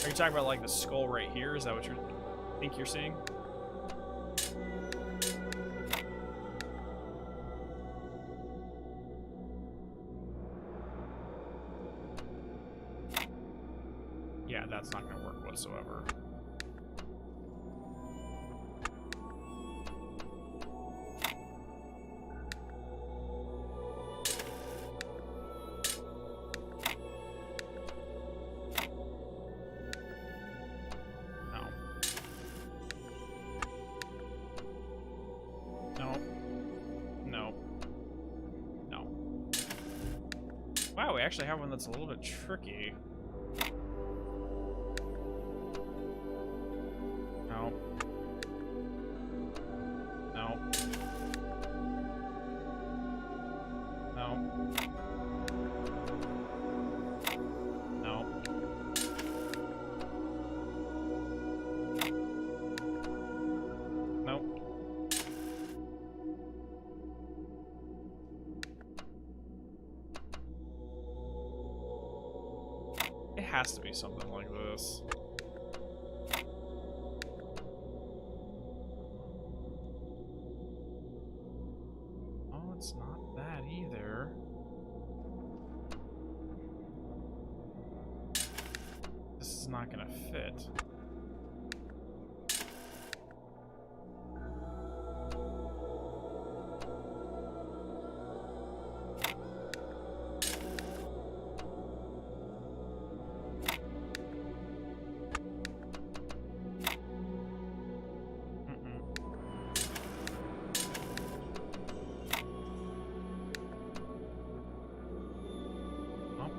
Are you talking about like the skull right here? Is that what you think you're seeing? Yeah, that's not going to work whatsoever. Wow, we actually have one that's a little bit tricky. No. No. No. No. No. has to be something like this. Oh, it's not that either. This is not gonna fit.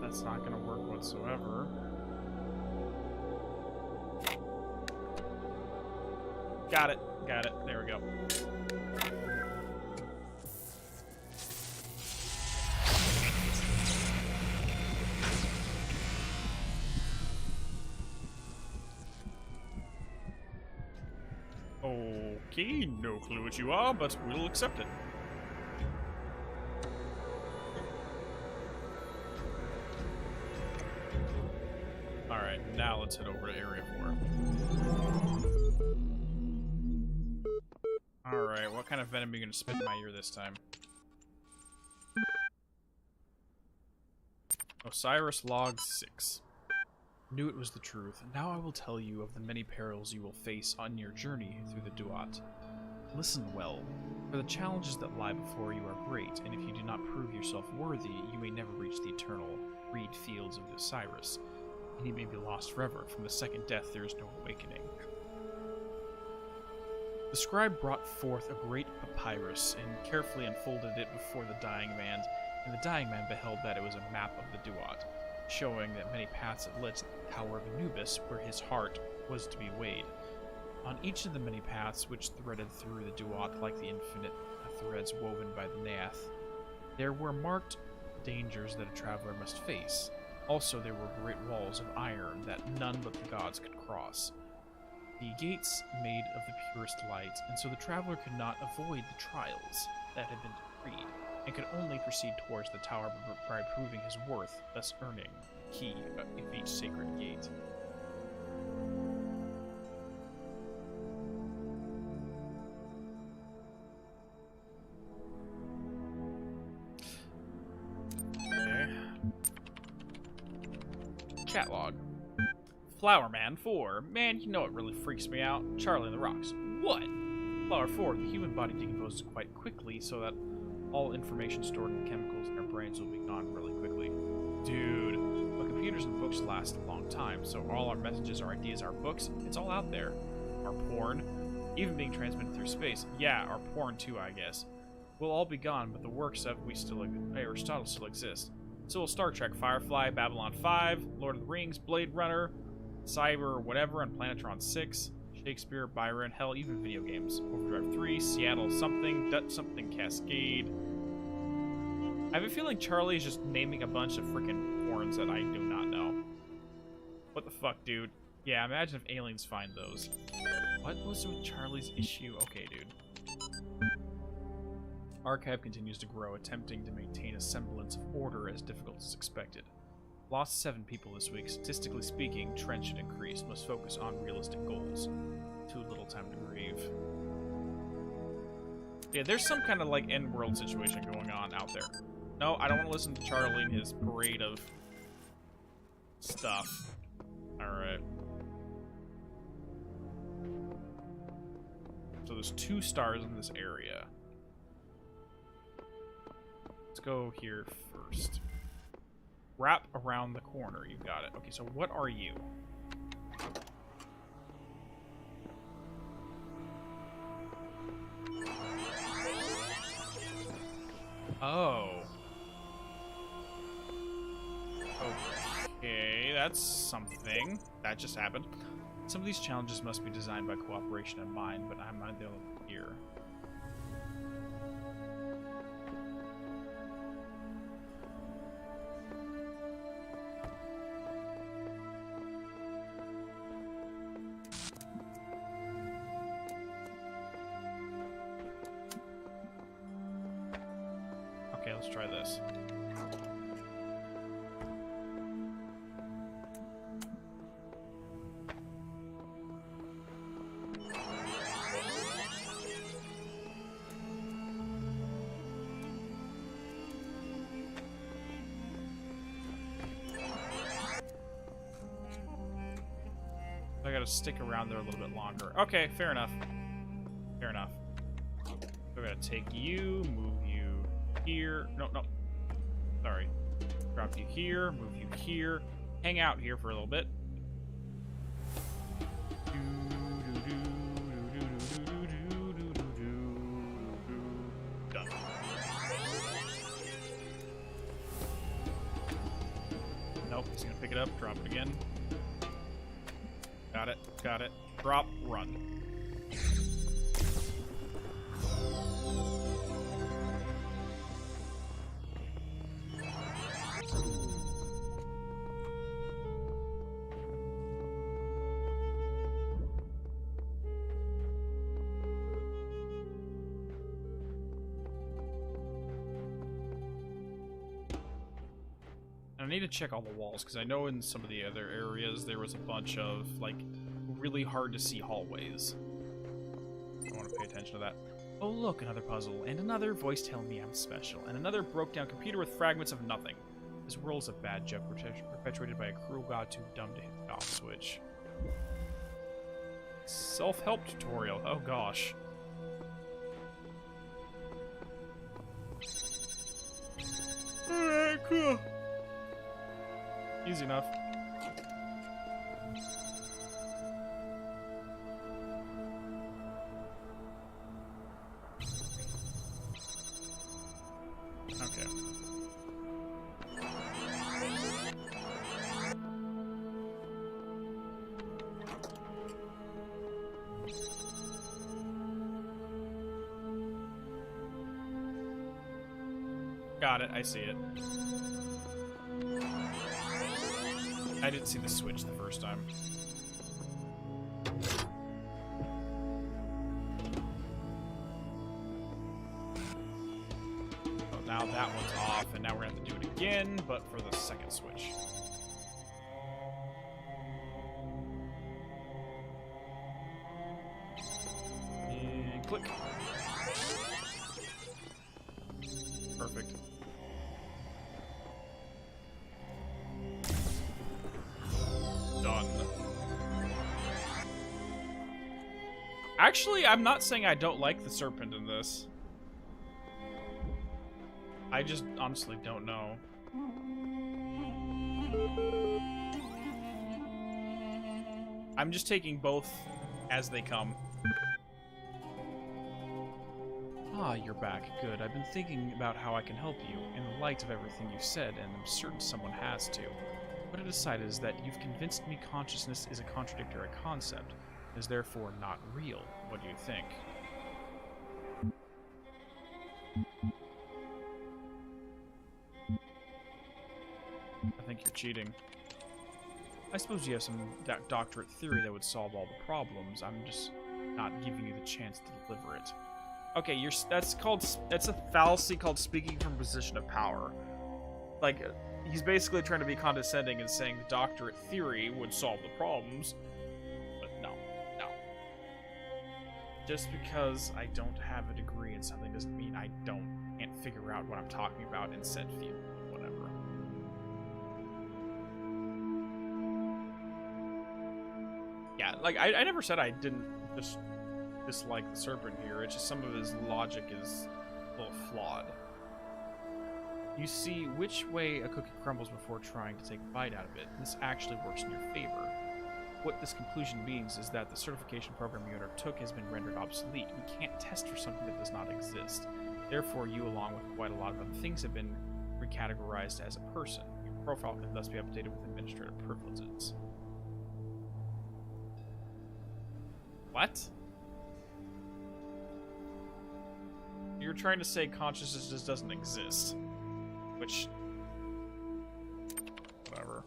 That's not gonna work whatsoever. Got it. Got it. There we go. Okay, no clue what you are, but we'll accept it. Alright, now let's head over to Area 4. Alright, what kind of venom are you gonna spit in my ear this time? Osiris Log 6. Knew it was the truth. Now I will tell you of the many perils you will face on your journey through the Duat. Listen well, for the challenges that lie before you are great, and if you do not prove yourself worthy, you may never reach the eternal reed fields of Osiris, and you may be lost forever. From the second death there is no awakening. The scribe brought forth a great papyrus, and carefully unfolded it before the dying man, and the dying man beheld that it was a map of the Duat, showing that many paths had led to the Tower of Anubis, where his heart was to be weighed. On each of the many paths which threaded through the Duat like the infinite threads woven by the Neath, there were marked dangers that a traveler must face. Also, there were great walls of iron that none but the gods could cross. The gates made of the purest light, and so the traveler could not avoid the trials that had been decreed, and could only proceed towards the tower by proving his worth, thus earning the key of each sacred gate. Chat log. Flower Man 4. Man, you know what really freaks me out? Charlie and the Rocks. What? Flower 4. The human body decomposes quite quickly, so that all information stored in chemicals in our brains will be gone really quickly. Dude. But computers and books last a long time, so all our messages, our ideas, our books, it's all out there. Our porn, even being transmitted through space. Yeah, our porn too, I guess. Will all be gone, but the works of Aristotle still exist. So will Star Trek, Firefly, Babylon 5, Lord of the Rings, Blade Runner, Cyber, whatever, and Planetron 6, Shakespeare, Byron, hell, even video games. Overdrive 3, Seattle something, something Cascade. I have a feeling Charlie is just naming a bunch of freaking porns that I do not know. What the fuck, dude? Yeah, imagine if aliens find those. What was with Charlie's issue? Okay, dude. Archive continues to grow, attempting to maintain a semblance of order as difficult as expected. Lost 7 people this week. Statistically speaking, trend should increase. Must focus on realistic goals. Too little time to grieve. Yeah, there's some kind of like end world situation going on out there. No, I don't want to listen to Charlie and his parade of stuff. Alright. So there's 2 stars in this area. Let's go here first. Wrap around the corner. You got it. Okay, so what are you? Oh. Okay, that's something. That just happened. Some of these challenges must be designed by cooperation in mind, but I'm not the only one here. Okay, let's try this. gotta stick around there a little bit longer. Okay, fair enough. Fair enough. We're gonna take you, move you here. No, no. Sorry. Drop you here, move you here. Hang out here for a little bit. Done. Nope, he's gonna pick it up, drop it again. Got it, got it. Drop, run. I need to check all the walls, because I know in some of the other areas there was a bunch of, like, really hard to see hallways. I want to pay attention to that. Oh look, another puzzle, and another voice telling me I'm special, and another broke-down computer with fragments of nothing. This world's a bad joke perpetuated by a cruel god too dumb to hit the off switch. Self-help tutorial, oh gosh. Alright, cool. Easy enough. Okay. Got it, I see it. I didn't see the switch the first time. Oh, now that one's off, and now we're gonna have to do it again, but for the second switch. And click. Perfect. Done. Actually, I'm not saying I don't like the serpent in this. I just honestly don't know. I'm just taking both as they come. Ah, you're back. Good. I've been thinking about how I can help you in the light of everything you've said, and I'm certain someone has to. What I decided is that you've convinced me consciousness is a contradictory concept, and is therefore not real. What do you think? I think you're cheating. I suppose you have some doctorate theory that would solve all the problems. I'm just not giving you the chance to deliver it. Okay, that's a fallacy called speaking from a position of power. Like, he's basically trying to be condescending and saying the doctorate theory would solve the problems. But no. Just because I don't have a degree in something doesn't mean I can't figure out what I'm talking about in said field. Whatever. Yeah, like, I never said I didn't just dislike the serpent here. It's just some of his logic is a little flawed. You see which way a cookie crumbles before trying to take a bite out of it. This actually works in your favor. What this conclusion means is that the certification program you undertook has been rendered obsolete. You can't test for something that does not exist. Therefore, you, along with quite a lot of other things, have been recategorized as a person. Your profile can thus be updated with administrative privileges. What? You're trying to say consciousness just doesn't exist. Which... whatever.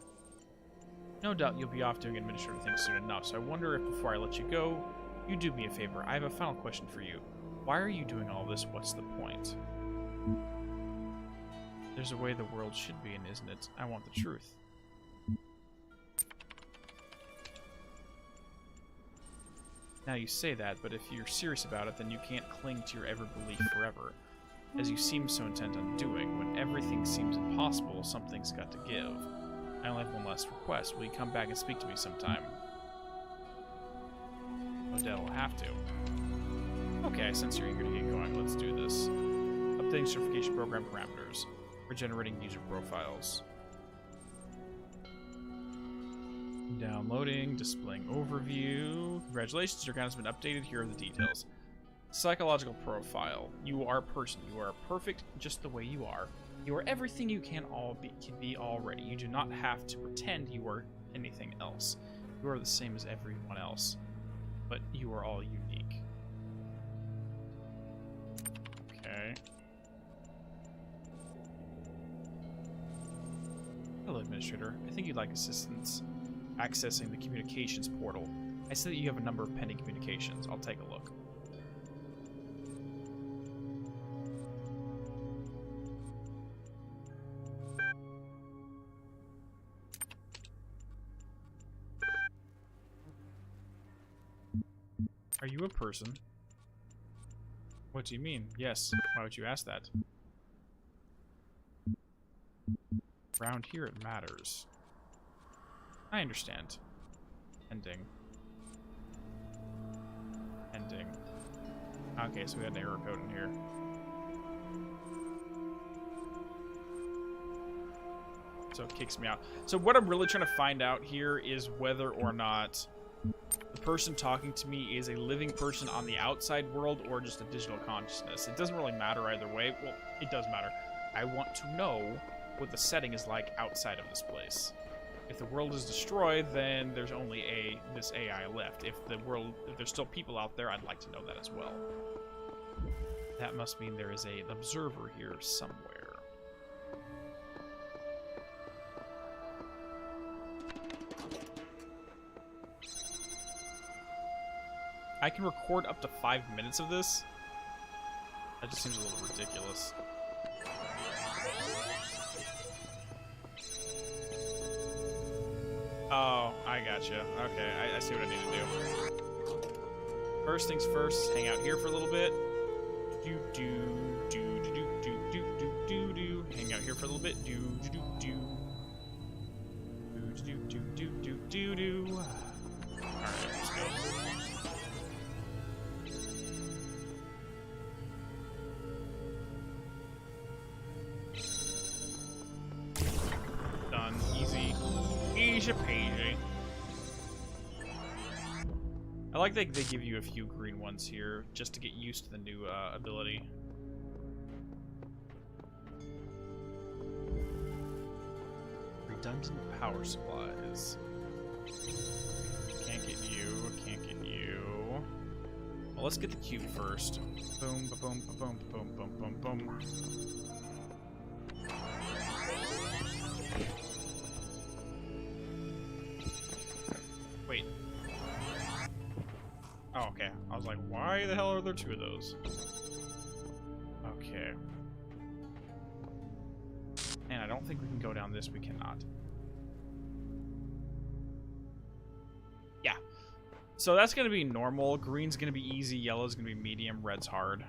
No doubt you'll be off doing administrative things soon enough, so I wonder if before I let you go, you do me a favor. I have a final question for you. Why are you doing all this? What's the point? There's a way the world should be, isn't it? I want the truth. Now you say that, but if you're serious about it, then you can't cling to your ever-belief forever. As you seem so intent on doing, when everything seems impossible, something's got to give. I only have one last request. Will you come back and speak to me sometime? Odell will have to. Okay, I sense you're eager to get going. Let's do this. Updating certification program parameters. Regenerating user profiles. Downloading, displaying overview. Congratulations, your account has been updated. Here are the details. Psychological profile. You are a person. You are perfect just the way you are. You are everything you can be already. You do not have to pretend you are anything else. You are the same as everyone else. But you are all unique. Okay. Hello, Administrator. I think you'd like assistance accessing the communications portal. I see that you have a number of pending communications. I'll take a look. Are you a person? What do you mean? Yes. Why would you ask that? Around here it matters. I understand. Ending. Ending. Okay, so we got an error code in here. So it kicks me out. So what I'm really trying to find out here is whether or not the person talking to me is a living person on the outside world or just a digital consciousness. It doesn't really matter either way. Well, it does matter. I want to know what the setting is like outside of this place. If the world is destroyed, then there's only this AI left. If there's still people out there, I'd like to know that as well. That must mean there is an observer here somewhere. I can record up to 5 minutes of this. That just seems a little ridiculous. Oh, I gotcha. Okay, I see what I need to do. First things first, hang out here for a little bit. Hang out here for a little bit. Alright, let's go. Done. Easy. Easy peasy. I like that they give you a few green ones here, just to get used to the new ability. Redundant power supplies. Can't get you, can't get you. Well, let's get the cube first. Boom, ba-boom, ba-boom, ba-boom, boom, boom, boom. Wait. Oh, okay. I was like, why the hell are there two of those? Okay. And I don't think we can go down this. We cannot. Yeah. So that's going to be normal. Green's going to be easy. Yellow's going to be medium. Red's hard.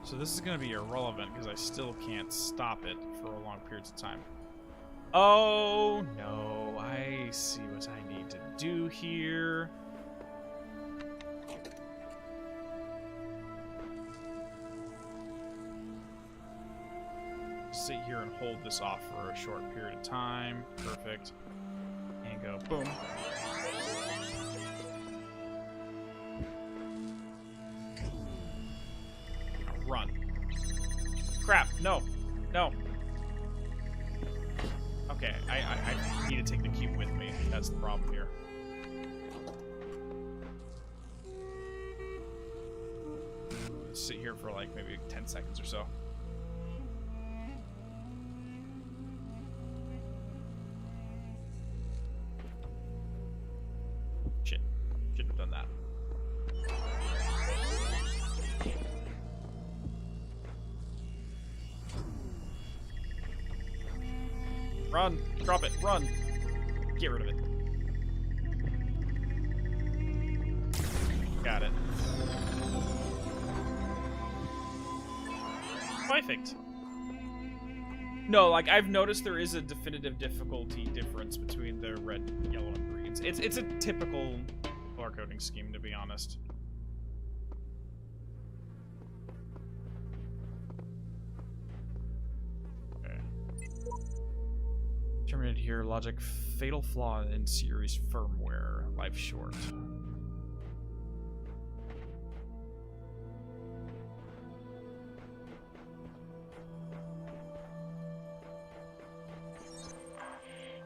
So this is going to be irrelevant because I still can't stop it for long periods of time. Oh, no. I see what I need to do here. Sit here and hold this off for a short period of time. Perfect. And go boom. Run. Crap, no. No. Okay, I need to take the cube with me. That's the problem here. Sit here for like maybe 10 seconds or so. Shit. Shouldn't have done that. Run! Drop it! Run! Get rid of it. Got it. Perfect. No, like, I've noticed there is a definitive difficulty difference between the red, yellow, and greens. It's a typical color coding scheme, to be honest. Okay. Terminated here. Logic. Fatal flaw in series firmware. Life short.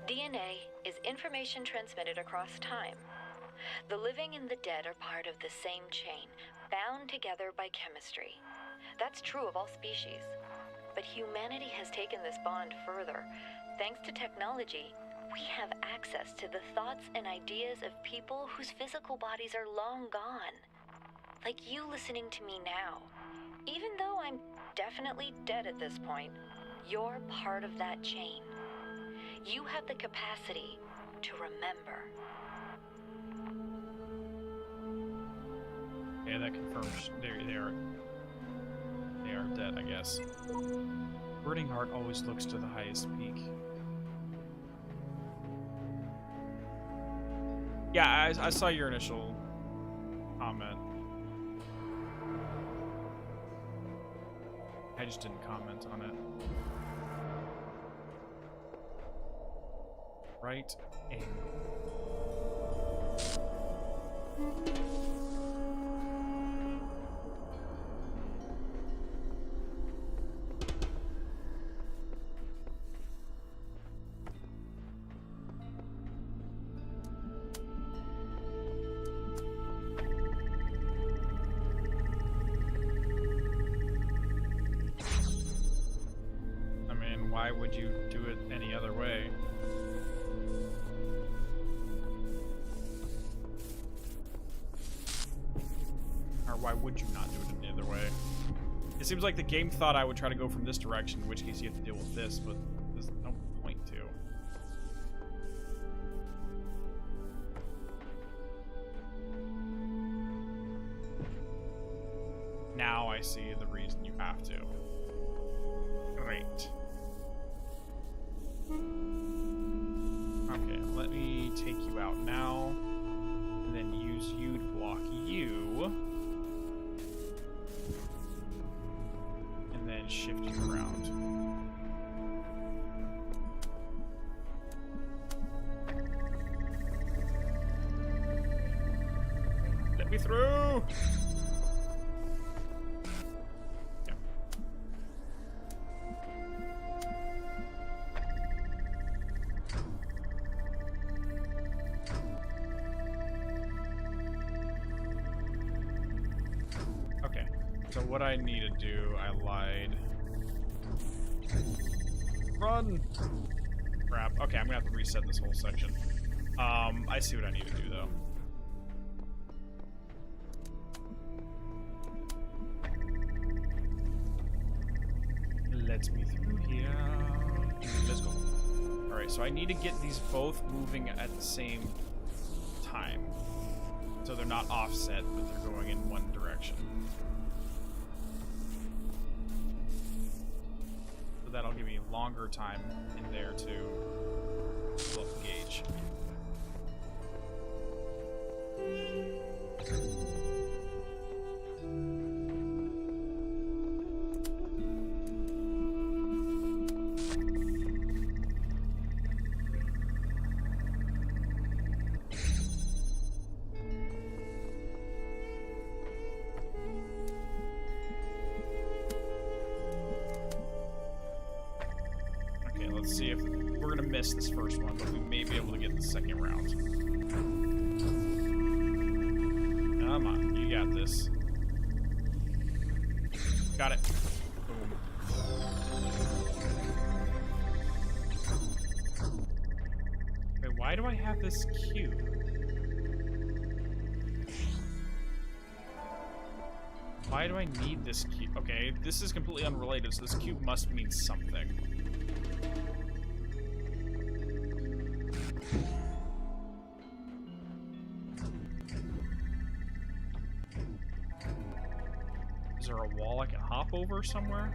DNA is information transmitted across time. The living and the dead are part of the same chain, bound together by chemistry. That's true of all species. But humanity has taken this bond further. Thanks to technology, we have access to the thoughts and ideas of people whose physical bodies are long gone. Like you listening to me now. Even though I'm definitely dead at this point, you're part of that chain. You have the capacity to remember. Yeah, that confirms they are dead, I guess. Burning heart always looks to the highest peak. Yeah, I saw your initial comment. I just didn't comment on it. Right angle. I mean, why would you do it any other way? Why would you not do it any other way? It seems like the game thought I would try to go from this direction, in which case you have to deal with this, but there's no point to. Now I see the reason you have to. Great. Okay, let me take you out now, and then use you to block you. And shift you around. Let me through! Yeah. Okay, so what I need to do, I lied. Run! Crap. Okay, I'm gonna have to reset this whole section. I see what I need to do, though. Let me through here. Let's go. Alright, so I need to get these both moving at the same time. So they're not offset, but they're going in one direction. So that'll give me longer time in there to fill up the gauge. Let's see if we're gonna miss this first one, but we may be able to get the second round. Come on, you got this. Got it. Boom. Wait, why do I have this cube? Why do I need this cube? Okay, this is completely unrelated, so this cube must mean something. Is there a wall I can hop over somewhere?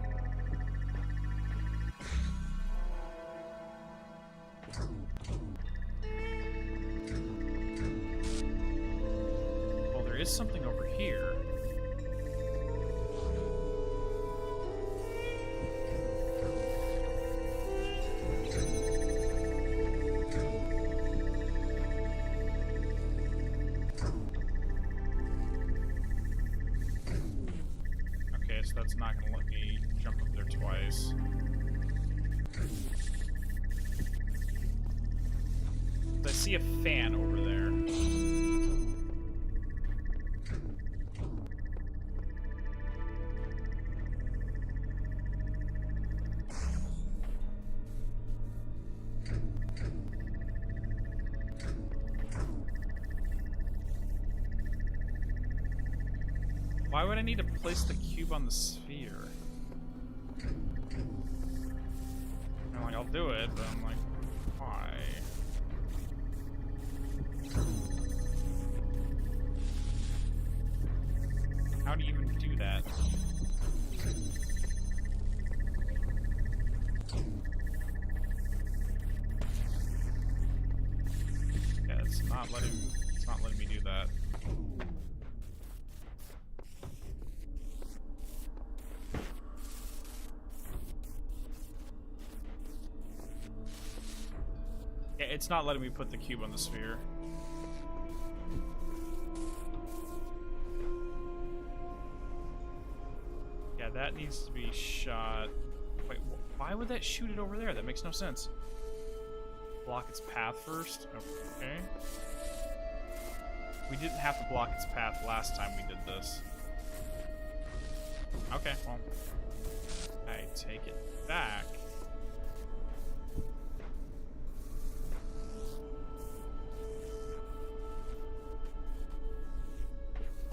Well, there is something over here. So that's not going to let me jump up there twice. I see a fan over there. Why would I need to place the cube on the sphere? I'm like, I'll do it, but I'm like, why? How do you even do that? Yeah, it's not letting me do that. It's not letting me put the cube on the sphere. Yeah, that needs to be shot. Wait, why would that shoot it over there? That makes no sense. Block its path first? Okay. We didn't have to block its path last time we did this. Okay, well. I take it back.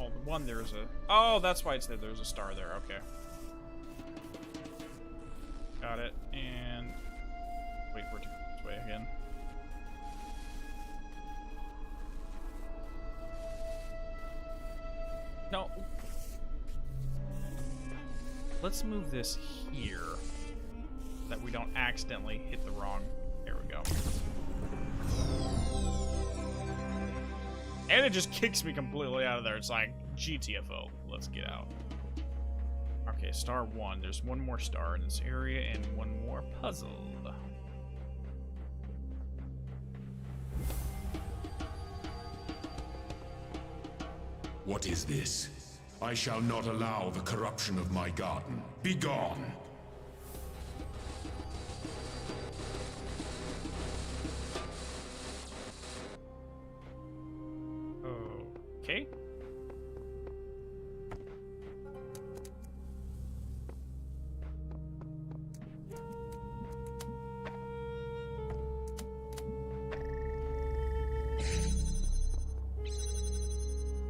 Oh, the one there's a... Oh, that's why it's there. There's a star there. Okay. Got it. And... Wait for it to go this way again. No. Let's move this here. So that we don't accidentally hit the wrong... There we go. And it just kicks me completely out of there. It's like, GTFO. Let's get out. Okay, star 1. There's one more star in this area and one more puzzle. What is this? I shall not allow the corruption of my garden. Be gone! Okay.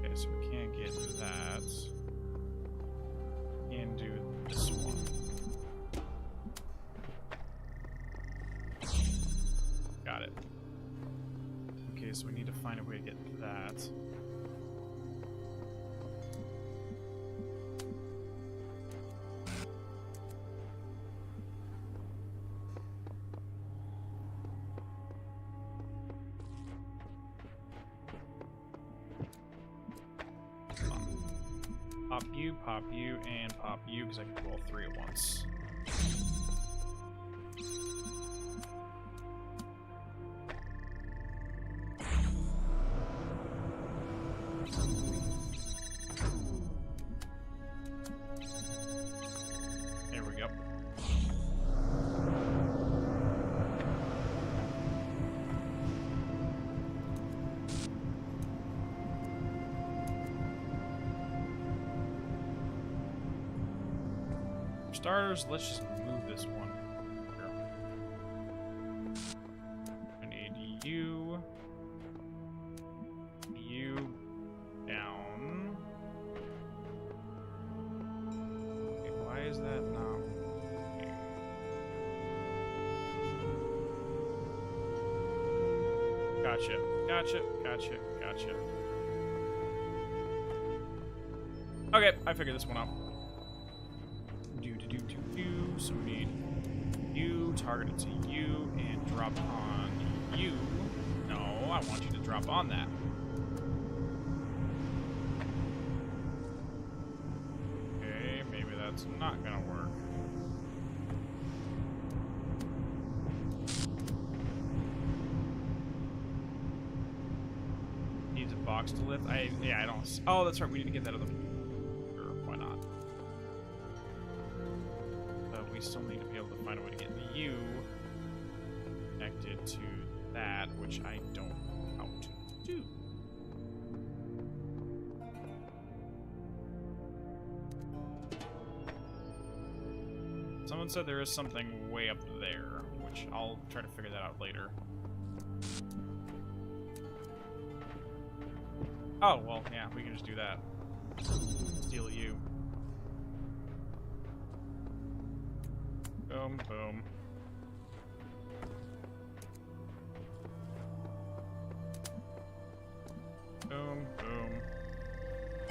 Okay, so we can't get that. And do this one. Got it. Okay, so we need to find a way to get that. Pop you, and pop you, because I can do all three at once. There we go. Starters, let's just move this one. Here. I need you. You down. Okay, why is that not? Gotcha. Gotcha. Gotcha. Gotcha. Okay, I figured this one out. So we need you, target it to you, and drop on you. No, I want you to drop on that. Okay, maybe that's not gonna work. Needs a box to lift. Yeah, I don't. Oh, that's right. We need to get that other. Sure, why not? But we still need to be able to find a way to get you connected to that, which I don't know how to do. Someone said there is something way up there, which I'll try to figure that out later. Oh, well, yeah, we can just do that. Steal you. Boom, boom. Boom, boom.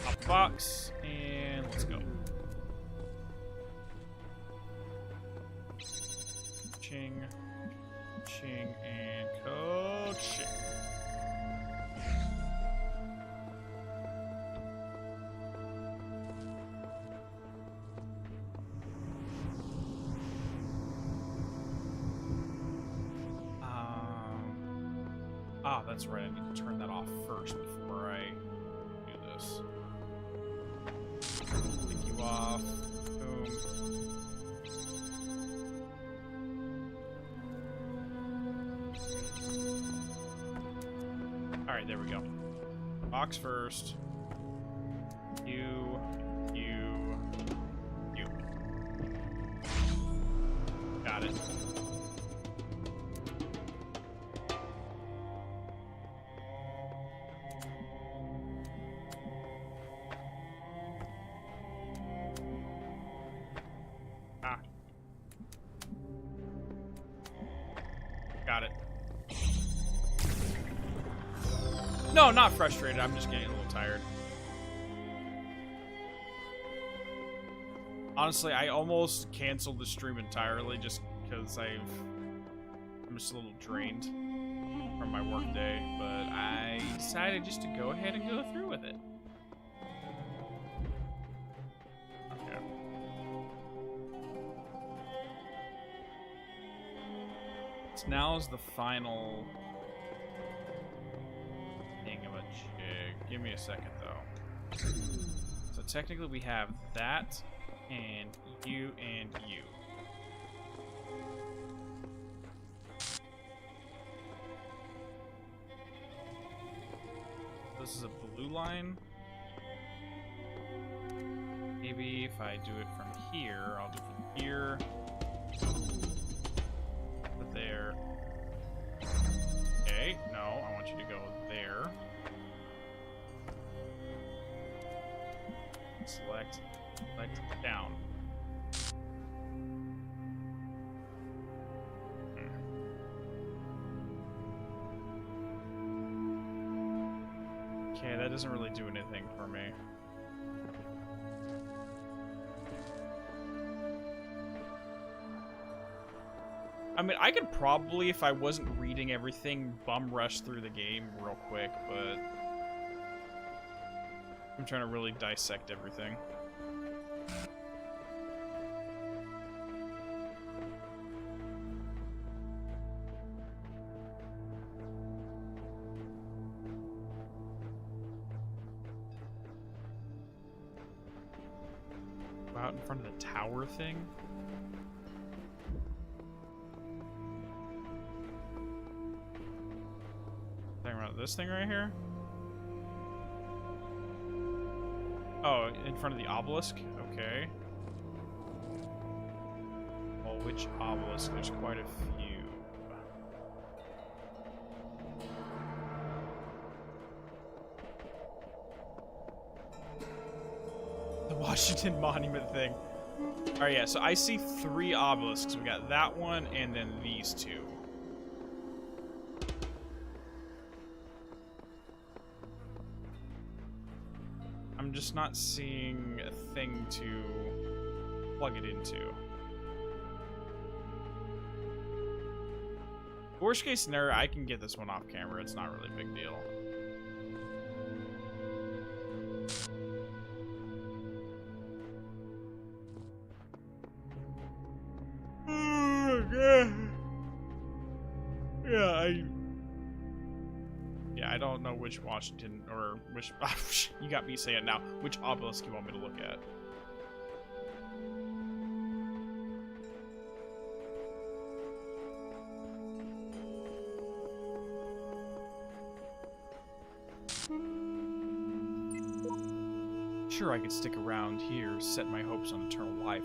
Pop the box, and let's go. Ching, ching, and coaching. Ah, that's right. I need to turn that off first before I do this. Pick you off. Boom. Alright, there we go. Box first. You. Got it. Ah. Got it. No, not frustrated. I'm just getting a little tired. Honestly, I almost canceled the stream entirely just because I'm just a little drained from my work day, but I decided just to go ahead and go through with it. Okay. So now's the final thing of a jig. Give me a second, though. So technically we have that, and you, and you. This is a blue line. Maybe if I do it from here, I'll do from here to there. Okay, no, I want you to go there. Select down. Okay, that doesn't really do anything for me. I mean, I could probably, if I wasn't reading everything, bum rush through the game real quick, but I'm trying to really dissect everything. Out in front of the tower thing. Talking about this thing right here? Oh, in front of the obelisk? Okay. Well, which obelisk? There's quite a few. The Washington Monument thing. Alright, yeah, so I see 3 obelisks. We got that one, and then these 2. I'm just not seeing a thing to plug it into. Worst case scenario, I can get this one off camera. It's not really a big deal. Yeah, I don't know which Washington or which. You got me saying it now. Which obelisk you want me to look at? Sure, I could stick around here, set my hopes on eternal life,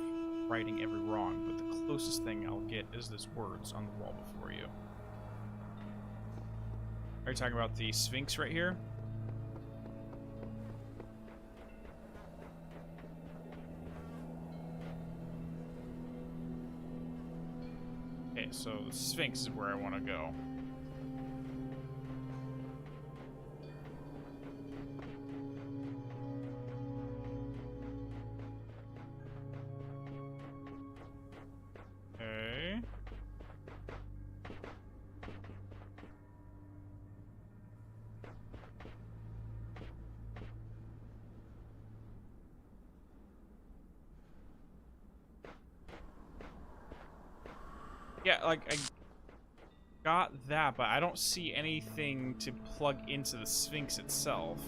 righting every wrong, but the closest thing I'll get is those words on the wall before you. Are you talking about the Sphinx right here? Okay, so the Sphinx is where I want to go. Yeah, like, I got that, but I don't see anything to plug into the Sphinx itself.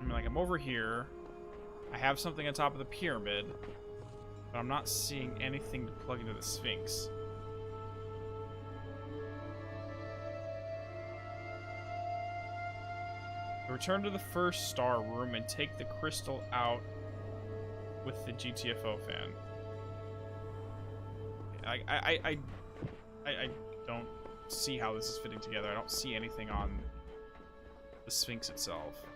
I mean, like, I'm over here. I have something on top of the pyramid, but I'm not seeing anything to plug into the Sphinx. Return to the first star room and take the crystal out with the GTFO fan. I don't see how this is fitting together. I don't see anything on the Sphinx itself.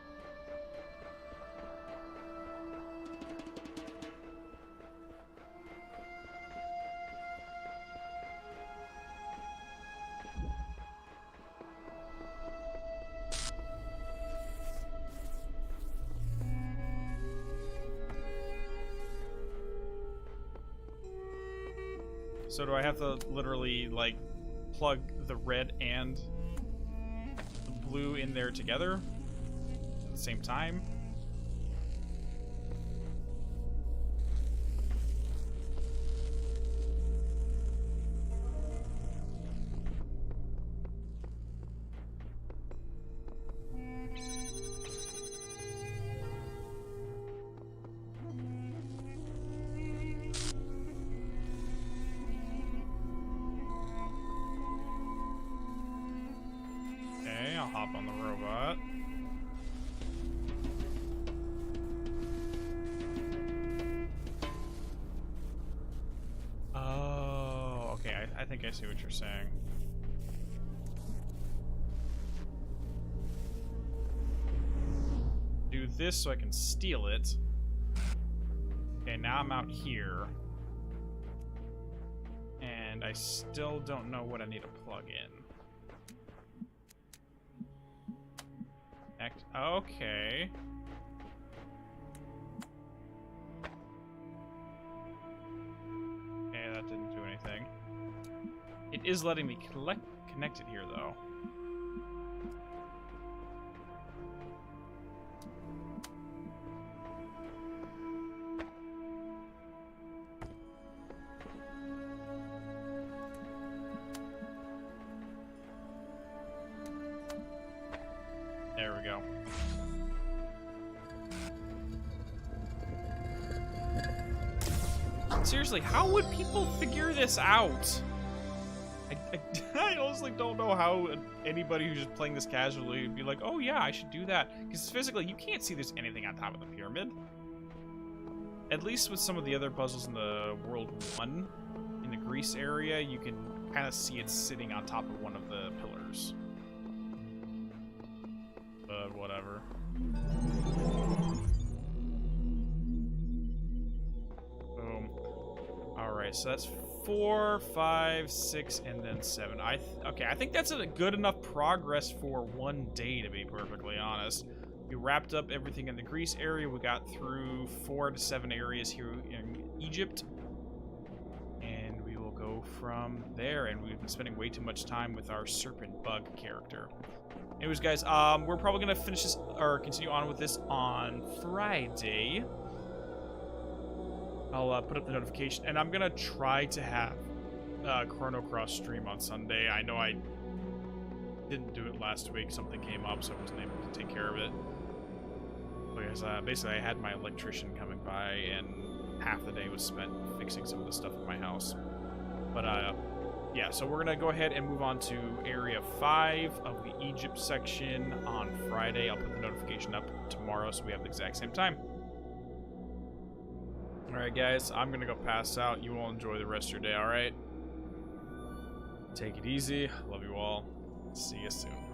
So do I have to literally, like, plug the red and the blue in there together at the same time? Hop on the robot. Oh, okay. I think I see what you're saying. Do this so I can steal it. Okay, now I'm out here. And I still don't know what I need to plug in. Okay. Okay, that didn't do anything. It is letting me connect it here, though. There we go. Seriously, how would people figure this out? I honestly don't know how anybody who's just playing this casually would be like, oh yeah, I should do that. Because physically, you can't see there's anything on top of the pyramid. At least with some of the other puzzles in the World 1, in the Greece area, you can kind of see it sitting on top of one of the pillars. But whatever. Boom. Alright, so that's 4, 5, 6, and then 7. Okay, I think that's a good enough progress for one day, to be perfectly honest. We wrapped up everything in the Greece area. We got through 4 to 7 areas here in Egypt. And we will go from there. And we've been spending way too much time with our serpent bug character. Anyways, guys, we're probably going to finish this, or continue on with this on Friday. I'll put up the notification. And I'm going to try to have Chrono Cross stream on Sunday. I know I didn't do it last week. Something came up, so I wasn't able to take care of it. Because basically I had my electrician coming by, and half the day was spent fixing some of the stuff at my house. But yeah, so we're going to go ahead and move on to Area 5 of the Egypt section on Friday. I'll put the notification up tomorrow so we have the exact same time. Alright guys, I'm going to go pass out. You all enjoy the rest of your day, alright? Take it easy. Love you all. See you soon.